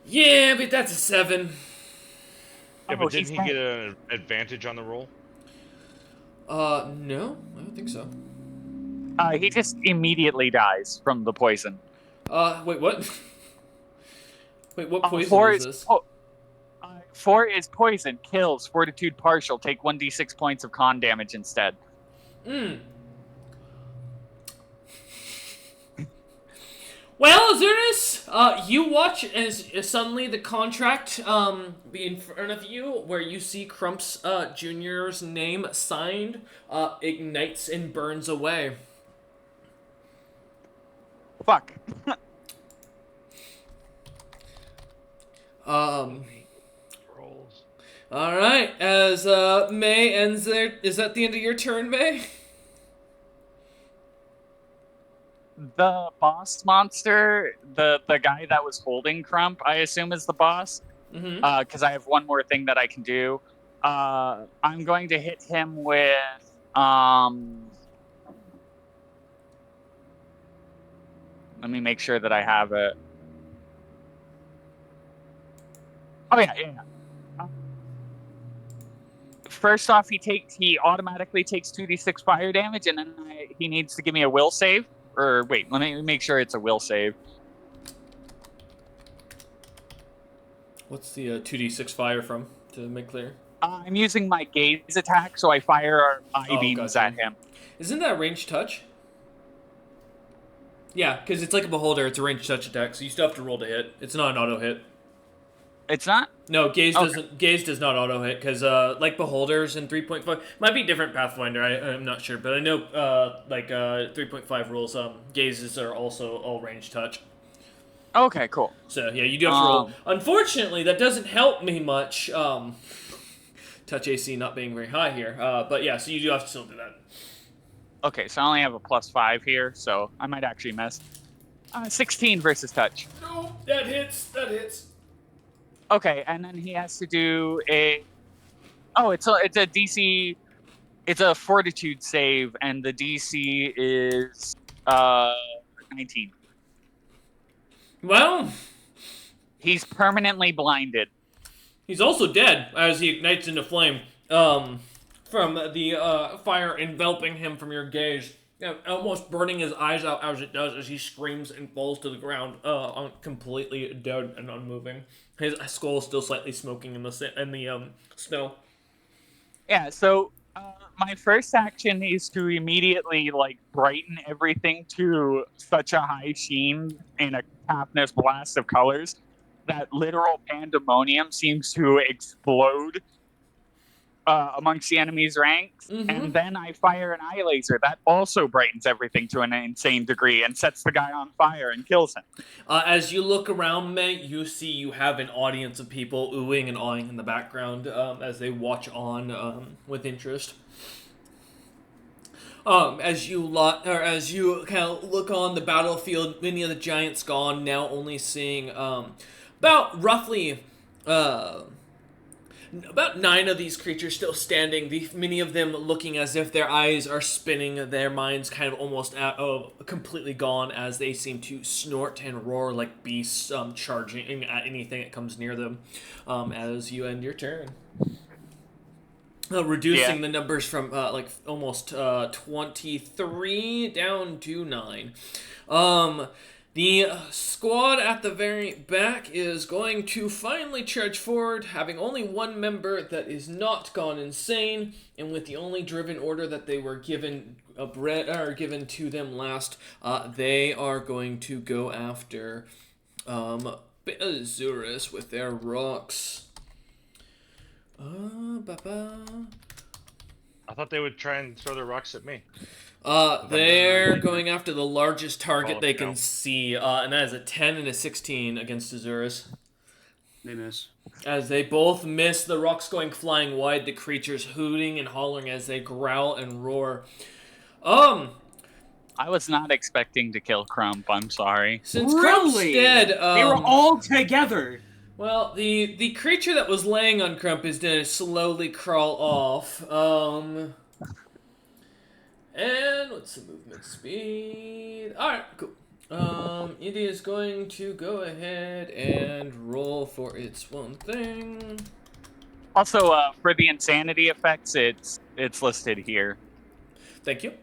Yeah, but that's a 7. Yeah, Oh, but didn't he's he get an advantage on the roll? No, I don't think so. He just immediately dies from the poison. Wait, what? Wait, what poison Four is this? 4 is poison, kills, fortitude partial, take 1d6 points of con damage instead. Well, Azurus, you watch as suddenly the contract be in front of you, where you see Crump's Jr.'s name signed, ignites and burns away. Fuck. Rolls. All right. As May ends there, is that the end of your turn, May? The boss monster, the guy that was holding Crump, I assume is the boss. Mm-hmm. Because I have one more thing that I can do. I'm going to hit him with let me make sure that I have it. Oh yeah. First off, he automatically takes 2d6 fire damage, and then he needs to give me a will save. Or wait, let me make sure it's a will save. What's the 2d6 fire from, to make clear? I'm using my gaze attack, so I fire eye beams gotcha. at him. Isn't that ranged touch? Yeah, because it's like a beholder. It's a ranged touch attack, so you still have to roll to hit. It's not an auto hit. It's not? No, gaze Okay. doesn't. Gaze does not auto hit because, like beholders in 3.5, might be different Pathfinder. I'm not sure, but I know 3.5 rules. Gazes are also all range touch. Okay, cool. So yeah, you do have to roll. Unfortunately, that doesn't help me much. Touch AC not being very high here. But yeah, so you do have to still do that. Okay, so I only have a +5 here, so I might actually miss. 16 versus touch. No, that hits. That hits. Okay, and then he has to do a. Oh, it's a DC. It's a fortitude save, and the DC is 19. Well, He's permanently blinded. he's also dead as he ignites into flame. From the fire enveloping him from your gaze, almost burning his eyes out as it does, as he screams and falls to the ground, completely dead and unmoving. His skull is still slightly smoking in the snow. Yeah. So my first action is to immediately brighten everything to such a high sheen in a Capness blast of colors that literal pandemonium seems to explode amongst the enemy's ranks, and then I fire an eye laser that also brightens everything to an insane degree and sets the guy on fire and kills him. As you look around, mate, you see you have an audience of people oohing and awing in the background as they watch on with interest. As you kind of look on the battlefield, many of the giants gone, now only seeing about 9 of these creatures still standing, many of them looking as if their eyes are spinning, their minds kind of almost completely gone, as they seem to snort and roar like beasts charging at anything that comes near them as you end your turn. Reducing the numbers from almost 23 down to 9. The squad at the very back is going to finally charge forward, having only one member that is not gone insane, and with the only driven order that they were given to them last, they are going to go after Azurus with their rocks. I thought they would try and throw their rocks at me. They're going after the largest target they can no. see, and that is a 10 and a 16 against Azurus. They miss. As they both miss, the rocks going flying wide, the creatures hooting and hollering as they growl and roar. I was not expecting to kill Crump. I'm sorry. Since Crump's Really? dead, They were all together. well, the creature that was laying on Crump is gonna slowly crawl off. And what's the movement speed? Alright, cool. It is going to go ahead and roll for its one thing. Also, for the insanity effects, it's listed here. Thank you.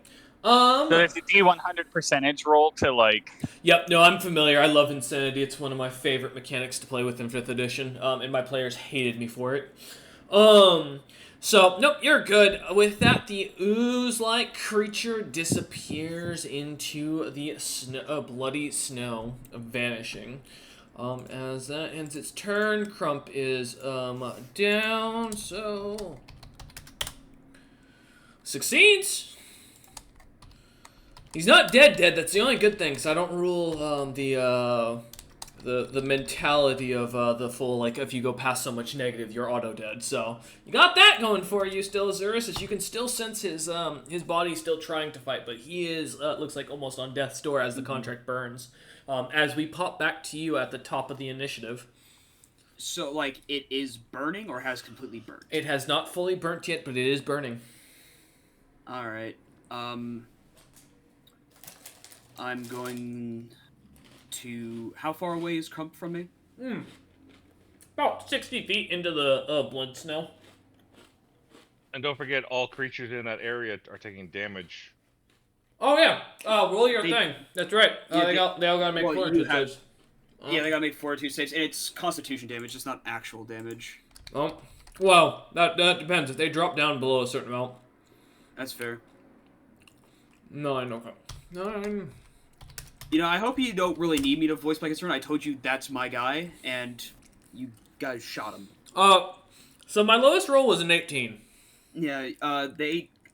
So there's a D100 percentage roll to like. Yep, no, I'm familiar. I love Insanity. It's one of my favorite mechanics to play with in 5th edition, and my players hated me for it. So, nope, you're good. With that, the ooze-like creature disappears into the bloody snow, vanishing. As that ends its turn, Crump is down, so succeeds. He's not dead, that's the only good thing, because I don't rule the mentality of the full, like, if you go past so much negative, you're auto-dead. So, you got that going for you still, Azurus, as you can still sense his body still trying to fight, but he is, looks like almost on death's door as the contract burns. As we pop back to you at the top of the initiative. So, like, it is burning or has completely burnt? It has not fully burnt yet, but it is burning. Alright. I'm going to... How far away is Crump from me? About 60 feet into the blood snow. And don't forget, all creatures in that area are taking damage. Oh yeah, roll your thing. That's right. Yeah, they all gotta make fortitude saves. Yeah, they gotta make fortitude saves, and it's Constitution damage, it's not actual damage. Oh, well, that depends. If they drop down below a certain amount. That's fair. 9, okay. 9. You know, I hope you don't really need me to voice my concern. I told you that's my guy, and you guys shot him. So my lowest roll was an 18. Yeah,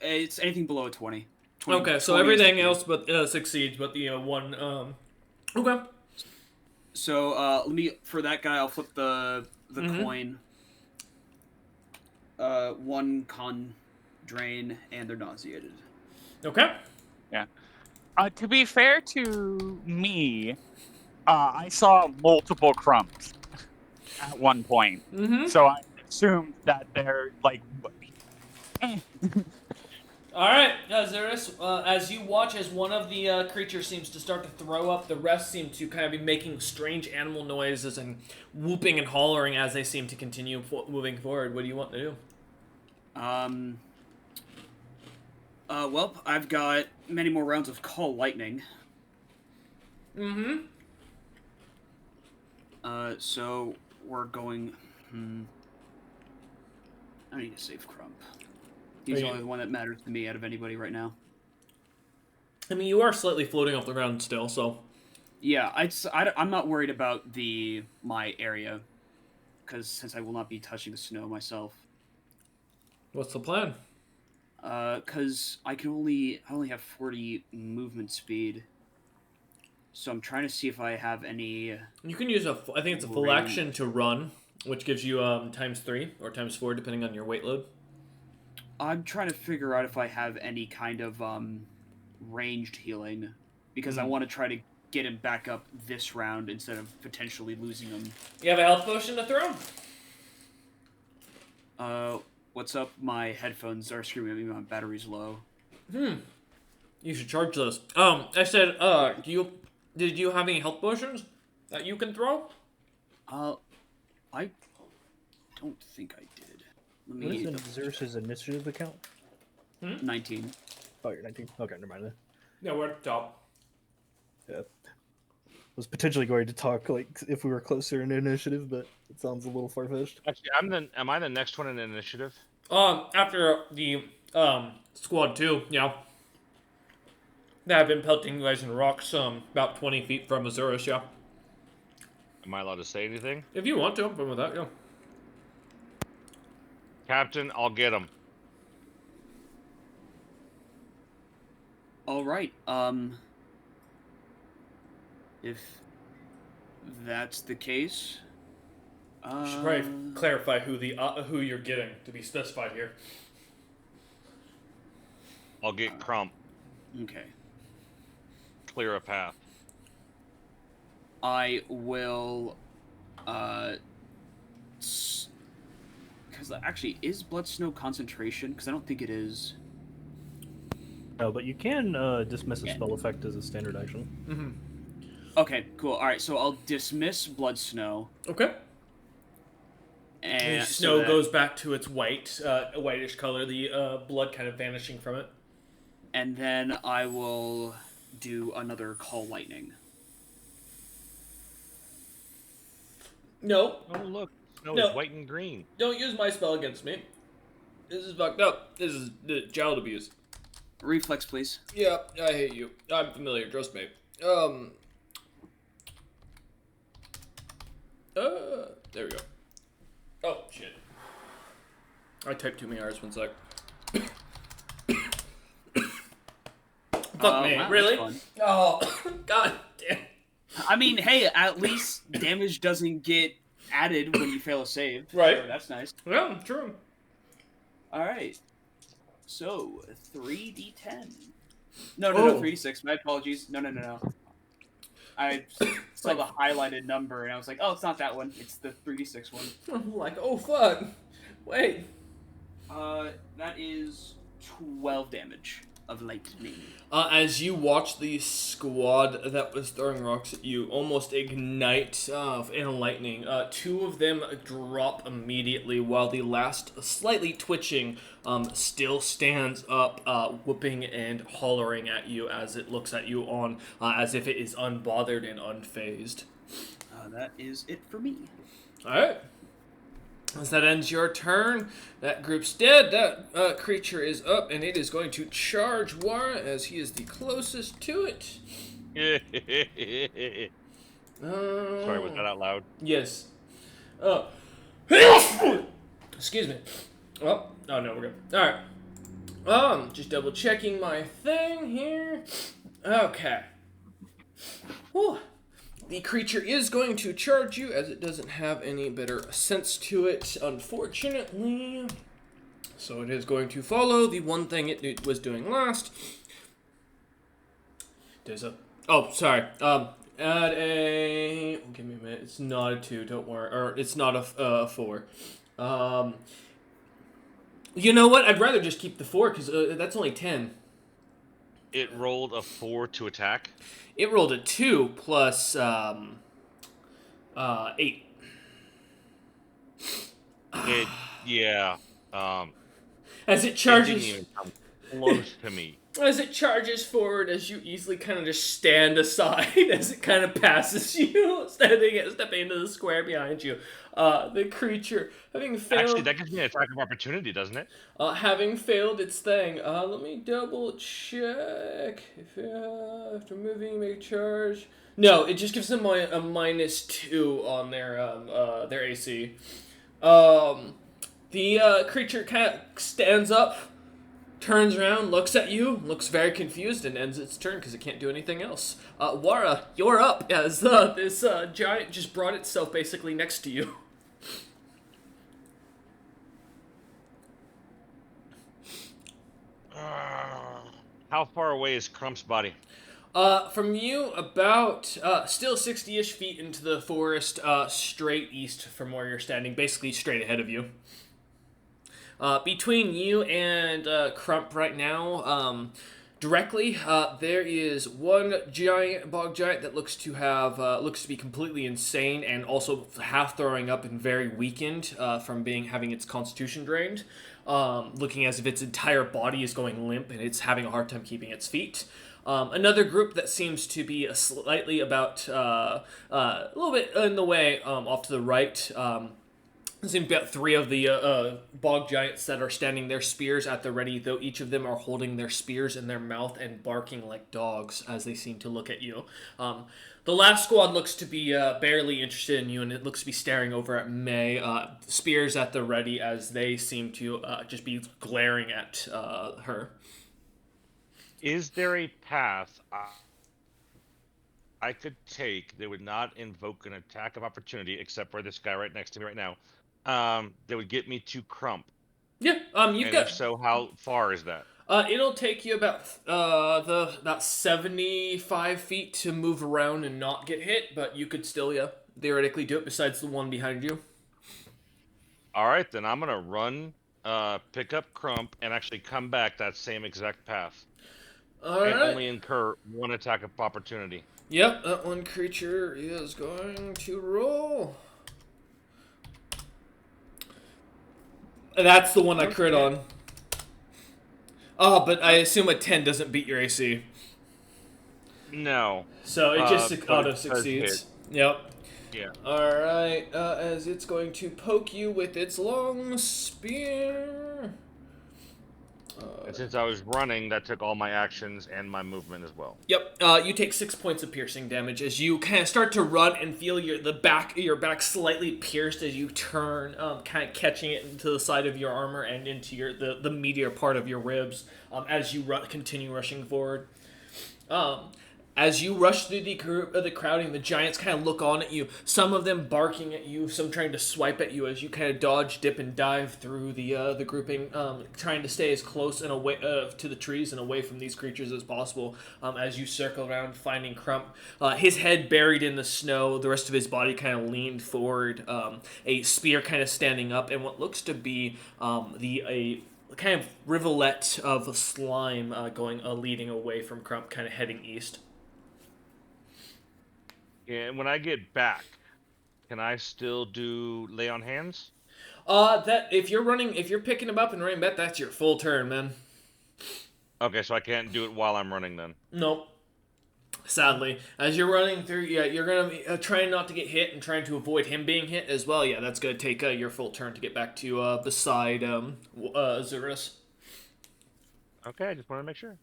it's anything below a 20. 20 Okay, so 20 everything else but succeeds, but the one okay. So let me for that guy. I'll flip the coin. 1 con drain, and they're nauseated. Okay. Yeah. To be fair to me, I saw multiple Crumps at one point. So I assumed that they're like. Alright, Azurus, as you watch as one of the creatures seems to start to throw up, the rest seem to kind of be making strange animal noises and whooping and hollering as they seem to continue moving forward. What do you want to do? Well, I've got many more rounds of Call Lightning. So we're going... I need to save Crump. He's the only one that matters to me out of anybody right now. I mean, you are slightly floating off the ground still, so... Yeah, I'm not worried about my area, because since I will not be touching the snow myself. What's the plan? Because I only have 40 movement speed, so I'm trying to see if I have any. You can use I think it's a full action to run, which gives you ×3 or ×4 depending on your weight load. I'm trying to figure out if I have any kind of ranged healing, because I want to try to get him back up this round instead of potentially losing him. You have a health potion to throw? What's up? My headphones are screaming at me. My battery's low. You should charge those. I said, did you have any health potions that you can throw? I don't think I did. Let What me. is Xerxes' initiative account? 19. Oh, you're 19. Okay, never mind then. Yeah, we're at the top. Yeah. Was potentially going to talk like if we were closer in initiative, but it sounds a little far-fetched. Actually, am I the next one in initiative? After the squad 2, yeah. That have been pelting you guys in rocks about 20 feet from Azurus, yeah. Am I allowed to say anything? If you want to, I'm fine with that, yeah. Captain, I'll get him. All right. If that's the case, Should probably clarify who you're getting to be specified here. I'll get Crump. Okay. Clear a path. I will, because actually, is Blood Snow concentration? Because I don't think it is. No, but you can dismiss a spell effect as a standard action. Mm-hmm. Okay, cool. All right, so I'll dismiss Blood Snow. Okay. And the snow goes back to its whitish color, the blood kind of vanishing from it. And then I will do another Call Lightning. No. Oh, look. Snow No. is white and green. Don't use my spell against me. This is fucked up. This is child abuse. Reflex, please. Yeah, I hate you. I'm familiar, trust me. There we go. Oh, shit. I typed too many R's, 1 sec. Fuck me, wow, really? that's fun. Oh, god damn. I mean, hey, at least damage doesn't get added when you fail a save. Right. So that's nice. Yeah, true. Alright. So, 3d10. No, Oh. 3d6. My apologies. No. I saw the highlighted number and I was like, oh, it's not that one. It's the 3d6 one. I'm like, oh fuck. Wait. That is 12 damage of lightning. As you watch the squad that was throwing rocks at you almost ignite in lightning, 2 of them drop immediately while the last, slightly twitching, still stands up, whooping and hollering at you as it looks at you as if it is unbothered and unfazed. That is it for me. Alright. As that ends your turn, that group's dead. That creature is up, and it is going to charge Wara as he is the closest to it. Sorry, was that out loud? Yes. Excuse me. Oh no, we're good. Alright. Just double checking my thing here. Okay. Whew. The creature is going to charge you, as it doesn't have any better sense to it, unfortunately. So it is going to follow the one thing it was doing last. There's a... Oh, sorry. Add a... Give me a minute. It's not a 2, don't worry. Or, it's not a 4. You know what? I'd rather just keep the 4, because that's only 10. It rolled a 4 to attack. It rolled a 2 plus 8. As it charges, it didn't even come close to me. As it charges forward, as you easily kind of just stand aside as it kind of passes you, stepping into the square behind you. The creature, having failed... Actually, that gives me an attack of opportunity, doesn't it? Having failed its thing, let me double check. If after moving, make charge. No, it just gives them a -2 on their AC. The creature kind of stands up, turns around, looks at you, looks very confused, and ends its turn because it can't do anything else. Wara, you're up as this giant just brought itself basically next to you. How far away is Crump's body? From you, about still 60-ish feet into the forest, straight east from where you're standing, basically straight ahead of you. Between you and Crump right now, directly, there is one bog giant that looks to be completely insane and also half throwing up and very weakened from having its constitution drained, looking as if its entire body is going limp and it's having a hard time keeping its feet. Another group that seems to be slightly about a little bit in the way off to the right. There's about 3 of the bog giants that are standing their spears at the ready, though each of them are holding their spears in their mouth and barking like dogs as they seem to look at you. The last squad looks to be barely interested in you, and it looks to be staring over at May, spears at the ready as they seem to just be glaring at her. Is there a path I could take that would not invoke an attack of opportunity, except for this guy right next to me right now. That would get me to Crump. Yeah. You've And got. if so, how far is that? It'll take you about about 75 feet to move around and not get hit, but you could still, yeah, theoretically do it. Besides the one behind you. All right, then I'm gonna run, pick up Crump, and actually come back that same exact path, All and right. only incur one attack of opportunity. Yep, that one creature is going to roll. That's the one I crit on. Oh, but I assume a 10 doesn't beat your AC. No. So it just But it auto does succeeds. hit. Yep. Yeah. Alright, as it's going to poke you with its long spear. And since I was running, that took all my actions and my movement as well. Yep. You take 6 points of piercing damage as you kind of start to run and feel your back slightly pierced as you turn, kind of catching it into the side of your armor and into the meatier part of your ribs. As you continue rushing forward. As you rush through the crowding, the giants kind of look on at you. Some of them barking at you, some trying to swipe at you as you kind of dodge, dip, and dive through the grouping, trying to stay as close and away to the trees and away from these creatures as possible. As you circle around, finding Crump, his head buried in the snow, the rest of his body kind of leaned forward, a spear kind of standing up, and what looks to be a kind of rivulet of slime leading away from Crump, kind of heading east. And when I get back, can I still do lay on hands? That if you're picking him up and running back, that's your full turn, man. Okay, so I can't do it while I'm running then. Nope. Sadly, as you're running through, yeah, you're gonna be trying not to get hit and trying to avoid him being hit as well. Yeah, that's gonna take your full turn to get back to beside Azurus. Okay, I just wanted to make sure.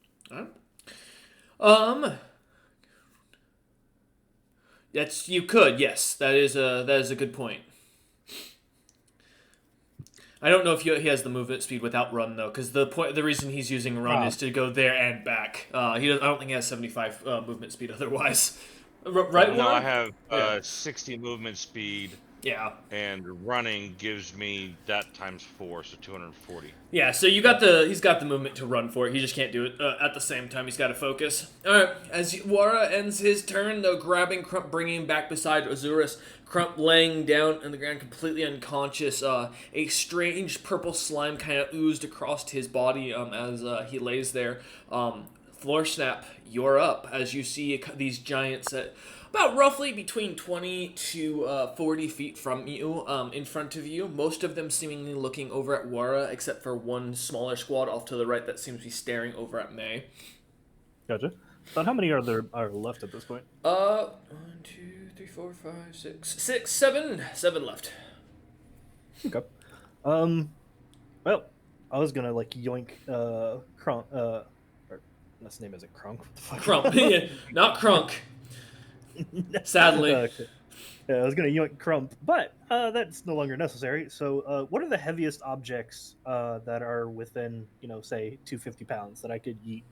You could, yes. That is a good point. I don't know if he has the movement speed without run though, because the reason he's using run is to go there and back. I don't think he has 75 movement speed otherwise. Right? No, Warren? I have 60 movement speed. Yeah. And running gives me that times 4, so 240. Yeah, so he's got the movement to run for it. He just can't do it at the same time. He's got to focus. All right, as Wara ends his turn, though, grabbing Crump, bringing him back beside Azurus. Crump laying down on the ground, completely unconscious. A strange purple slime kind of oozed across his body as he lays there. Floor Snap, you're up as you see these giants at about roughly between 20 to 40 feet from you, in front of you. Most of them seemingly looking over at Wara, except for one smaller squad off to the right that seems to be staring over at May. Gotcha. But how many are left at this point? 1, 2, 3, 4, 5, 6, 7 left. Okay. Well, I was gonna yoink Crunk. Or that's name isn't Crunk. What the fuck? Crump, yeah, not Crunk. Sadly. Okay. Yeah, I was gonna yoink Crump, but that's no longer necessary. So, what are the heaviest objects that are within, say, 250 pounds that I could yeet?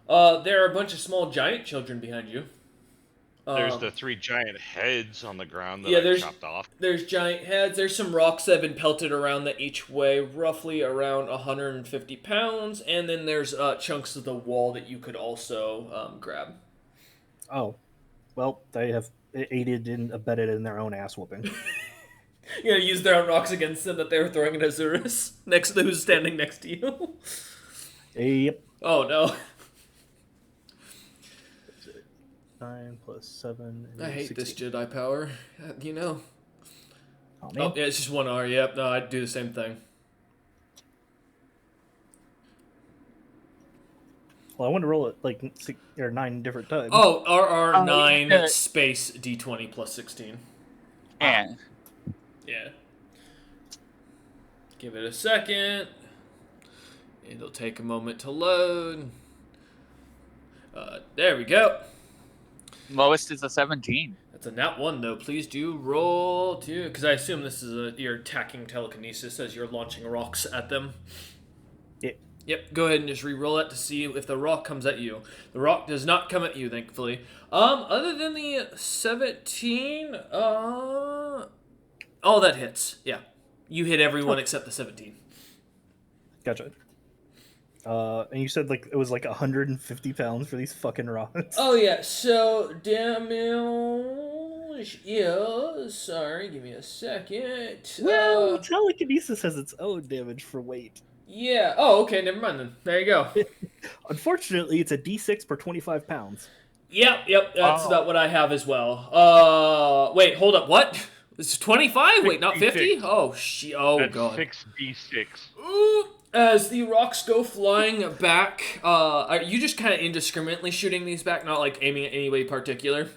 There are a bunch of small giant children behind you. There's the 3 giant heads on the ground that I chopped off. There's giant heads. There's some rocks that have been pelted around that each weigh roughly around 150 pounds. And then there's chunks of the wall that you could also grab. Oh. Well, they have aided and abetted in their own ass whooping. You're gonna use their own rocks against them that they were throwing at Azurus who's standing next to you. Yep. Oh no. 9 plus 7. I hate 16. this Jedi power. Oh, man. Oh yeah, it's just 1 R. Yep. No, I'd do the same thing. Well, I want to roll it 9 different times. Oh, RR9 space D20 plus 16. And Yeah. Give it a second. It'll take a moment to load. There we go. lowest is a 17. That's a nat 1, though. Please do roll 2, because I assume this is you're attacking telekinesis as you're launching rocks at them. Yeah. Yep, go ahead and just re-roll it to see if the rock comes at you. The rock does not come at you, thankfully. Other than the 17, oh, that hits. Yeah. You hit everyone except the 17. Gotcha. And you said like it was like 150 pounds for these fucking rocks. Oh, yeah, so damage is... Sorry, give me a second. Well, telekinesis has its own damage for weight. Yeah. Oh, okay, never mind then. There you go. Unfortunately, it's a d6 per 25 pounds. Yep, that's about what I have as well. Wait, hold up, what? It's 25? Wait, not 50? Oh, That's God. 6d6. Ooh. As the rocks go flying back, are you just kind of indiscriminately shooting these back, not like aiming at any way particular?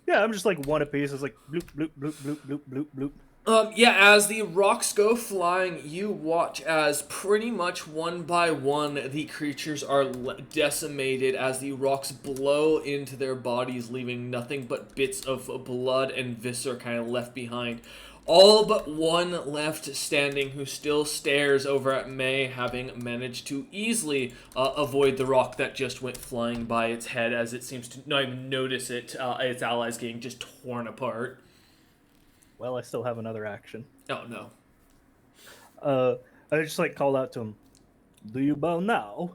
Yeah, I'm just like one apiece. It's like bloop, bloop, bloop, bloop, bloop, bloop, bloop. Yeah, as the rocks go flying, you watch as pretty much one by one the creatures are decimated as the rocks blow into their bodies, leaving nothing but bits of blood and viscera kind of left behind. All but one left standing, who still stares over at May, having managed to easily avoid the rock that just went flying by its head, as it seems to not even notice its allies getting just torn apart. Well, I still have another action. Oh, no. I just like called out to him. Do you bow now?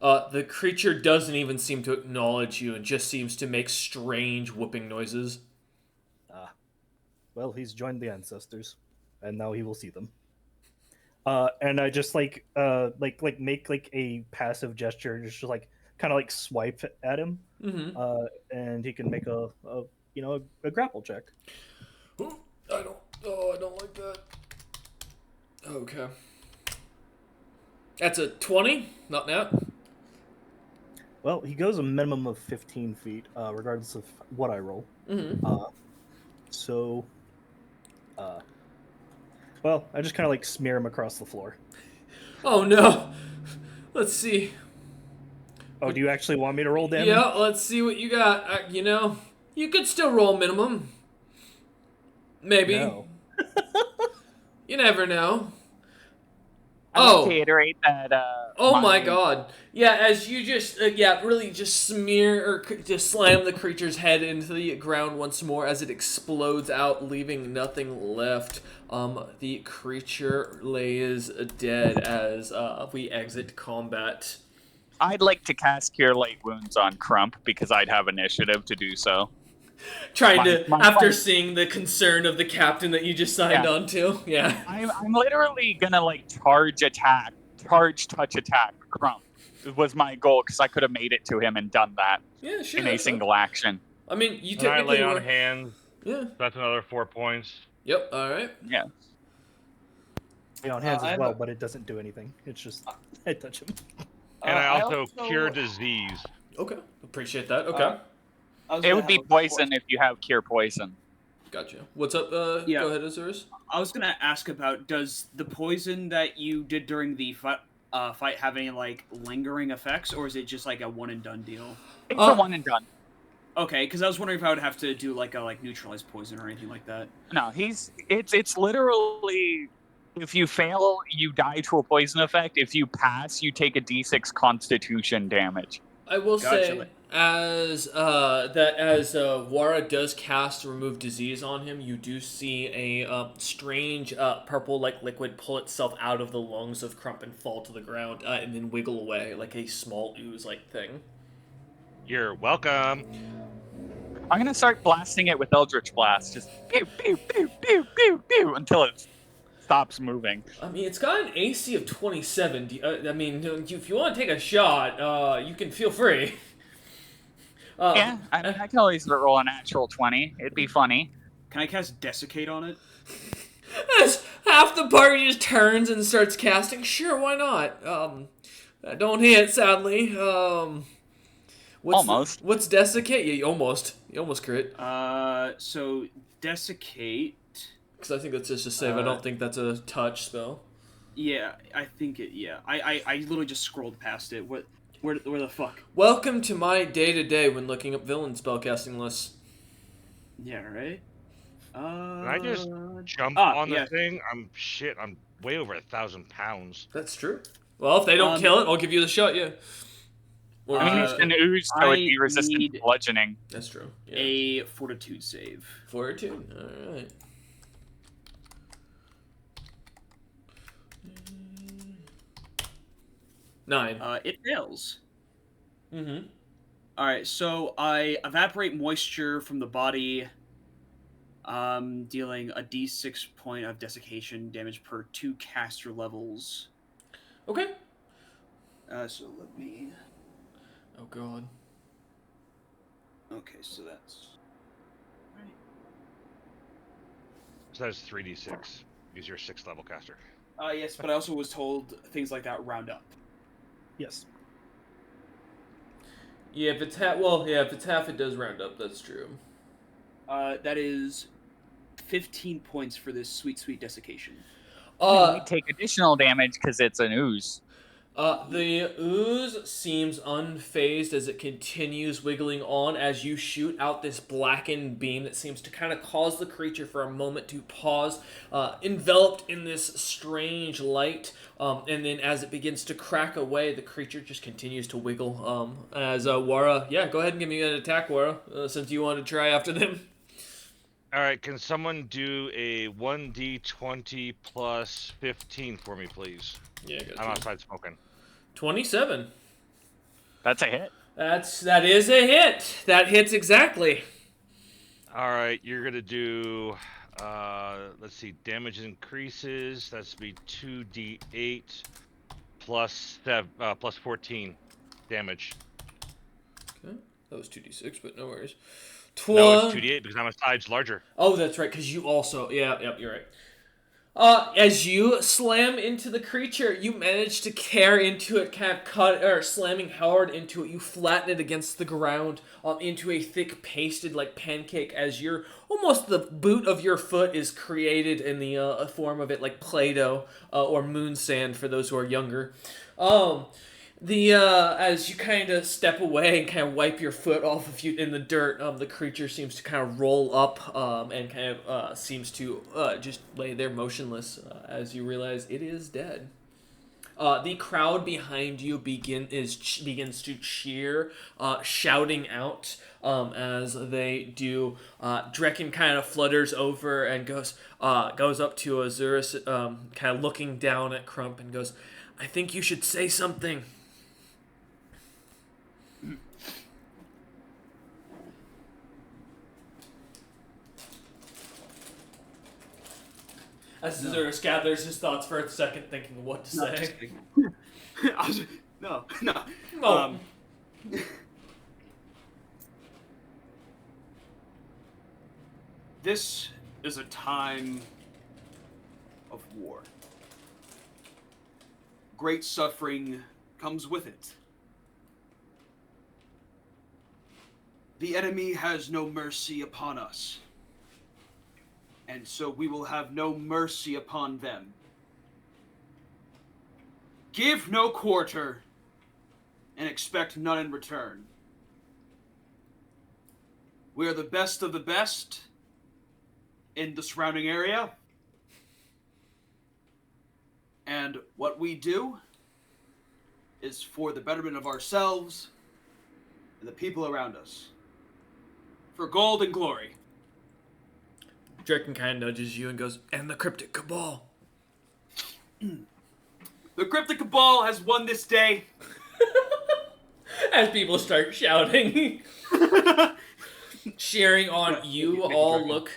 The creature doesn't even seem to acknowledge you and just seems to make strange whooping noises. Well, he's joined the ancestors, and now he will see them. And I just like make like a passive gesture, just like kind of like swipe at him, and he can make a grapple check. I don't like that. Okay. That's a 20, not net. Well, he goes a minimum of 15 feet, regardless of what I roll. Well, I just kind of like smear him across the floor. Oh no. Let's see. Oh, do you actually want me to roll damage? Yeah, let's see what you got. You could still roll minimum. Maybe. No. You never know. I want to iterate that. Oh my god. Yeah, as you just, really just smear or just slam the creature's head into the ground once more as it explodes out, leaving nothing left. The creature lays dead as we exit combat. I'd like to cast Cure Light Wounds on Crump because I'd have initiative to do so. After seeing the concern of the captain that you just signed on to. Yeah. I'm literally gonna like charge touch attack Crump. It was my goal because I could have made it to him and done that in a single action. I mean, you and I typically lay on hands. Yeah. That's another 4 points. Yep. All right. Yeah. Lay on hands as well, but it doesn't do anything. It's just I touch him. And I also cure disease. Okay. Appreciate that. Okay. It would be poison if you have Cure Poison. Gotcha. What's up? Go ahead, Azurus. I was gonna ask about, does the poison that you did during the fight have any like lingering effects, or is it just like a one and done deal? It's a one and done. Okay, because I was wondering if I would have to do like a neutralized poison or anything like that. No, it's literally, if you fail, you die to a poison effect. If you pass, you take a d6 Constitution damage. I will say, as Wara does cast Remove Disease on him, you do see a strange purple-like liquid pull itself out of the lungs of Crump and fall to the ground, and then wiggle away like a small ooze-like thing. You're welcome. I'm gonna start blasting it with Eldritch Blast, just pew pew pew pew pew pew until it stops moving. I mean, it's got an AC of 27. If you want to take a shot, you can feel free. I can always roll a natural 20. It'd be funny. Can I cast Desiccate on it? As half the party just turns and starts casting. Sure, why not? Don't hit, sadly. What's Desiccate? Yeah, you almost crit. So Desiccate. Because I think that's just a save. I don't think that's a touch spell. Yeah, I think it. Yeah, I literally just scrolled past it. Where the fuck? Welcome to my day-to-day when looking up villain spellcasting lists. Yeah, right? Can I just jump ah, on the yeah. thing? I'm way over 1,000 pounds. That's true. Well, if they don't kill it, I'll give you the shot. Yeah. Or I mean, it's an ooze, so it'd be I resistant to need bludgeoning. that's true. Yeah. a fortitude save. Fortitude. All right. Nine. It fails. Mm-hmm. All right, so I evaporate moisture from the body, dealing a d6 point of desiccation damage per 2 caster levels. Okay. So let me. Oh god. Okay, so that's. So that's 3d6. Use your 6th level caster. Yes, but I also was told things like that round up. Yes. Yeah, if it's half, it does round up. That's true. That is 15 points for this sweet desiccation. We take additional damage because it's an ooze. The ooze seems unfazed as it continues wiggling on as you shoot out this blackened beam that seems to kind of cause the creature for a moment to pause, enveloped in this strange light. And then as it begins to crack away, the creature just continues to wiggle. As Wara, yeah, go ahead and give me an attack, Wara, since you want to try after them. All right, can someone do a 1d20 plus 15 for me, please? Yeah, I got I'm you. outside smoking. 27. That's a hit. That is a hit. That hits exactly. All right, you're gonna do. Let's see. Damage increases. That's be 2d8 plus 14 damage. Okay. That was 2d6, but no worries. No, it's 2d8 because I'm a size larger. Oh, that's right, because you also... Yeah, yep, you're right. As you slam into the creature, you manage to tear into it, kind of slamming hard into it. You flatten it against the ground, into a thick pasted like pancake. As almost the boot of your foot is created in the form of it, like Play-Doh or moon sand for those who are younger. As you kind of step away and kind of wipe your foot off of you in the dirt, the creature seems to kind of roll up and kind of seems to just lay there motionless as you realize it is dead. The crowd behind you begins to cheer, shouting out as they do. Drekken kind of flutters over and goes up to Azurus, kind of looking down at Crump and goes, "I think you should say something." As Azurus gathers his thoughts for a second, thinking of what to say. No. Oh. This is a time of war. Great suffering comes with it. The enemy has no mercy upon us, and so we will have no mercy upon them. Give no quarter, and expect none in return. We are the best of the best in the surrounding area, and what we do is for the betterment of ourselves and the people around us. For gold and glory. Drekken kind of nudges you and goes, "And the Cryptic Cabal." The Cryptic Cabal has won this day. As people start shouting. Cheering on you all look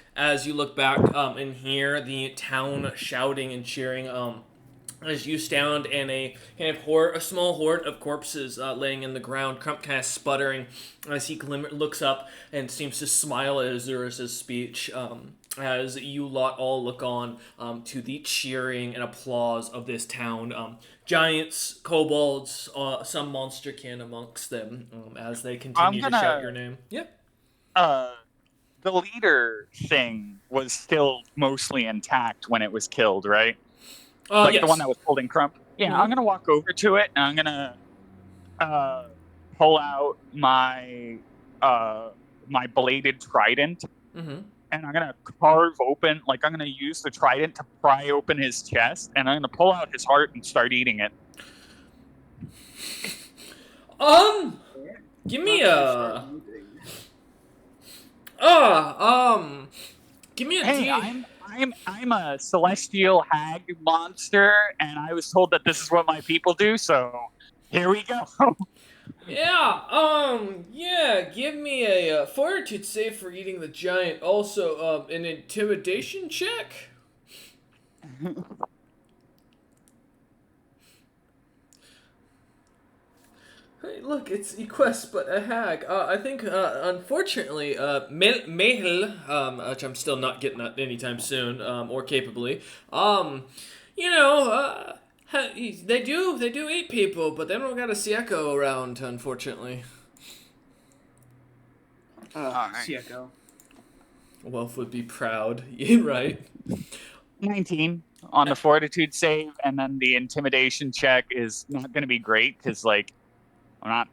back and hear the town shouting and cheering as you stand in a kind of a small horde of corpses laying in the ground. Crump kind of sputtering as he looks up and seems to smile at Azurus' speech as you lot all look on to the cheering and applause of this town. Giants, kobolds, some monsterkin amongst them as they continue to shout your name. Yep. The leader thing was still mostly intact when it was killed, right? Yes. The one that was holding Crump. Yeah, Mhm. I'm gonna walk over to it and I'm gonna pull out my my bladed trident Mm-hmm. and I'm gonna carve open, like I'm gonna use the trident to pry open his chest, and I'm gonna pull out his heart and start eating it. Give me Monsters start a moving. give me a Hey, D. I'm a celestial hag monster, and I was told that this is what my people do, so here we go. Yeah, give me a fortitude save for eating the giant. Also, an intimidation check. Hey, look, it's Equest, but a hag. I think, unfortunately, Mehel, which I'm still not getting that anytime soon, or capably, you know, they do eat people, but they don't got a Sieko around, unfortunately. Alright. Sieko. Wolf would be proud. Yeah, right. 19 on the fortitude save, and then the intimidation check is not going to be great because, like, I'm not.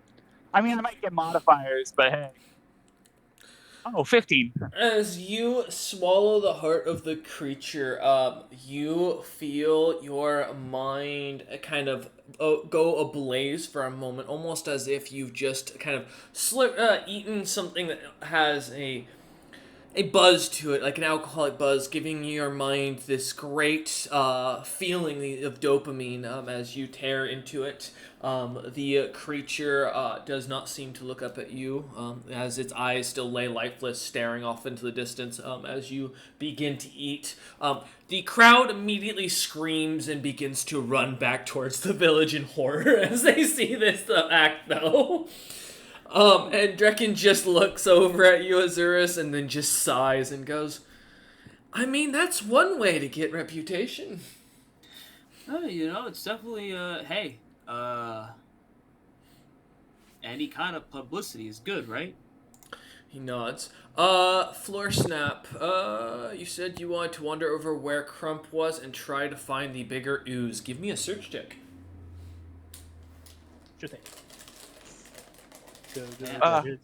I mean, I might get modifiers, but hey. Oh, 15. As you swallow the heart of the creature, you feel your mind kind of go ablaze for a moment, almost as if you've just kind of eaten something that has a buzz to it, like an alcoholic buzz, giving your mind this great feeling of dopamine as you tear into it. The creature does not seem to look up at you, as its eyes still lay lifeless, staring off into the distance as you begin to eat. The crowd immediately screams and begins to run back towards the village in horror as they see this act, though. And Drekken just looks over at you, Azurus, and then just sighs and goes, I mean, that's one way to get reputation. Oh, you know, it's definitely, hey, any kind of publicity is good, right? He nods. Floor Snap, you said you wanted to wander over where Crump was and try to find the bigger ooze. Give me a search check. Sure thing.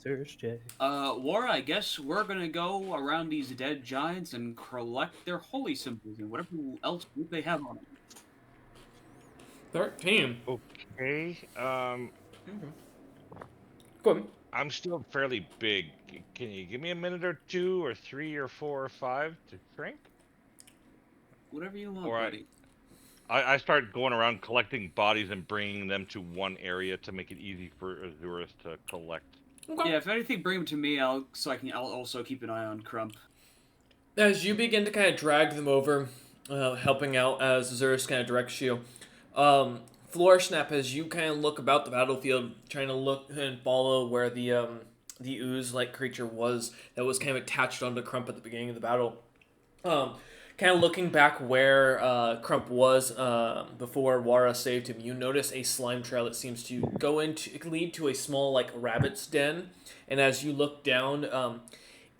Search check. Wara, I guess we're gonna go around these dead giants and collect their holy symbols and whatever else they have on them. 13. Okay. Go ahead. I'm still fairly big. Can you give me a minute or two, or 3, or 4, or 5 to shrink? Whatever you want, Or buddy. I start going around collecting bodies and bringing them to one area to make it easy for Azurus to collect. Okay. Yeah, if anything, bring them to me. I'll also keep an eye on Crump. As you begin to kind of drag them over, helping out as Azurus kind of directs you, Floor Snap, as you kind of look about the battlefield, trying to look and follow where the ooze-like creature was that was kind of attached onto Crump at the beginning of the battle. Kind of looking back where Crump was before Wara saved him, you notice a slime trail that seems to lead to a small like rabbit's den. And as you look down,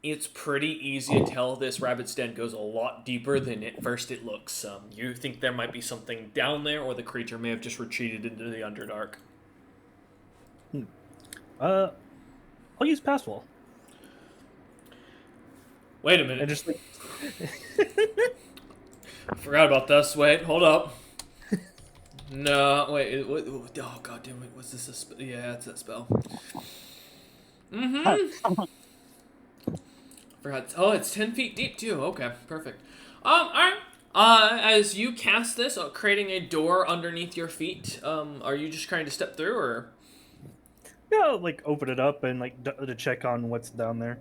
it's pretty easy to tell this rabbit's den goes a lot deeper than at first it looks. You think there might be something down there, or the creature may have just retreated into the Underdark. I'll use Pass Wall. Wait a minute. And just like Forgot about this. Wait, hold up. No, wait. Oh, god damn it. Was this a spell? Yeah, it's that spell. Mm-hmm. Forgot. Oh, it's 10 feet deep, too. Okay, perfect. Alright. As you cast this, creating a door underneath your feet, are you just trying to step through, or? yeah, like open it up and like to check on what's down there.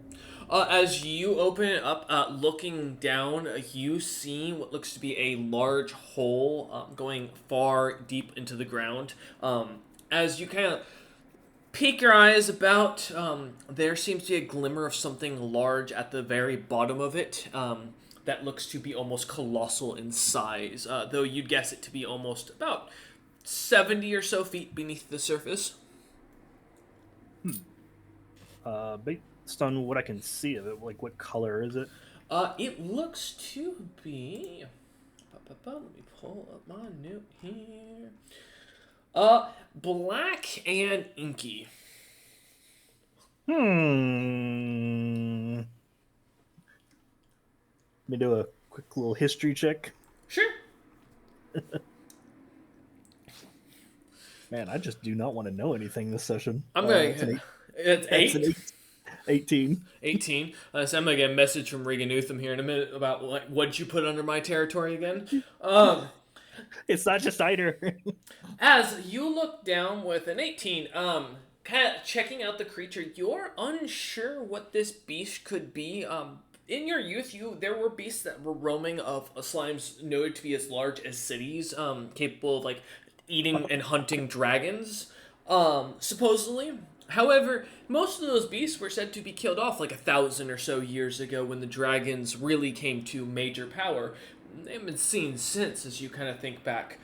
As you open it up, looking down, you see what looks to be a large hole going far deep into the ground. As you kind of peek your eyes about, there seems to be a glimmer of something large at the very bottom of it that looks to be almost colossal in size, though you'd guess it to be almost about 70 or so feet beneath the surface. Based on what I can see of it, like what color is it? It looks to be. Let me pull up my note here. Black and inky. Let me do a quick little history check. Sure. Man, I just do not want to know anything this session. I'm going That's an to... It's that's an 8? 18. 18. So I'm going to get a message from Regan Utham here in a minute about what'd you put under my territory again. It's not just Eider. As you look down with an 18, kind of checking out the creature, you're unsure what this beast could be. In your youth, there were beasts that were roaming of slimes noted to be as large as cities, capable of like eating and hunting dragons, supposedly. However, most of those beasts were said to be killed off like 1,000 or so years ago when the dragons really came to major power. They haven't been seen since, as you kind of think back.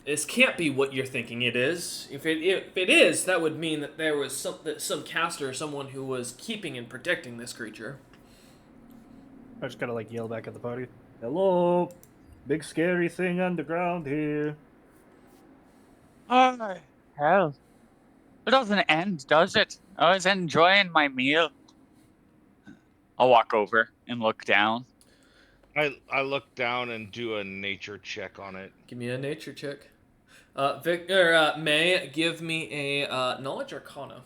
This can't be what you're thinking it is. If it is, that would mean that there was some caster or someone who was keeping and protecting this creature. I just gotta like yell back at the party. Hello, big scary thing underground here. Oh, hell. It doesn't end, does it? I was enjoying my meal. I'll walk over and look down. I look down and do a nature check on it. Give me a nature check. May, give me a knowledge arcana.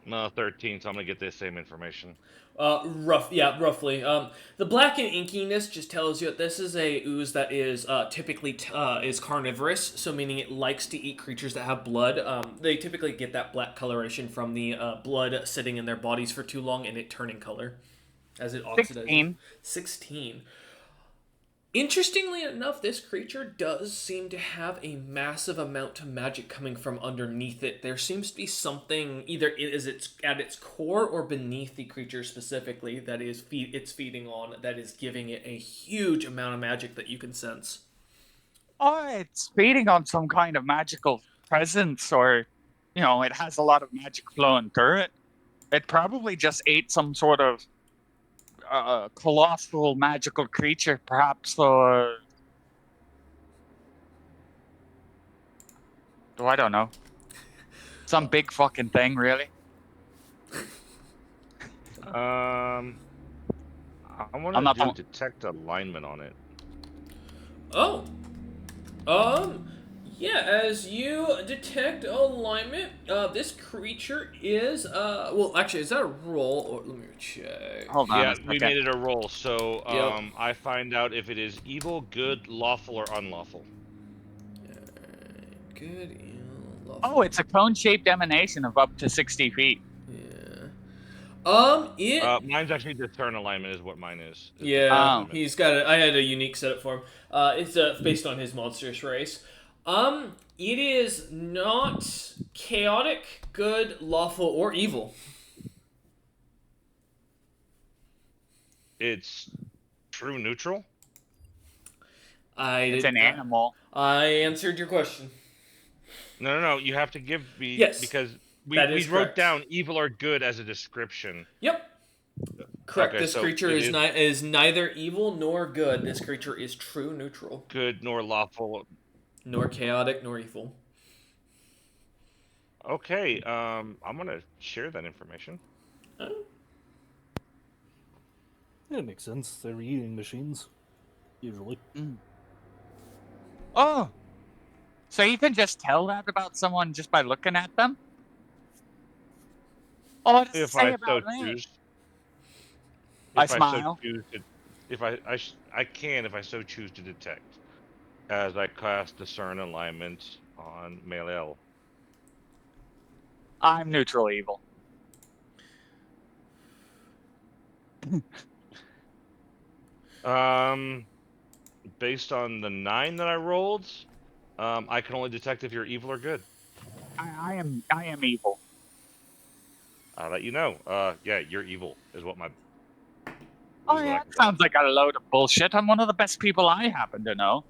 13, so I'm gonna get the same information. Roughly. The black and inkiness just tells you that this is a ooze that is typically is carnivorous, so meaning it likes to eat creatures that have blood. They typically get that black coloration from the blood sitting in their bodies for too long and it turning color as it oxidizes. 16. Interestingly enough, this creature does seem to have a massive amount of magic coming from underneath it. There seems to be something, either it's at its core or beneath the creature specifically, that is it's feeding on, that is giving it a huge amount of magic that you can sense. Oh, it's feeding on some kind of magical presence, or, it has a lot of magic flowing through it. It probably just ate some sort of colossal magical creature, perhaps. I don't know. Some big fucking thing, really. I want to do detect alignment on it. Oh. Yeah, as you detect alignment, this creature is, well, actually, is that a roll? Or let me check. Hold on. Yeah, we made it a roll, so Yep. I find out if it is evil, good, lawful, or unlawful. Good, lawful. Oh, it's a cone-shaped emanation of up to 60 feet. Yeah. Mine's actually discern alignment is what mine is. Yeah, he's got I had a unique setup for him. It's based on his monstrous race. It is not chaotic, good, lawful, or evil. It's true neutral? It's an animal. I answered your question. No. You have to give me... Yes, because we correct. wrote down evil or good as a description. Yep. Correct. Okay, this so creature is neither evil nor good. This creature is true neutral. Good nor lawful. Nor chaotic nor evil. Okay, I'm gonna share that information. Yeah, it makes sense. They're eating machines, usually. Oh, so you can just tell that about someone just by looking at them? Oh, what does it say about me? Choose. I smile. If I can, if I so choose to detect, as I cast discern alignment on Malel. I'm neutral evil. Based on the 9 that I rolled, I can only detect if you're evil or good. I am evil. I'll let you know. Yeah, you're evil is what my... Oh yeah, that sounds like a load of bullshit. I'm one of the best people I happen to know.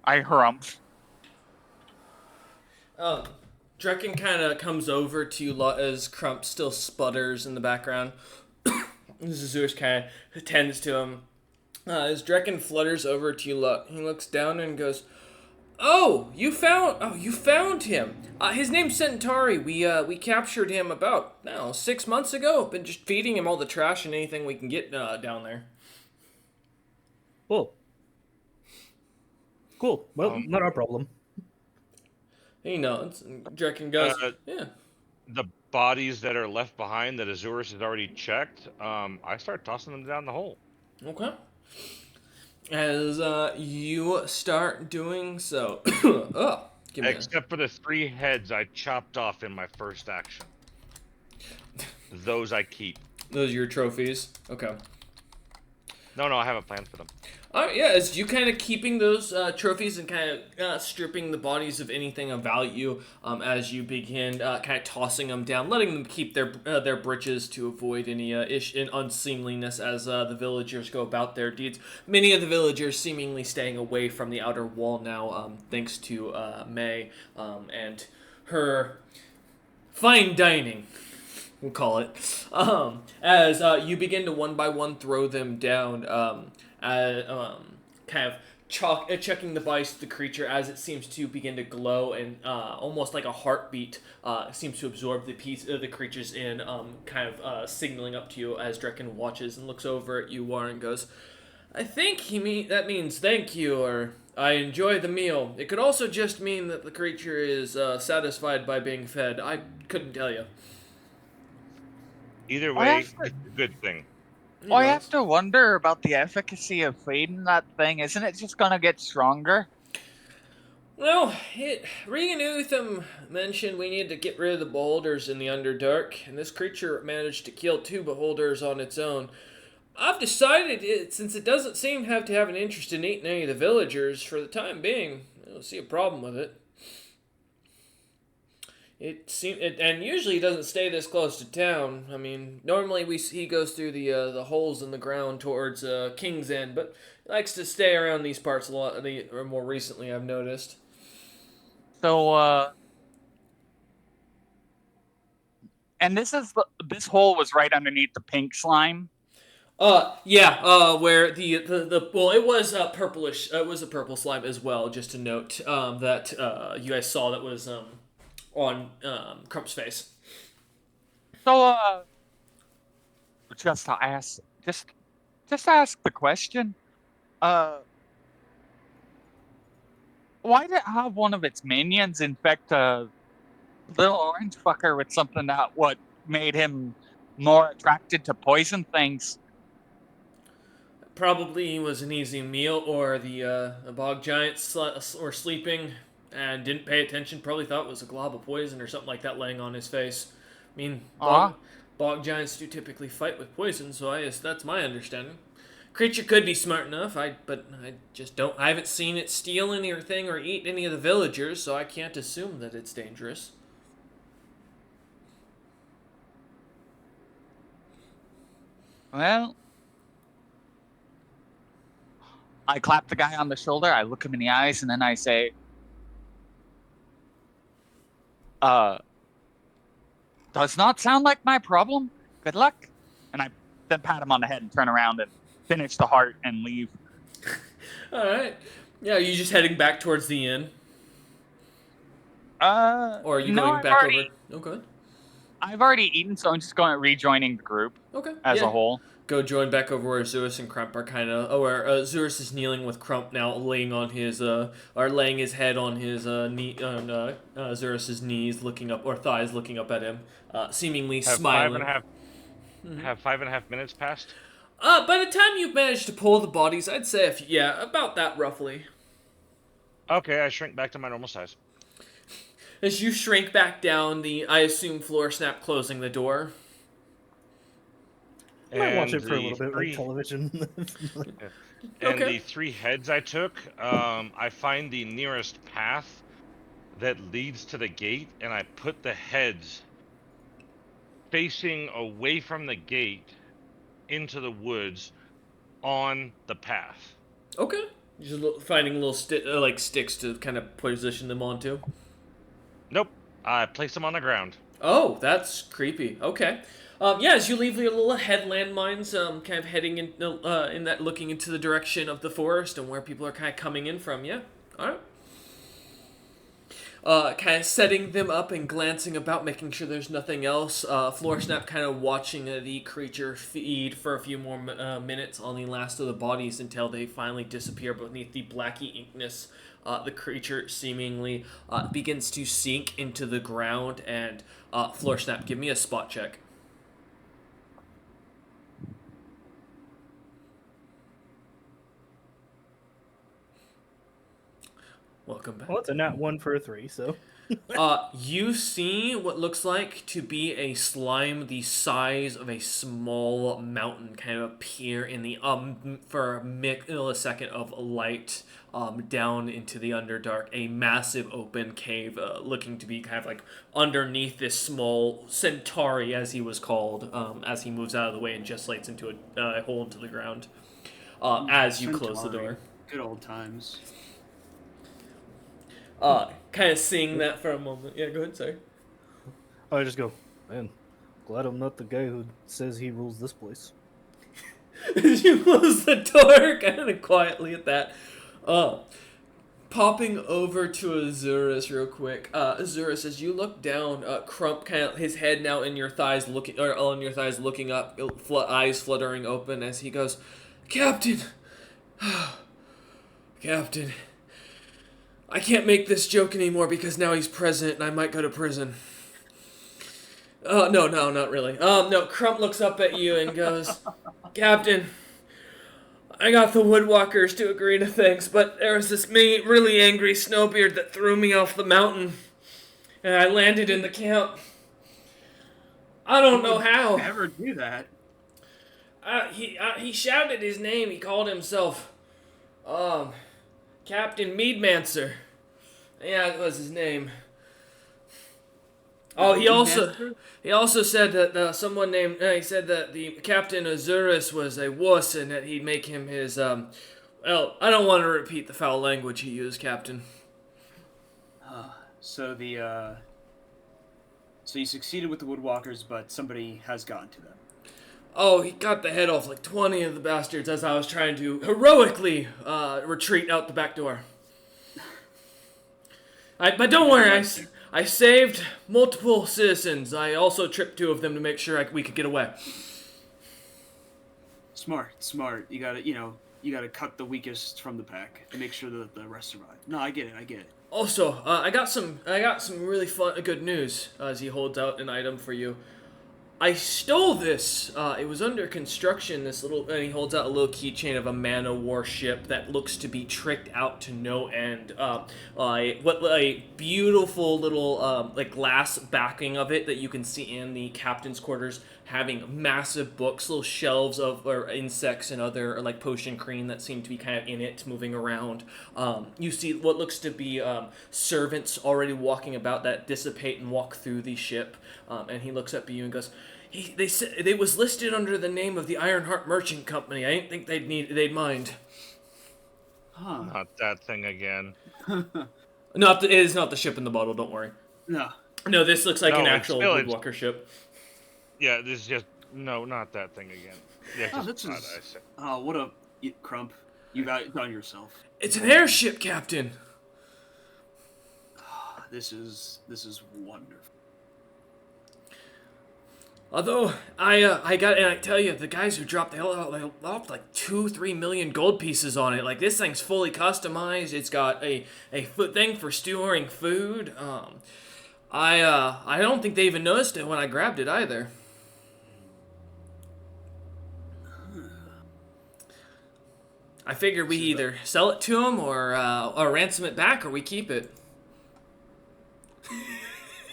I harumph. Drekken kind of comes over to you as Crump still sputters in the background. Zeus kind of attends to him. As Drekken flutters over to you, he looks down and goes, You found him. His name's Centauri. We captured him about, I don't know, 6 months ago. Been just feeding him all the trash and anything we can get down there. Cool. Cool. Well, Um, not our problem. You know, Drekken goes, Uh, yeah. the bodies that are left behind that Azurus has already checked, I start tossing them down the hole. Okay. As you start doing so, give me Except for the 3 heads I chopped off in my first action. Those I keep. those are your trophies. Okay. No, I have a plan for them. Yeah, as you kind of keeping those trophies and kind of stripping the bodies of anything of value as you begin kind of tossing them down, letting them keep their britches to avoid any unseemliness as the villagers go about their deeds. Many of the villagers seemingly staying away from the outer wall now, thanks to May and her fine dining. We'll call it. As you begin to one by one throw them down, kind of checking the bodies of the creature as it seems to begin to glow and almost like a heartbeat seems to absorb the piece of the creatures in, kind of signaling up to you as Drekken watches and looks over at you, Warren, goes, I think that means thank you, or I enjoy the meal. It could also just mean that the creature is satisfied by being fed. I couldn't tell you. Either I way, have to- it's a good thing. I have to wonder about the efficacy of feeding that thing. Isn't it just gonna get stronger? Well, Regan Utham mentioned we need to get rid of the beholders in the Underdark, and this creature managed to kill 2 beholders on its own. I've decided, since it doesn't seem to have an interest in eating any of the villagers for the time being, I don't see a problem with it. And usually he doesn't stay this close to town. I mean, normally he goes through the holes in the ground towards King's End, but he likes to stay around these parts a lot. Or more recently, I've noticed. So, and this hole was right underneath the pink slime. Where it was purplish. It was a purple slime as well. Just to note, that you guys saw that was on Crump's face. So, just ask the question. Why did it have one of its minions infect a little orange fucker with something that what made him more attracted to poison things? Probably was an easy meal, or the bog giants were sleeping and didn't pay attention. Probably thought it was a glob of poison or something like that laying on his face. I mean, bog giants do typically fight with poison, so I guess that's my understanding. Creature could be smart enough, but I just don't. I haven't seen it steal anything or eat any of the villagers, so I can't assume that it's dangerous. Well, I clap the guy on the shoulder, I look him in the eyes, and then I say, does not sound like my problem. Good luck. And I then pat him on the head and turn around and finish the heart and leave. All right. Yeah, are you just heading back towards the inn? Or are you going back over? Oh, good. I've already eaten, so I'm just rejoining the group. Okay. As a whole. Go join back over where Zurus and Crump are kind of. Where Zurus is kneeling with Crump now, laying on his or laying his head on his knee on Zurus's knees, looking up or thighs, looking up at him, seemingly smiling. Have 5.5 minutes passed? By the time you've managed to pull the bodies, I'd say about that roughly. Okay, I shrink back to my normal size. As you shrink back down, I assume floor snap closing the door. I might watch it for a little bit, like television. And the 3 heads I took, I find the nearest path that leads to the gate, and I put the heads facing away from the gate into the woods on the path. Okay. Just finding little sticks to kind of position them onto. Nope. I place them on the ground. Oh, that's creepy. Okay. As you leave your little head landmines, kind of heading in that, looking into the direction of the forest and where people are kind of coming in from. Yeah. All right. kind of setting them up and glancing about, making sure there's nothing else. Snap kind of watching the creature feed for a few more minutes on the last of the bodies until they finally disappear beneath the blacky inkness. The creature seemingly begins to sink into the ground, and Snap, give me a spot check. Welcome back. Well, it's a nat 1 for a 3, so. You see what looks like to be a slime the size of a small mountain kind of appear in the for a millisecond of light down into the Underdark, a massive open cave looking to be kind of like underneath this small centauri, as he was called, as he moves out of the way and just lights into a hole into the ground as you close the door. Good old times. Kind of seeing that for a moment. Yeah, go ahead, sorry. I just go, man, glad I'm not the guy who says he rules this place. You close the door kind of quietly at that. Popping over to Azurus real quick. Azurus, as you look down, Crump kind of his head now in your thighs, looking or on your thighs, looking up, eyes fluttering open as he goes, Captain, Captain. I can't make this joke anymore because now he's president and I might go to prison. No, not really. No, Crump looks up at you and goes, Captain, I got the Woodwalkers to agree to things, but there was this really angry snowbeard that threw me off the mountain, and I landed in the camp. I don't know how. Ever do that? He shouted his name. He called himself, Captain Meadmancer. Yeah, that was his name. Oh, he also said that someone named he said that the Captain Azurus was a wuss and that he'd make him his well, I don't want to repeat the foul language he used, Captain. So you succeeded with the Woodwalkers, but somebody has gotten to them. Oh, he got the head off like 20 of the bastards as I was trying to heroically retreat out the back door. But don't worry, I saved multiple citizens. I also tripped 2 of them to make sure we could get away. Smart. You gotta cut the weakest from the pack and make sure that the rest survive. No, I get it. Also, I got some really good news as he holds out an item for you. I stole this. It was under construction. And he holds out a little keychain of a man-o-war ship that looks to be tricked out to no end. A beautiful little glass backing of it that you can see in the captain's quarters, having massive books, little shelves of insects and other potion cream that seem to be kind of in it, moving around. You see what looks to be servants already walking about that dissipate and walk through the ship. And he looks up at you and goes, They said it was listed under the name of the Ironheart Merchant Company. I didn't think they'd mind. Huh. Not that thing again. It is not the ship in the bottle. Don't worry. No, this looks like an actual Woodwalker ship. Yeah, this is just not that thing again. Yeah, what a Crump. You got it done yourself. It's an airship, Captain. This is wonderful. Although I tell you, the guys who dropped they dropped like 2-3 million gold pieces on it. Like, this thing's fully customized. It's got a thing for storing food. I don't think they even noticed it when I grabbed it either. I figure we either sell it to them or ransom it back, or we keep it.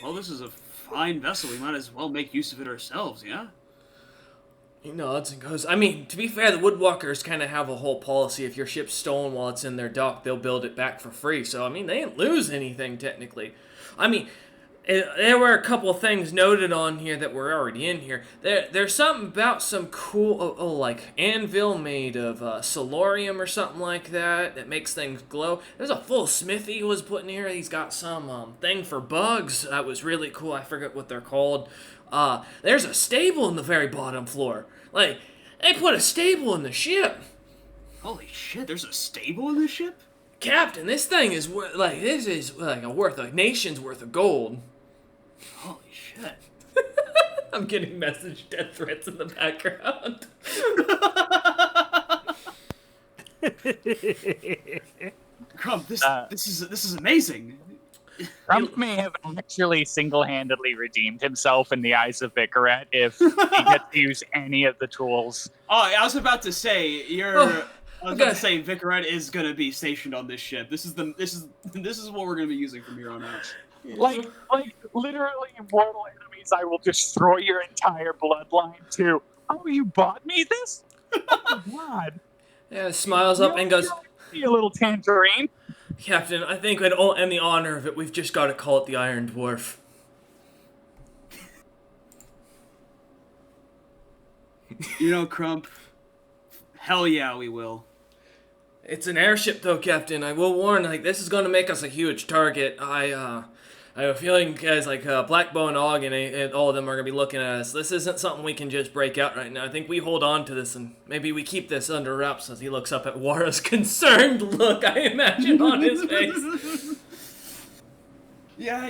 Well, this is a fine vessel. We might as well make use of it ourselves, yeah? He nods and goes, I mean, to be fair, the Woodwalkers kind of have a whole policy. If your ship's stolen while it's in their dock, they'll build it back for free. So, I mean, they didn't lose anything, technically. I mean, there were a couple of things noted on here that were already in here. There's something about some cool, like, anvil made of solarium or something like that makes things glow. There's a full smithy he was put in here. He's got some thing for bugs that was really cool. I forget what they're called. There's a stable in the very bottom floor. Like, they put a stable in the ship. Holy shit, there's a stable in the ship? Captain, this thing is this is like a nation's worth of gold. Holy shit. I'm getting message death threats in the background. Crump, this is amazing. Trump may have actually single-handedly redeemed himself in the eyes of Vicaret if he gets to use any of the tools. Oh, I was about to say Vicaret is gonna be stationed on this ship. This is what we're gonna be using from here on out. Like literally mortal enemies, I will destroy your entire bloodline too. Oh, you bought me this? Oh my god. Yeah, smiles up and goes, "You little tangerine." Captain, I think in the honor of it, we've just got to call it the Iron Dwarf. You know, Crump, hell yeah, we will. It's an airship, though, Captain. I will warn, this is going to make us a huge target. I have a feeling guys like Blackbow and Og and all of them are going to be looking at us. This isn't something we can just break out right now. I think we hold on to this and maybe we keep this under wraps as he looks up at Wara's concerned look, I imagine, on his face. Yeah,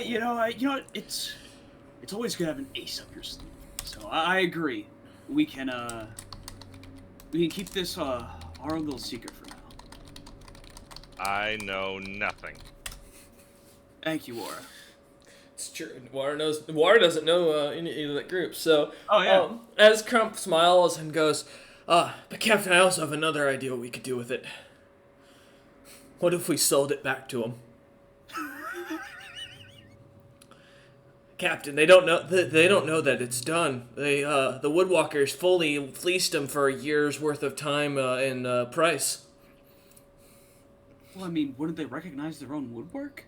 it's always good to have an ace up your sleeve. So I agree. We can keep this our own little secret for now. I know nothing. Thank you, Wara. It's true. Wara doesn't know any of that group. So, as Crump smiles and goes, but Captain, I also have another idea what we could do with it. What if we sold it back to him? Captain, they don't know that it's done. The Woodwalkers fully fleeced him for a year's worth of time and price. Well, I mean, wouldn't they recognize their own woodwork?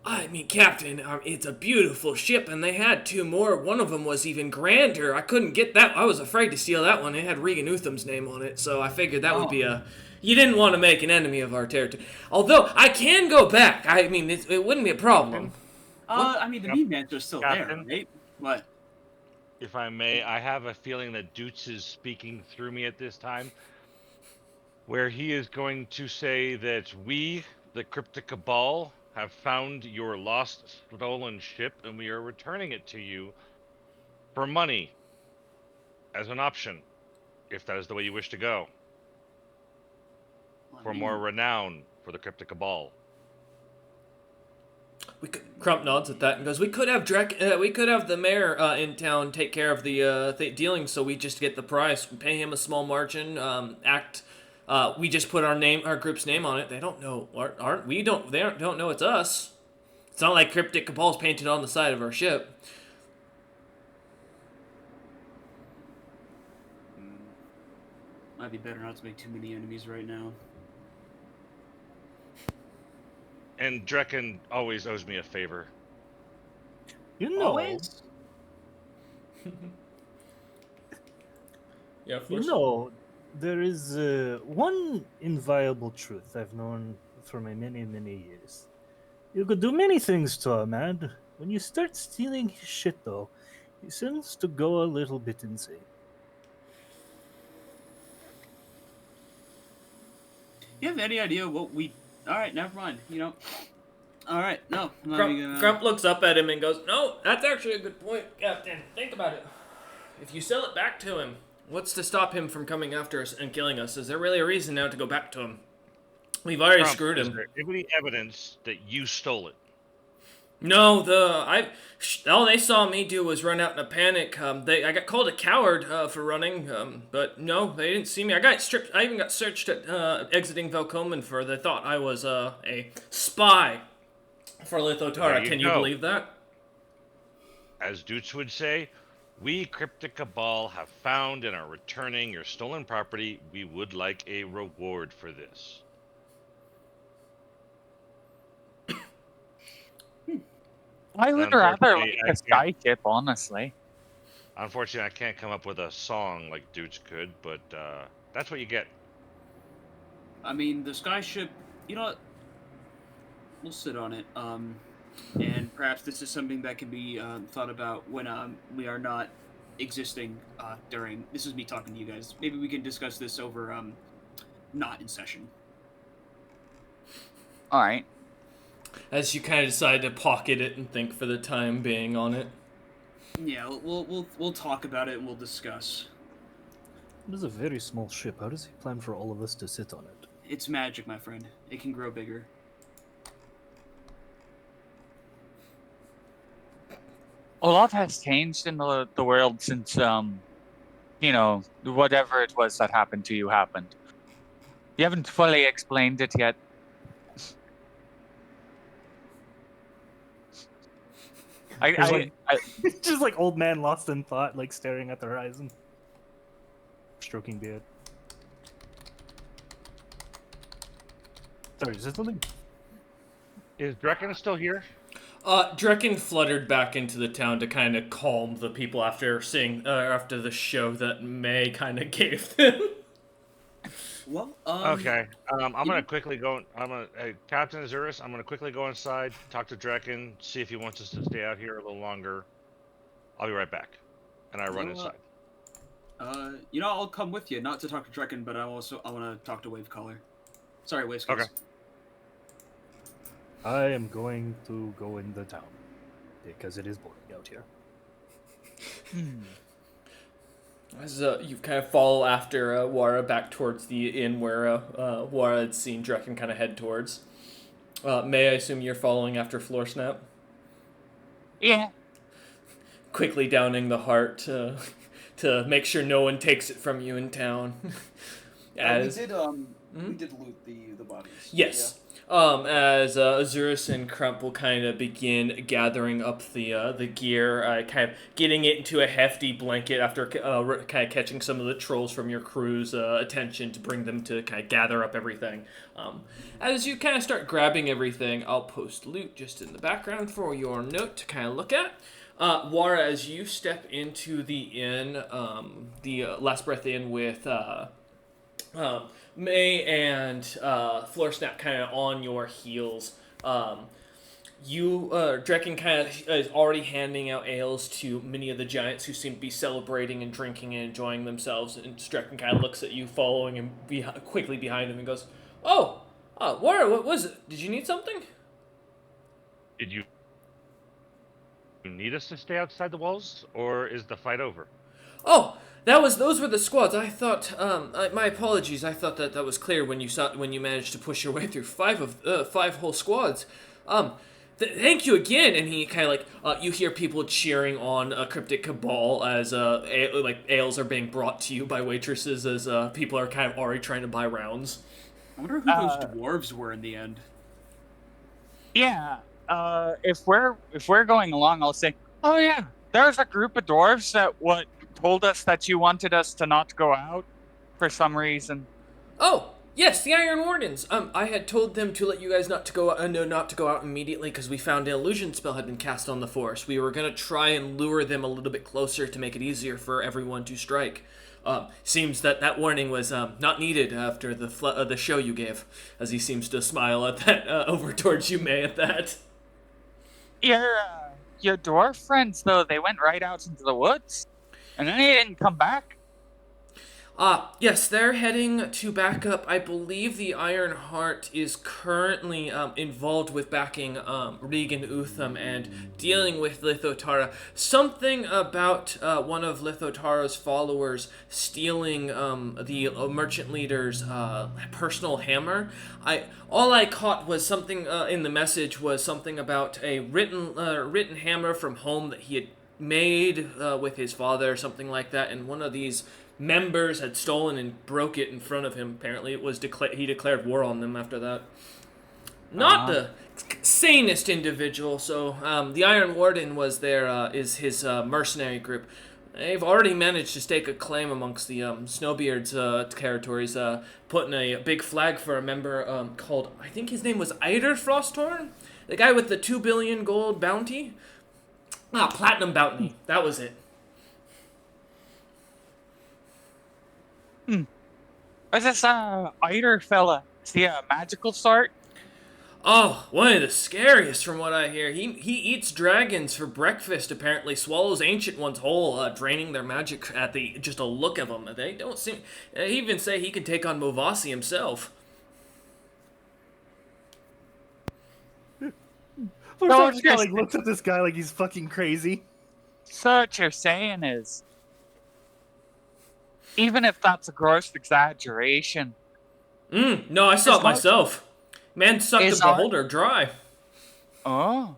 I mean, Captain, it's a beautiful ship, and they had two more. One of them was even grander. I couldn't get that. I was afraid to steal that one. It had Regan Utham's name on it, so I figured that would be a... You didn't want to make an enemy of our territory. Although, I can go back. I mean, it wouldn't be a problem. I mean, the Meadmans are still Captain? there, right? What? If I may, I have a feeling that Doots is speaking through me at this time, where he is going to say that we, the Cryptic Kabal, have found your lost stolen ship and we are returning it to you for money as an option, if that is the way you wish to go. For more renown for the Cryptic Kabal. Crump nods at that and goes, we could have the mayor in town take care of the dealings, so we just get the price, we pay him a small margin, we just put our group's name on it. They don't know, they don't know it's us. It's not like Cryptic Cabal's painted on the side of our ship. Might be better not to make too many enemies right now. And Drekken always owes me a favor. You know, Always? Yeah, of you course. know, there is one inviolable truth I've known for my many, many years. You could do many things to a man. When you start stealing his shit, though, he seems to go a little bit insane. You have any idea what we... Alright, never mind. Alright, no. I'm not even gonna... Crump looks up at him and goes, no, that's actually a good point, Captain. Think about it. If you sell it back to him, what's to stop him from coming after us and killing us? Is there really a reason now to go back to him? We've already screwed him. Is there any evidence that you stole it? No, all they saw me do was run out in a panic. I got called a coward for running, but no, they didn't see me. I got stripped. I even got searched at exiting Velcomen for they thought I was a spy for Lithotara. Can you believe that? As Doots would say, we Cryptic Cabal have found and are returning your stolen property. We would like a reward for this. I would rather like a skyship, honestly. Unfortunately, I can't come up with a song like Doots could, but that's what you get. I mean, the skyship, you know what? We'll sit on it. And perhaps this is something that can be thought about when we are not existing during... This is me talking to you guys. Maybe we can discuss this over not in session. All right. As you kind of decide to pocket it and think for the time being on it. Yeah, we'll talk about it and we'll discuss. It is a very small ship. How does he plan for all of us to sit on it? It's magic, my friend. It can grow bigger. A lot has changed in the world since whatever it was that happened to you happened. You haven't fully explained it yet. Just like old man lost in thought, like staring at the horizon, stroking beard. Sorry, is there something? Is Drekken still here? Drekken fluttered back into the town to kind of calm the people after after the show that May kind of gave them. Well, Okay. I'm gonna quickly go. Captain Azurus. I'm gonna quickly go inside, talk to Drekken, see if he wants us to stay out here a little longer. I'll be right back. And I run inside. I'll come with you, not to talk to Drekken, but I want to talk to Wavecaller. Sorry, Wavecaller. Okay. I am going to go in the town because it is boring out here. As you kind of follow after Wara back towards the inn where Wara had seen Drekken kind of head towards. May I assume you're following after Floor Snap? Yeah. Quickly downing the heart to make sure no one takes it from you in town. We did loot the bodies. Yes. As Azurus and Crump will kind of begin gathering up the gear, kind of getting it into a hefty blanket after kind of catching some of the trolls from your crew's attention to bring them to kind of gather up everything. As you kind of start grabbing everything, I'll post loot just in the background for your note to kind of look at. Wara, as you step into the inn, the Last Breath Inn with May and Floor Snap kind of on your heels. Drekken kind of is already handing out ales to many of the giants who seem to be celebrating and drinking and enjoying themselves. And Drekken kind of looks at you, following him quickly behind him, and goes, "Oh, Wara, what was it? Did you need something?" Did you need us to stay outside the walls, or is the fight over? Oh, those were the squads. I thought. My apologies. I thought that was clear when you managed to push your way through five whole squads. Thank you again. And he kind of you hear people cheering on Cryptic Kabal as ales are being brought to you by waitresses as people are kind of already trying to buy rounds. I wonder who those dwarves were in the end. Yeah. If we're going along, I'll say, oh yeah, there's a group of dwarves that told us that you wanted us to not go out for some reason. Oh, yes, the Iron Wardens. I had told them to let you guys not to go out immediately because we found an illusion spell had been cast on the forest. We were going to try and lure them a little bit closer to make it easier for everyone to strike. Seems that warning was not needed after the show you gave, as he seems to smile at that over towards you, May, at that. Your dwarf friends, though, they went right out into the woods. And then he didn't come back? Yes, they're heading to back up. I believe the Iron Heart is currently involved with backing Regan Utham and dealing with Lithotara. Something about one of Lithotara's followers stealing the merchant leader's personal hammer. All I caught was something in the message was something about a written hammer from home that he had made with his father, something like that, and one of these members had stolen and broke it in front of him. Apparently it was he declared war on them after that. Not the sanest individual, so the Iron Warden was is his mercenary group. They've already managed to stake a claim amongst the Snowbeard's territories, putting a big flag for a member called, I think his name was Eider Frosthorn? The guy with the 2 billion gold bounty? Platinum bounty. That was it. What's this Eider fella? Is he a magical sort? Oh, one of the scariest from what I hear. He eats dragons for breakfast, apparently. Swallows ancient ones whole, draining their magic at just a look of them. They don't seem... He even say he could take on Movasi himself. Force it's kind of just- looks at this guy like he's fucking crazy. So what you're saying is, even if that's a gross exaggeration, No, I saw His it heart- myself. Man sucked His the heart- beholder dry. oh.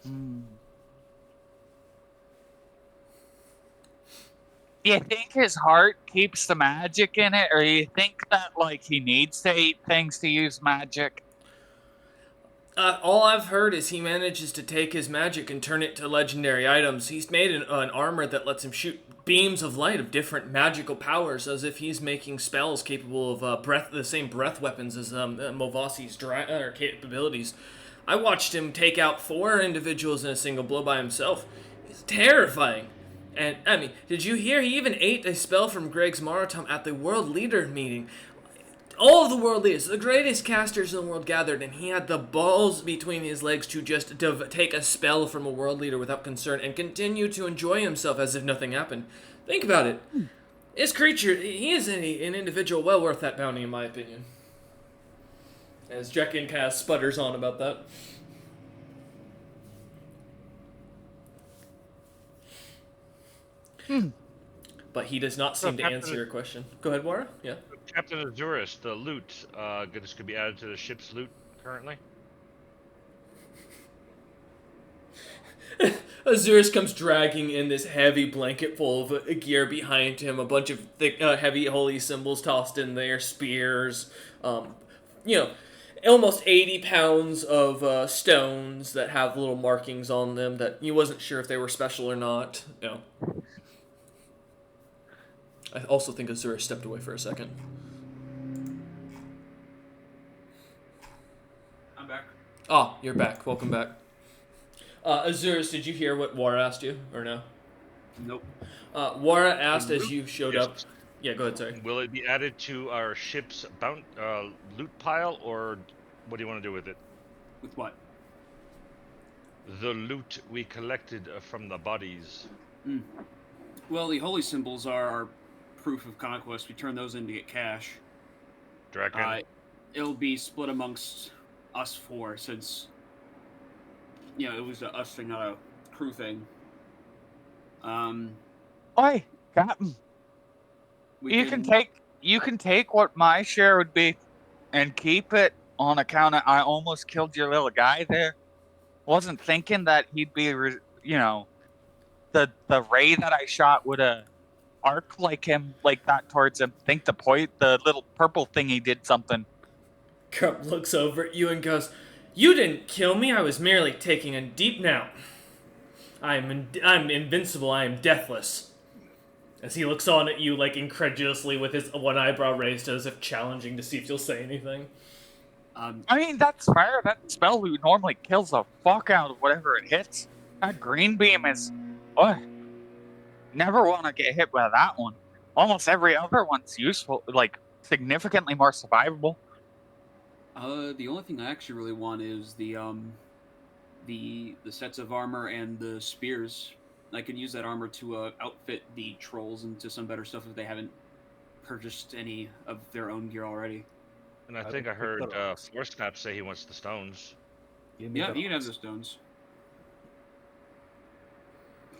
Hmm. Do you think his heart keeps the magic in it, or do you think that like he needs to eat things to use magic? All I've heard is he manages to take his magic and turn it to legendary items. He's made an armor that lets him shoot beams of light of different magical powers, as if he's making spells capable of the same breath weapons as Movasi's capabilities. I watched him take out 4 individuals in a single blow by himself. It's terrifying. And, I mean, did you hear he even ate a spell from Greg's Marathon at the World Leader meeting? All of the world leaders, the greatest casters in the world gathered, and he had the balls between his legs to just take a spell from a world leader without concern and continue to enjoy himself as if nothing happened. Think about it. This creature, he is an individual well worth that bounty, in my opinion. As Jekin kind of sputters on about that. But he does not seem to answer your question. Go ahead, Wara. Yeah. Captain Azurus, the loot, this could be added to the ship's loot currently. Azurus comes dragging in this heavy blanket full of gear behind him, a bunch of thick, heavy holy symbols tossed in there, spears, almost 80 pounds of stones that have little markings on them that you wasn't sure if they were special or not. No. I also think Azurus stepped away for a second. I'm back. Ah, you're back. Welcome back. Azurus, did you hear what Wara asked you, or no? Nope. Wara asked as you showed up. Yes. Yeah, go ahead, sorry. Will it be added to our ship's loot pile, or what do you want to do with it? With what? The loot we collected from the bodies. Well, the holy symbols are our proof of conquest. We turn those in to get cash. Draken. It'll be split amongst us 4, since it was a us thing, not a crew thing. Oi, Captain. You can take what my share would be, and keep it on account of I almost killed your little guy there. Wasn't thinking that he'd be, the ray that I shot would have arc like that towards him. Think the little purple thingy did something. Krupp looks over at you and goes, "You didn't kill me. I was merely taking a deep nap. I'm invincible. I am deathless." As he looks on at you, incredulously with his one eyebrow raised as if challenging to see if you'll say anything. I mean, that's fair. That spell normally kills the fuck out of whatever it hits. That green beam is... never want to get hit by that one. Almost every other one's useful, significantly more survivable. The only thing I actually really want is the sets of armor and the spears. I could use that armor to outfit the trolls into some better stuff if they haven't purchased any of their own gear already. And I think I heard Force say he wants the stones. Yeah, you can have the stones.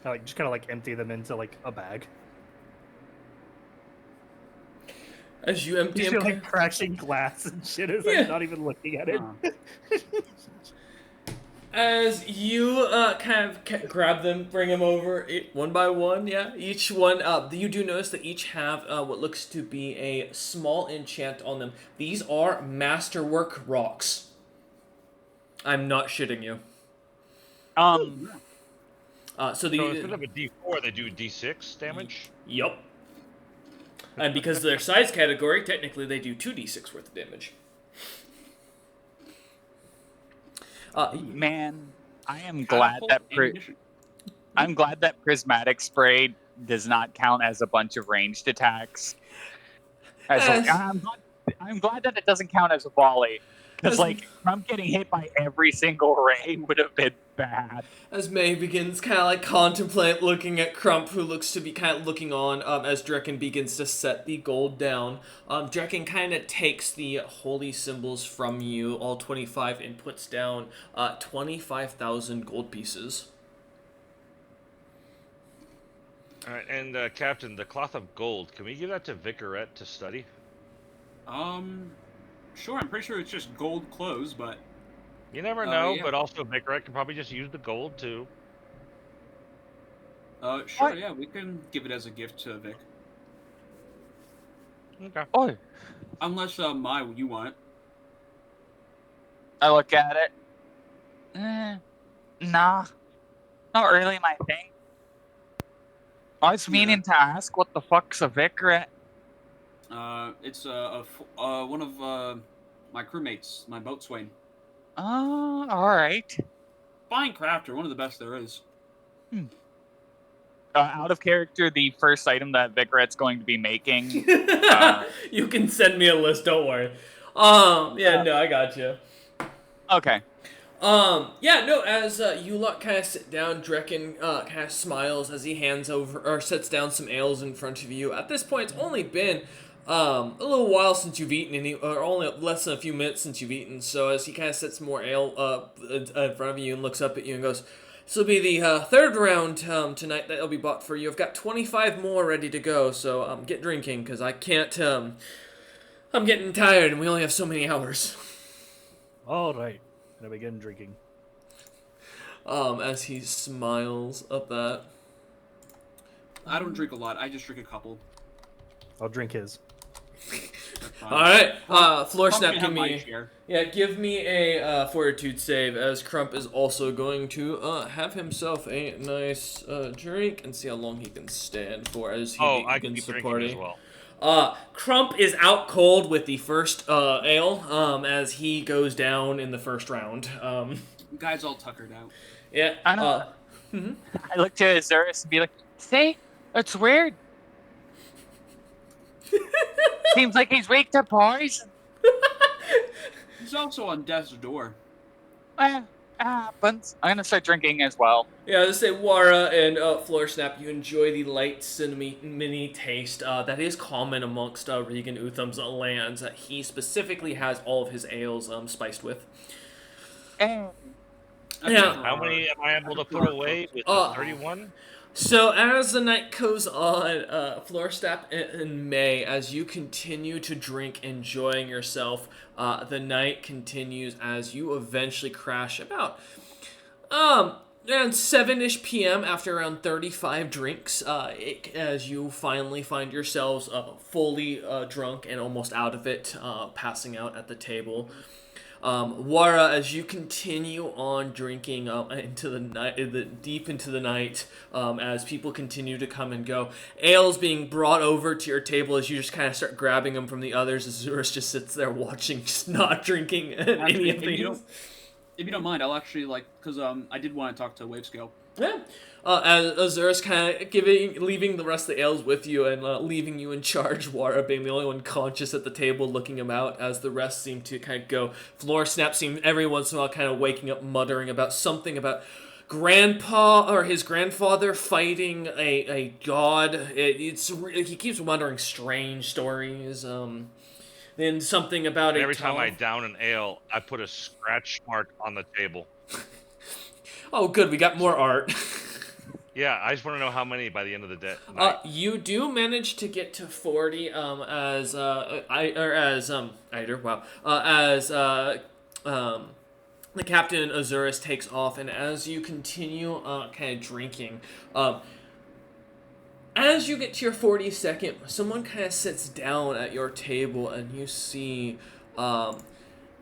Just kind of empty them into a bag. As you empty You him, see, crashing glass and shit as I'm not even looking at it. as you kind of grab them, bring them over one by one. Yeah, each one. You do notice that each have what looks to be a small enchant on them. These are masterwork rocks. I'm not shitting you. So instead of a D4, they do D6 damage? Yup. And because of their size category, technically they do 2d6 worth of damage. Man, I am glad that prismatic spray does not count as a bunch of ranged attacks. I'm glad that it doesn't count as a volley. Because, like, Crump getting hit by every single ray would have been bad. As May begins kind of like contemplate looking at Crump, who looks to be kind of looking on as Drekken begins to set the gold down. Drekken kind of takes the holy symbols from you, all 25, and puts down 25,000 gold pieces. All right, and Captain, the cloth of gold. Can we give that to Vicarette to study? Sure. I'm pretty sure it's just gold clothes, but You never know, yeah. but also Vicarette can probably just use the gold too. sure. What? Yeah, we can give it as a gift to Vic. Okay. Oh, Unless you want it. I look at it. Nah, not really my thing. I was meaning to ask what the fuck's a Vicarette. It's one of my crewmates, my boatswain. Oh, alright. Fine crafter, one of the best there is. Out of character, the first item that Vicarette's going to be making. You can send me a list, don't worry. No, I got you. Okay. As you lot kind of sit down, Drekken kind of smiles as he hands over, or sets down some ales in front of you. At this point, it's only been a little while since you've eaten, or only less than a few minutes since you've eaten, so as he kind of sets more ale in front of you and looks up at you and goes, "This will be the third round tonight that'll be bought for you. I've got 25 more ready to go, so get drinking, because I can't, I'm getting tired and we only have so many hours." All right. And I begin drinking. As he smiles at that. I don't drink a lot. I just drink a couple. I'll drink his. That's fine. All right, Floor Crump Snap, can give have my me, share. give me a fortitude save, as Crump is also going to have himself a nice drink and see how long he can stand for as he I can begins keep the drinking party. as well. Crump is out cold with the first ale as he goes down in the first round. Guys all tuckered out. Yeah. I know. I look to Azurus and be like, "See? That's weird. Seems like he's weak to poison." He's also on death's door. Happens. I'm gonna start drinking as well. Yeah, just say Wara and Floor Snap, you enjoy the light cinnamony taste that is common amongst Regan Utham's lands that he specifically has all of his ales spiced with. Eh. Yeah. How many am I able to put away with the 31? So as the night goes on, Floorstap and May, as you continue to drink, enjoying yourself, the night continues as you eventually crash about around 7-ish p.m. after around 35 drinks, as you finally find yourselves fully drunk and almost out of it, passing out at the table. Wara, as you continue on drinking into the night, deep into the night, as people continue to come and go, ale's being brought over to your table as you just kind of start grabbing them from the others. Azurus just sits there watching, just not drinking any of these. If you don't mind, I'll actually because I did want to talk to Wavescale. Yeah. As Azurus kind of leaving the rest of the ales with you and leaving you in charge, Wara being the only one conscious at the table looking him out as the rest seem to kind of go. Floor Snap seems every once in a while kind of waking up muttering about something about grandpa or his grandfather fighting a god. He keeps muttering strange stories. Then something about And every time I down an ale, I put a scratch mark on the table. Oh, good. We got more art. Yeah, I just want to know how many by the end of the day. You do manage to get to 40 as the Captain Azurus takes off, and as you continue kind of drinking, as you get to your 42nd, someone kind of sits down at your table, and you see a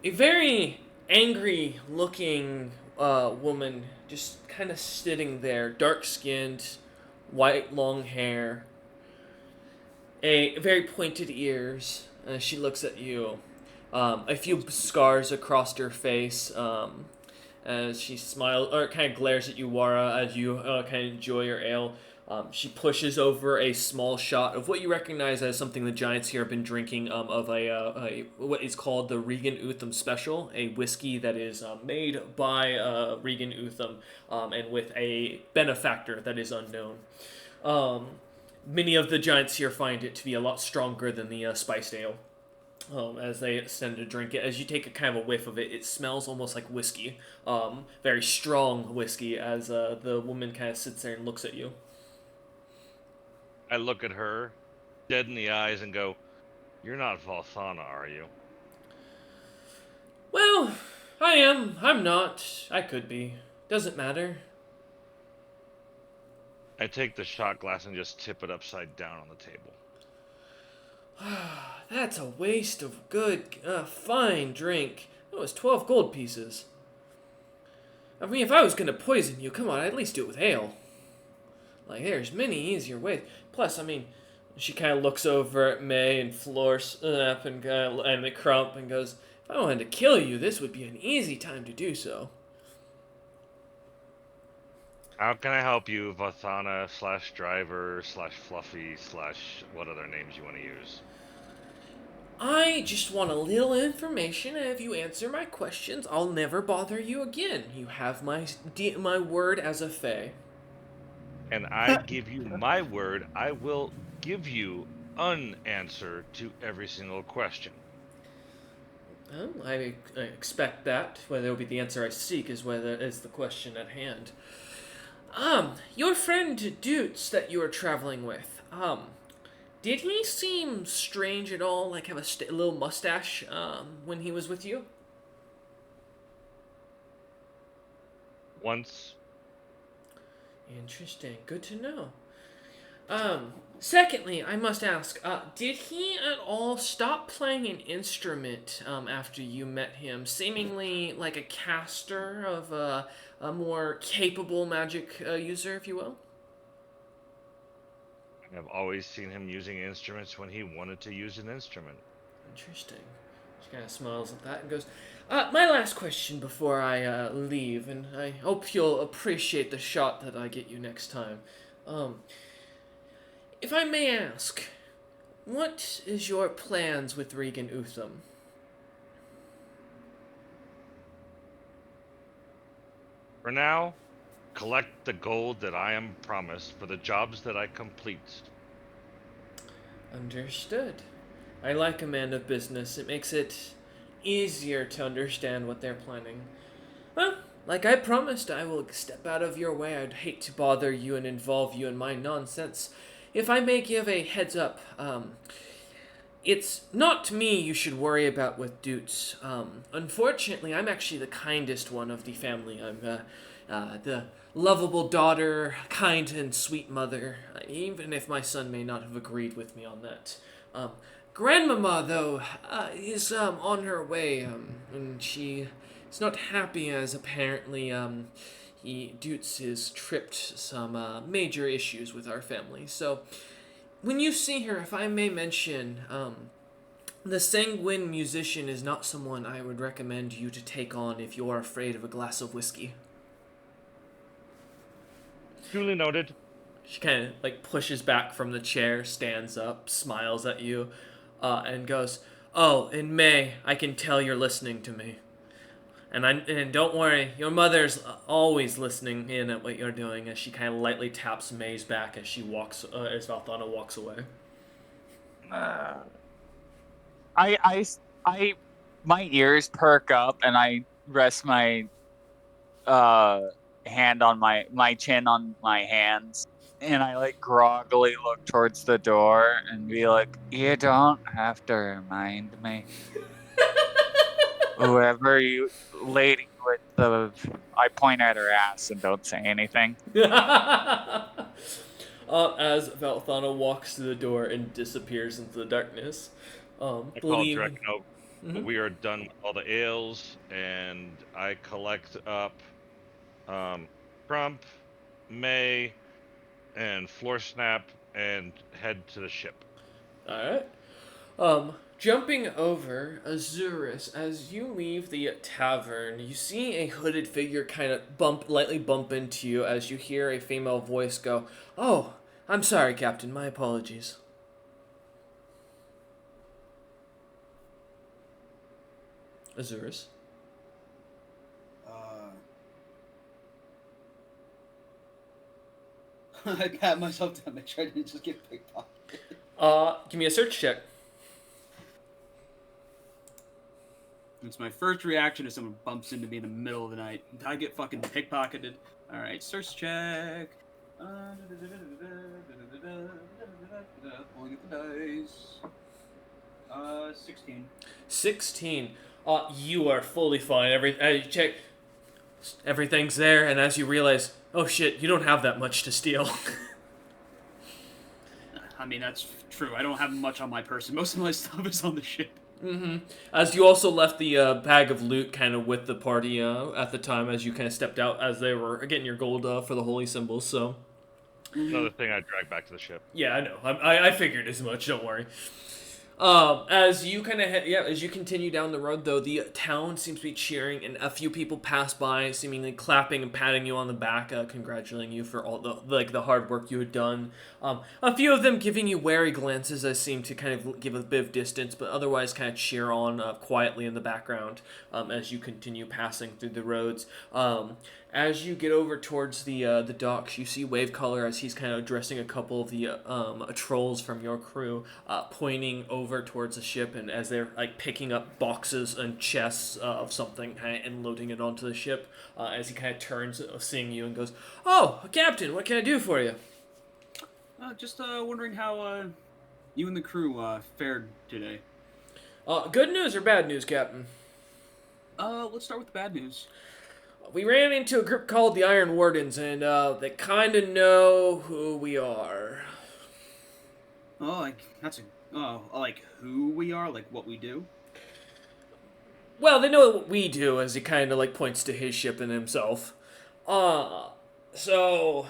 very angry looking woman just kind of sitting there, dark-skinned, white long hair, a very pointed ears. She looks at you. A few scars across her face as she smiles, or kind of glares at you, Wara, as you kind of enjoy your ale. She pushes over a small shot of what you recognize as something the giants here have been drinking, of a what is called the Regan Utham Special, a whiskey that is made by Regan Utham, and with a benefactor that is unknown. Many of the giants here find it to be a lot stronger than the spiced ale. As they extend to drink it, as you take a kind of a whiff of it, it smells almost like whiskey, very strong whiskey. As the woman kind of sits there and looks at you. I look at her, dead in the eyes, and go, "You're not Valthana, are you?" Well, I am. I'm not. I could be. Doesn't matter. I take the shot glass and just tip it upside down on the table. That's a waste of good, fine drink. That was 12 gold pieces. I mean, if I was gonna poison you, come on, I'd at least do it with ale. Like, there's many easier ways. Plus, I mean, she kind of looks over at May and Snap and the Crump and goes, if I wanted to kill you, this would be an easy time to do so. How can I help you, Valthana / driver / Fluffy / what other names you want to use? I just want a little information, and if you answer my questions, I'll never bother you again. You have my word as a fae. And I give you my word, I will give you an answer to every single question. Well, I expect that. Whether it'll be the answer I seek is the question at hand. Your friend Doots that you were traveling with, did he seem strange at all, like have a little mustache, when he was with you? Once. Interesting. Good to know. Secondly, I must ask, did he at all stop playing an instrument, after you met him, seemingly like a caster of a more capable magic user, if you will? I've always seen him using instruments when he wanted to use an instrument. Interesting. She kind of smiles at that and goes, my last question before I leave, and I hope you'll appreciate the shot that I get you next time. If I may ask, what is your plans with Regan Utham? For now, collect the gold that I am promised for the jobs that I complete. Understood. I like a man of business. It makes it easier to understand what they're planning. Well, like I promised, I will step out of your way. I'd hate to bother you and involve you in my nonsense. If I may give a heads up, it's not me you should worry about with Doots. Unfortunately, I'm actually the kindest one of the family. I'm the lovable daughter, kind and sweet mother, even if my son may not have agreed with me on that. Grandmama, though, is on her way, and she is not happy as apparently Doots has tripped some major issues with our family. So, when you see her, if I may mention, the sanguine musician is not someone I would recommend you to take on if you are afraid of a glass of whiskey. Duly noted. She kind of like pushes back from the chair, stands up, smiles at you, and goes, "Oh, and May, I can tell you're listening to me. And don't worry, your mother's always listening in at what you're doing." As she kind of lightly taps May's back as she walks, as Valthana walks away. My ears perk up and I rest my hand on my chin on my hands, and I like groggily look towards the door and be like, "You don't have to remind me." Whoever you lady with the, I point at her ass and don't say anything. As Valthana walks to the door and disappears into the darkness. I call Believe. Drekno. We are done with all the ales, and I collect up Crump, May, and Floor Snap, and head to the ship. Alright. Jumping over Azurus, as you leave the tavern, you see a hooded figure kind of lightly bump into you as you hear a female voice go, "Oh, I'm sorry, Captain. My apologies. Azurus. I pat myself down, make sure I didn't just get pickpocketed. Give me a search check. It's my first reaction if someone bumps into me in the middle of the night. Did I get fucking pickpocketed? Alright, search check. Pulling up the dice. 16. 16. You are fully fine. You check. Everything's there, and as you realize, oh shit, you don't have that much to steal. I mean, that's true. I don't have much on my person. Most of my stuff is on the ship. Mm-hmm. As you also left the bag of loot kind of with the party at the time as you kind of stepped out as they were getting your gold for the holy symbols, so... Another thing I dragged back to the ship. Yeah, I know. I figured as much, don't worry. As you kind of as you continue down the road, though, the town seems to be cheering, and a few people pass by, seemingly clapping and patting you on the back, congratulating you for all the hard work you had done. A few of them giving you wary glances, as seem to kind of give a bit of distance, but otherwise kind of cheer on quietly in the background as you continue passing through the roads. As you get over towards the docks, you see Wavecolor as he's kind of addressing a couple of the trolls from your crew, pointing over towards the ship, and as they're like picking up boxes and chests of something and loading it onto the ship, as he kind of turns, seeing you, and goes, "Oh, Captain, what can I do for you?" Just wondering how you and the crew fared today. Good news or bad news, Captain? Let's start with the bad news. We ran into a group called the Iron Wardens, and they kind of know who we are. Oh, like who we are, like what we do. Well, they know what we do, as he kind of like points to his ship and himself. So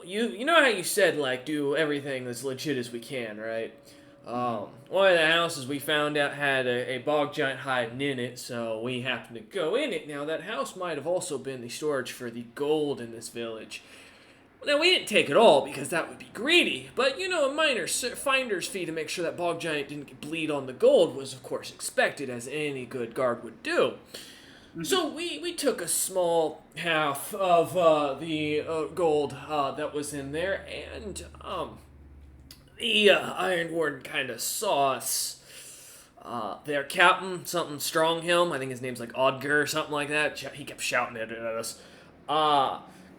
you know how you said like do everything as legit as we can, right? One of the houses we found out had a bog giant hiding in it, so we happened to go in it. Now, that house might have also been the storage for the gold in this village. Now, we didn't take it all, because that would be greedy, but, you know, a minor finder's fee to make sure that bog giant didn't bleed on the gold was, of course, expected, as any good guard would do. So we took a small half of the gold that was in there, and the Iron Warden kind of saw us. Their captain, something Stronghelm, I think his name's like Odger or something like that. He kept shouting it at us.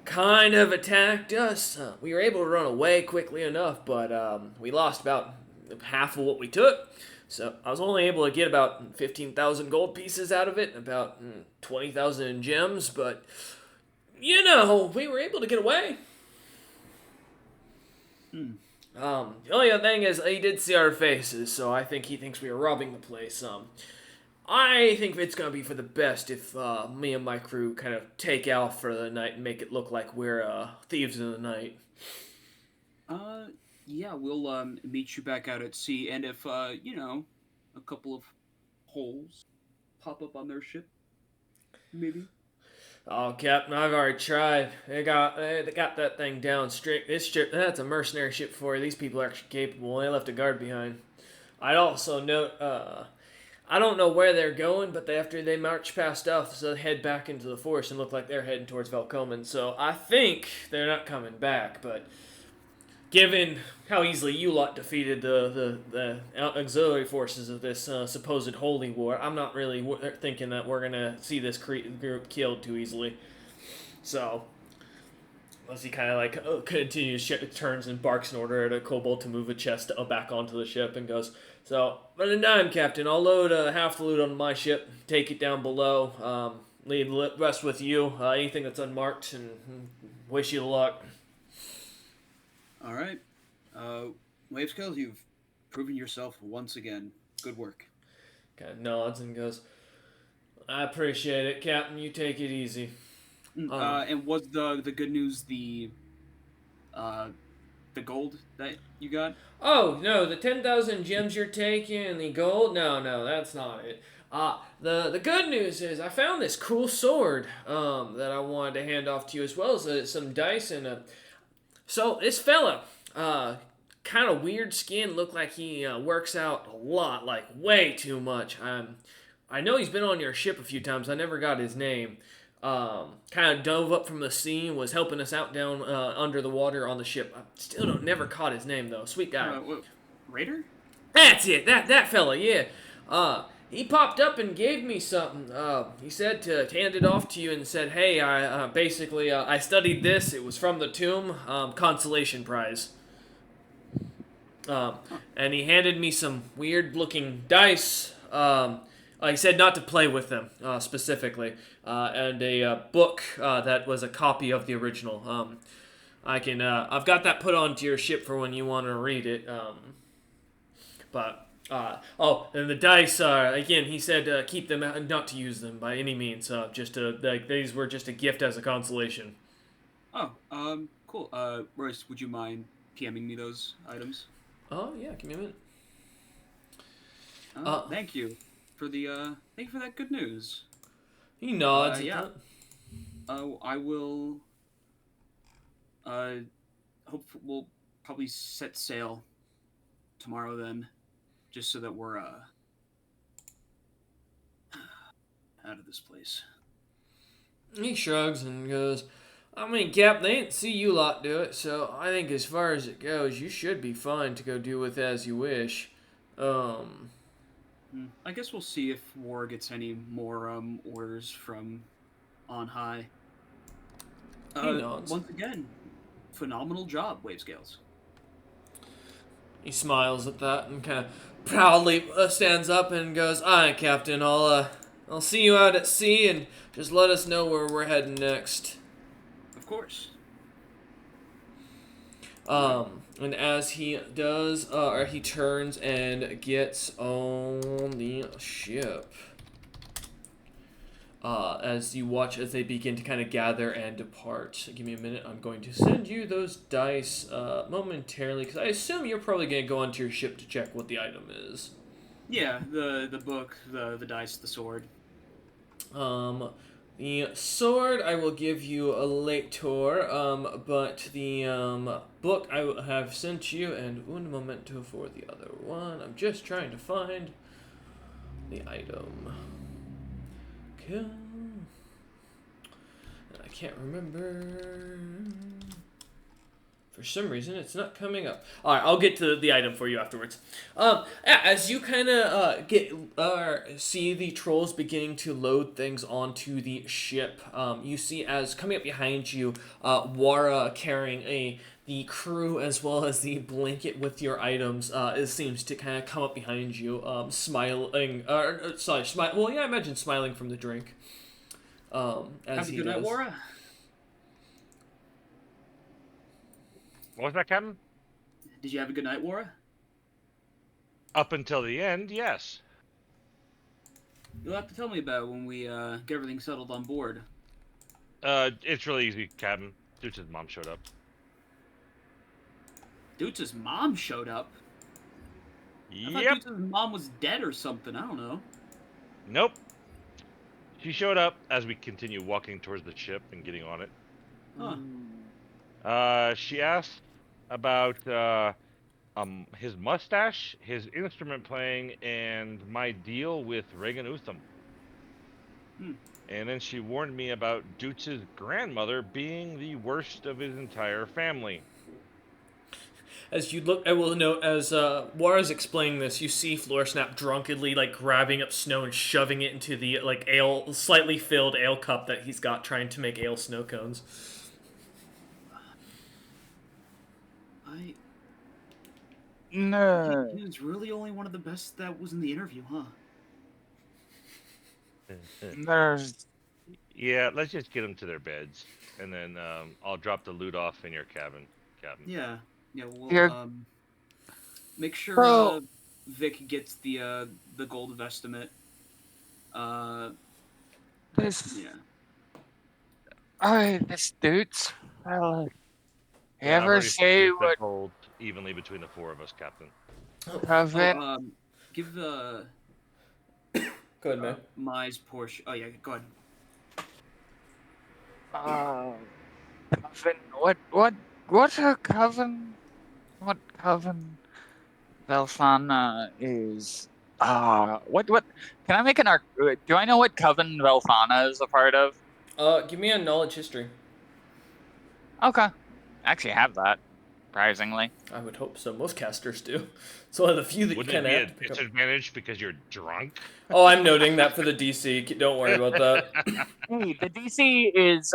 Kind of attacked us. We were able to run away quickly enough, but we lost about half of what we took. So I was only able to get about 15,000 gold pieces out of it, about 20,000 in gems, but, you know, we were able to get away. The only other thing is, he did see our faces, so I think he thinks we were robbing the place. I think it's gonna be for the best if me and my crew kind of take out for the night and make it look like we're thieves in the night. Yeah, we'll meet you back out at sea, and if you know, a couple of holes pop up on their ship, maybe. Oh, Captain, I've already tried. They got that thing down strict. This ship, that's a mercenary ship for you. These people are actually capable. They left a guard behind. I'd also note, I don't know where they're going, but after they march past us, they'll head back into the forest and look like they're heading towards Velcomen. So I think they're not coming back, but given how easily you lot defeated the auxiliary forces of this supposed holy war, I'm not really thinking that we're going to see this group killed too easily. So, as he kind of like continues, turns and barks in order at a kobold to move a chest back onto the ship and goes, "So, run a dime, Captain. I'll load half the loot on my ship, take it down below, leave the rest with you, anything that's unmarked, and wish you luck." All right. Wave Skills, you've proven yourself once again. Good work. Kind of nods and goes, "I appreciate it, Captain. You take it easy." And was the good news the gold that you got? Oh, no, the 10,000 gems you're taking and the gold? No, that's not it. The good news is I found this cool sword that I wanted to hand off to you, as well as some dice and So, this fella, kind of weird skin. Looked like he works out a lot, like way too much. I know he's been on your ship a few times. I never got his name. Kind of dove up from the sea, was helping us out down under the water on the ship. I still don't never caught his name though. Sweet guy. Raider? That's it. That fella. Yeah. He popped up and gave me something. He said to hand it off to you and said, "Hey, I basically I studied this. It was from the tomb. Consolation prize." And he handed me some weird-looking dice. He said not to play with them specifically, and a book that was a copy of the original. I've got that put onto your ship for when you want to read it. And the dice, again, he said keep them out, not to use them by any means. These were just a gift as a consolation. Oh, cool. Royce, would you mind PMing me those items? Oh yeah, give me a minute. Thank you for that good news. He nods. Yeah. I will. Hope we'll probably set sail tomorrow then, just so that we're out of this place. He shrugs and goes, I mean, Cap, they didn't see you lot do it, so I think as far as it goes, you should be fine to go do with as you wish. I guess we'll see if War gets any more orders from on high. He nods. Once again, phenomenal job, Wave Scales. He smiles at that and kind of proudly stands up and goes, "Aye, Captain, I'll see you out at sea and just let us know where we're heading next." Of course. And as he does, or he turns and gets on the ship. As you watch as they begin to kind of gather and depart. Give me a minute. I'm going to send you those dice momentarily, because I assume you're probably going to go onto your ship to check what the item is. Yeah, the book, the dice, the sword. The sword I will give you a later, but the book I have sent you, and un momento for the other one. I'm just trying to find the item. Okay. I can't remember. For some reason, it's not coming up. All right, I'll get to the item for you afterwards. As you kind of see the trolls beginning to load things onto the ship, you see as coming up behind you, Wara carrying the crew as well as the blanket with your items. It seems to kind of come up behind you, smiling. Well, yeah, I imagine smiling from the drink. As Have a he good night, does. Wara. What was that, Captain? Did you have a good night, Wara? Up until the end, yes. You'll have to tell me about it when we get everything settled on board. It's really easy, Captain. Dude's mom showed up. Dutz's mom showed up? I thought Yep. Dutz's mom was dead or something. I don't know. Nope. She showed up as we continue walking towards the ship and getting on it. Huh. She asked about his mustache, his instrument playing, and my deal with Reagan Utham. And then she warned me about Dutz's grandmother being the worst of his entire family. As you look, I will note, as Wara's explaining this, you see Floorsnap drunkenly, grabbing up snow and shoving it into the, slightly filled ale cup that he's got, trying to make ale snow cones. No. He was really only one of the best that was in the interview, huh? There's Yeah, let's just get them to their beds, and then I'll drop the loot off in your cabin, Captain. Yeah. We'll Yeah. make sure Bro. Vic gets the gold estimate. this. Yeah. This dude's fella. You Yeah, I've ever already say split the what gold evenly between the four of us, Captain. Coven? Give the Go ahead, man. Mai's Porsche. Oh yeah, go ahead. Coven? What a Coven? what coven Velthana is. What? Can I make an arc? Do I know what coven Velthana is a part of? Give me a knowledge history. Okay, I actually have that. Surprisingly. I would hope so. Most casters do. It's one of the few that you Wouldn't kind it of be have a to pick up. disadvantage because you're drunk? Oh, I'm noting that for the DC. Don't worry about that. Hey, the DC is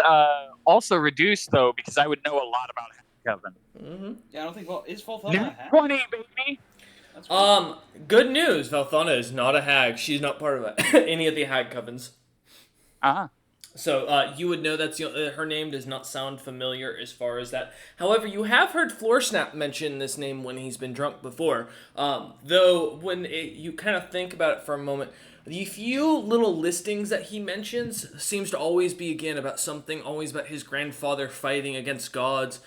also reduced though because I would know a lot about coven. Mm-hmm. Yeah, I don't think. Well, is Volthana a Nat hack? 20, baby. That's crazy. Good news. Valthana is not a hag. She's not part of any of the hag covens. Ah. So you would know that's her name does not sound familiar as far as that. However, you have heard Floorsnap mention this name when he's been drunk before. Though when you kind of think about it for a moment, the few little listings that he mentions seems to always be again about something, always about his grandfather fighting against gods.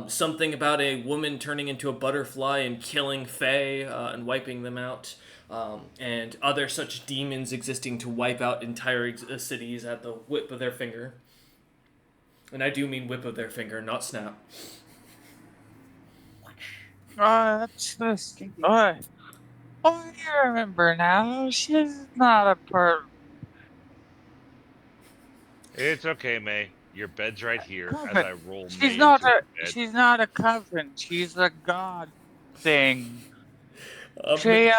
Something about a woman turning into a butterfly and killing Fae and wiping them out. And other such demons existing to wipe out entire cities at the whip of their finger. And I do mean whip of their finger, not snap. That's this. Oh, I remember now. She's not a part. It's okay, May. Your bed's right here as Coven. I roll She's May not into a. her bed. She's not a coven. She's a god thing. Um, She It's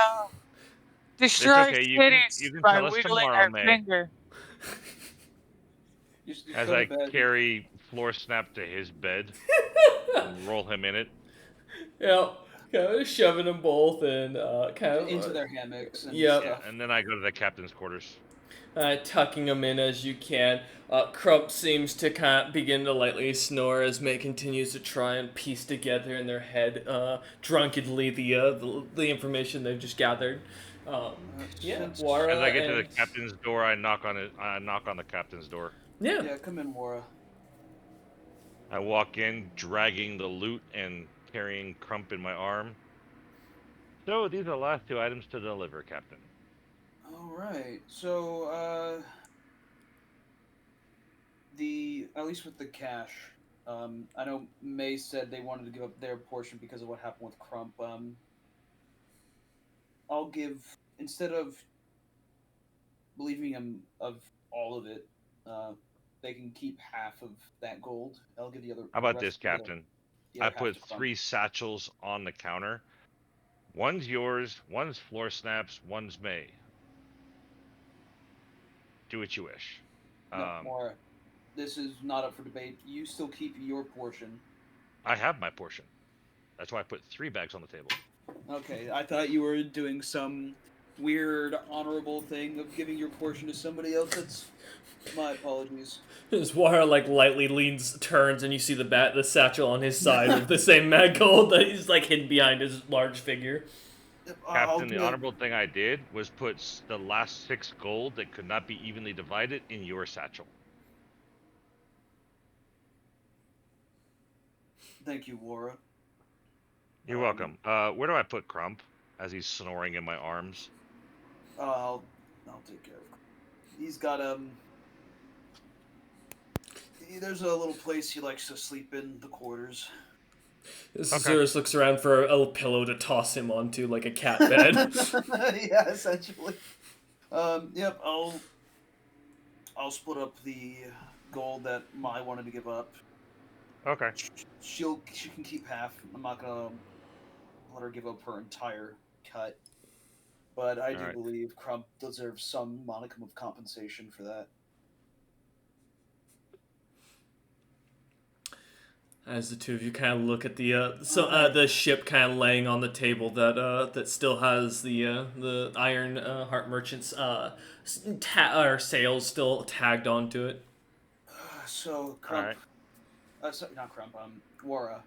destroys okay. You cities can by tell us wiggling tomorrow, her May. finger. Just As go to I bed. carry Floor Snap to his bed and roll him in it. yeah, kind of shoving them both and kind of Into their hammocks and Yep. Yeah, stuff. and then I go to the captain's quarters. Tucking them in as you can. Crump seems to kind of begin to lightly snore as May continues to try and piece together in their head drunkenly the information they've just gathered. Yeah, Since- Wara As I get to the and captain's door, I knock on it. I knock on the captain's door. yeah. Yeah, come in, Wara. I walk in, dragging the loot and carrying Crump in my arm. So these are the last two items to deliver, Captain. All right. So, at least with the cash, I know May said they wanted to give up their portion because of what happened with Crump. I'll give instead of leaving him of all of it, they can keep half of that gold. I'll give the other. How the about rest this, of the other- Captain? the I other half put to Crump. 3 satchels on the counter. One's yours, one's Floor Snaps, one's May. Do what you wish. No, Mora, this is not up for debate. You still keep your portion. I have my portion. That's why I put 3 bags on the table. Okay, I thought you were doing some weird honorable thing of giving your portion to somebody else. That's my apologies. His Wara like lightly turns, and you see the satchel on his side with the same mad gold that he's like hidden behind his large figure. Captain, the honorable thing I did was put the last 6 gold that could not be evenly divided in your satchel. Thank you, Wara. You're welcome. Where do I put Crump as he's snoring in my arms? I'll take care of him. He's got there's a little place he likes to sleep in, the quarters. Zurus looks around for a pillow to toss him onto, like a cat bed. Yeah, essentially. Yep, I'll split up the gold that Mai wanted to give up. Okay. She can keep half. I'm not gonna let her give up her entire cut. But I do believe Crump deserves some modicum of compensation for that. As the two of you kind of look at the ship kind of laying on the table that still has the Iron Heart Merchant's sails still tagged onto it. So Crump, not Crump, Wara.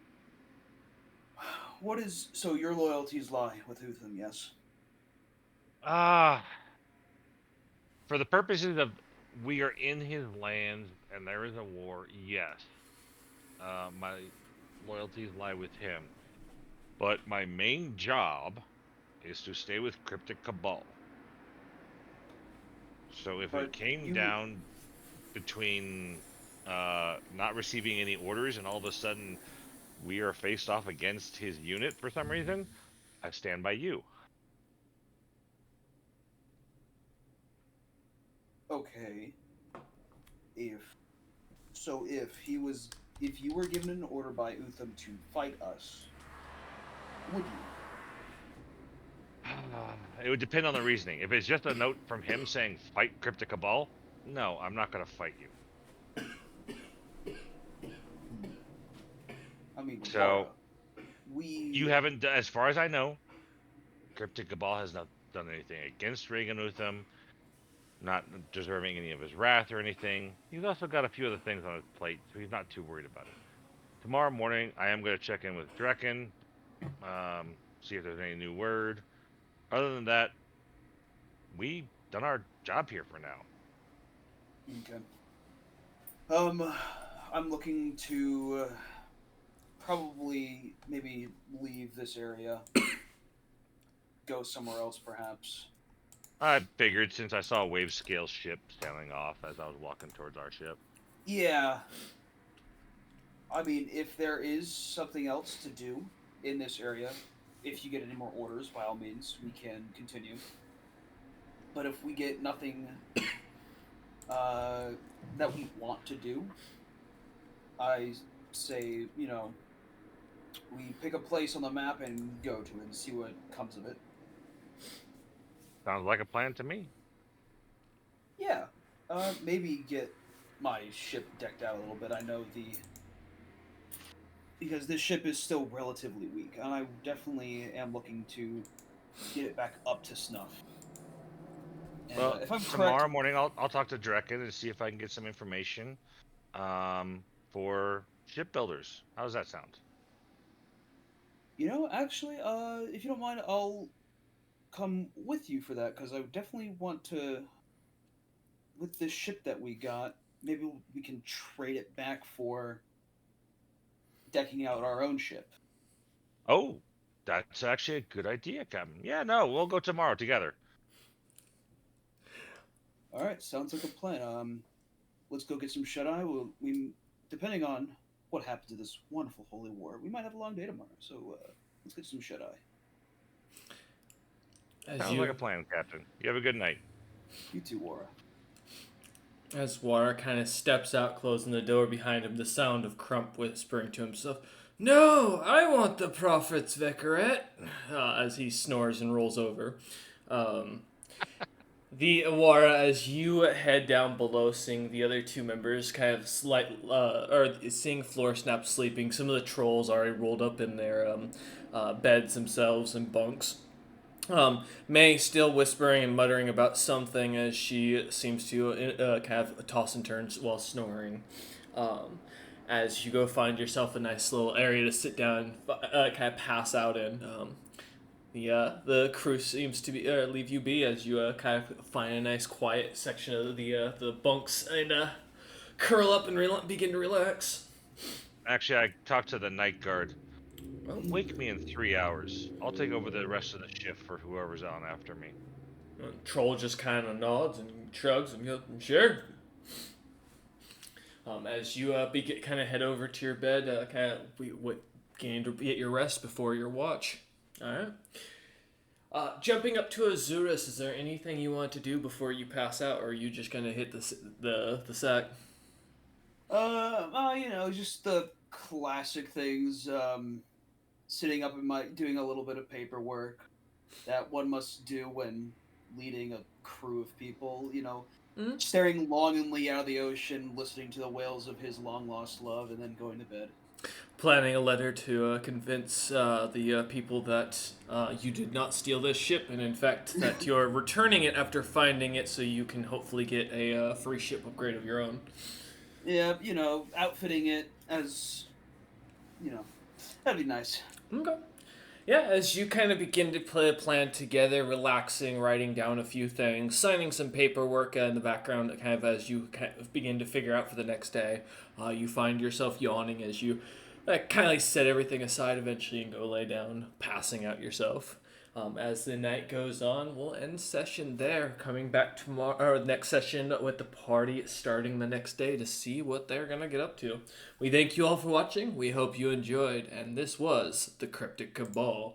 So your loyalties lie with Utham, yes? For the purposes of we are in his lands and there is a war, yes. My loyalties lie with him. But my main job is to stay with Cryptic Kabal. So if it came down between not receiving any orders and all of a sudden we are faced off against his unit for some reason, I stand by you. Okay. If you were given an order by Utham to fight us, would you? It would depend on the reasoning. If it's just a note from him saying fight Cryptic Kabal, no, I'm not going to fight you. I mean, So, you we haven't, as far as I know, Cryptic Cabal has not done anything against Reagan Utham, not deserving any of his wrath or anything. He's also got a few other things on his plate, so he's not too worried about it. Tomorrow morning, I am going to check in with Drekken, see if there's any new word. Other than that, we've done our job here for now. Okay. I'm looking to probably maybe leave this area, go somewhere else, perhaps. I figured since I saw a wave scale ship sailing off as I was walking towards our ship. Yeah. I mean, if there is something else to do in this area, if you get any more orders, by all means, we can continue. But if we get nothing that we want to do, I say, we pick a place on the map and go to it and see what comes of it. Sounds like a plan to me. Yeah. Maybe get my ship decked out a little bit. I know because this ship is still relatively weak, and I definitely am looking to get it back up to snuff. And, Well, if I'm tomorrow correct, morning I'll talk to Drekken and see if I can get some information for shipbuilders. How does that sound? actually, if you don't mind, I'll come with you for that, because I definitely want to, with this ship that we got, maybe we can trade it back for decking out our own ship. Oh, that's actually a good idea, Captain. Yeah, no, we'll go tomorrow together. All right, sounds like a plan. Let's go get some shut eye. We depending on what happens to this wonderful holy war, we might have a long day tomorrow. So let's get some shut eye. Sounds like a plan, Captain. You have a good night. You too, Wara. As Wara kind of steps out, closing the door behind him, the sound of Crump whispering to himself, "No, I want the Prophet's Vicarette," as he snores and rolls over. The Awara, as you head down below, seeing the other two members kind of or seeing Floor Snap sleeping. Some of the trolls already rolled up in their beds themselves and bunks. May still whispering and muttering about something as she seems to kind of toss and turns while snoring. As you go find yourself a nice little area to sit down and kind of pass out in. The crew seems to be leave you be as you kind of find a nice quiet section of the bunks and curl up and begin to relax. Actually, I talked to the night guard. Well, wake me in 3 hours. I'll take over the rest of the shift for whoever's on after me. Troll just kind of nods and shrugs and goes, "Sure." As you kind of head over to your bed, kind of beginning to get your rest before your watch. All right. Jumping up to Azurus, is there anything you want to do before you pass out, or are you just gonna hit the sack? Just the classic things. Sitting up doing a little bit of paperwork that one must do when leading a crew of people. Mm-hmm. Staring longingly out of the ocean, listening to the wails of his long lost love, and then going to bed. Planning a letter to convince the people that you did not steal this ship, and in fact that you're returning it after finding it, so you can hopefully get a free ship upgrade of your own. Yeah, outfitting it as, that'd be nice. Okay. Yeah, as you kind of begin to play a plan together, relaxing, writing down a few things, signing some paperwork in the background, kind of as you kind of begin to figure out for the next day, you find yourself yawning as you kind of set everything aside eventually and go lay down, passing out yourself. As the night goes on, we'll end session there. Coming back tomorrow, or next session with the party starting the next day to see what they're gonna get up to. We thank you all for watching. We hope you enjoyed, and this was the Cryptic Cabal.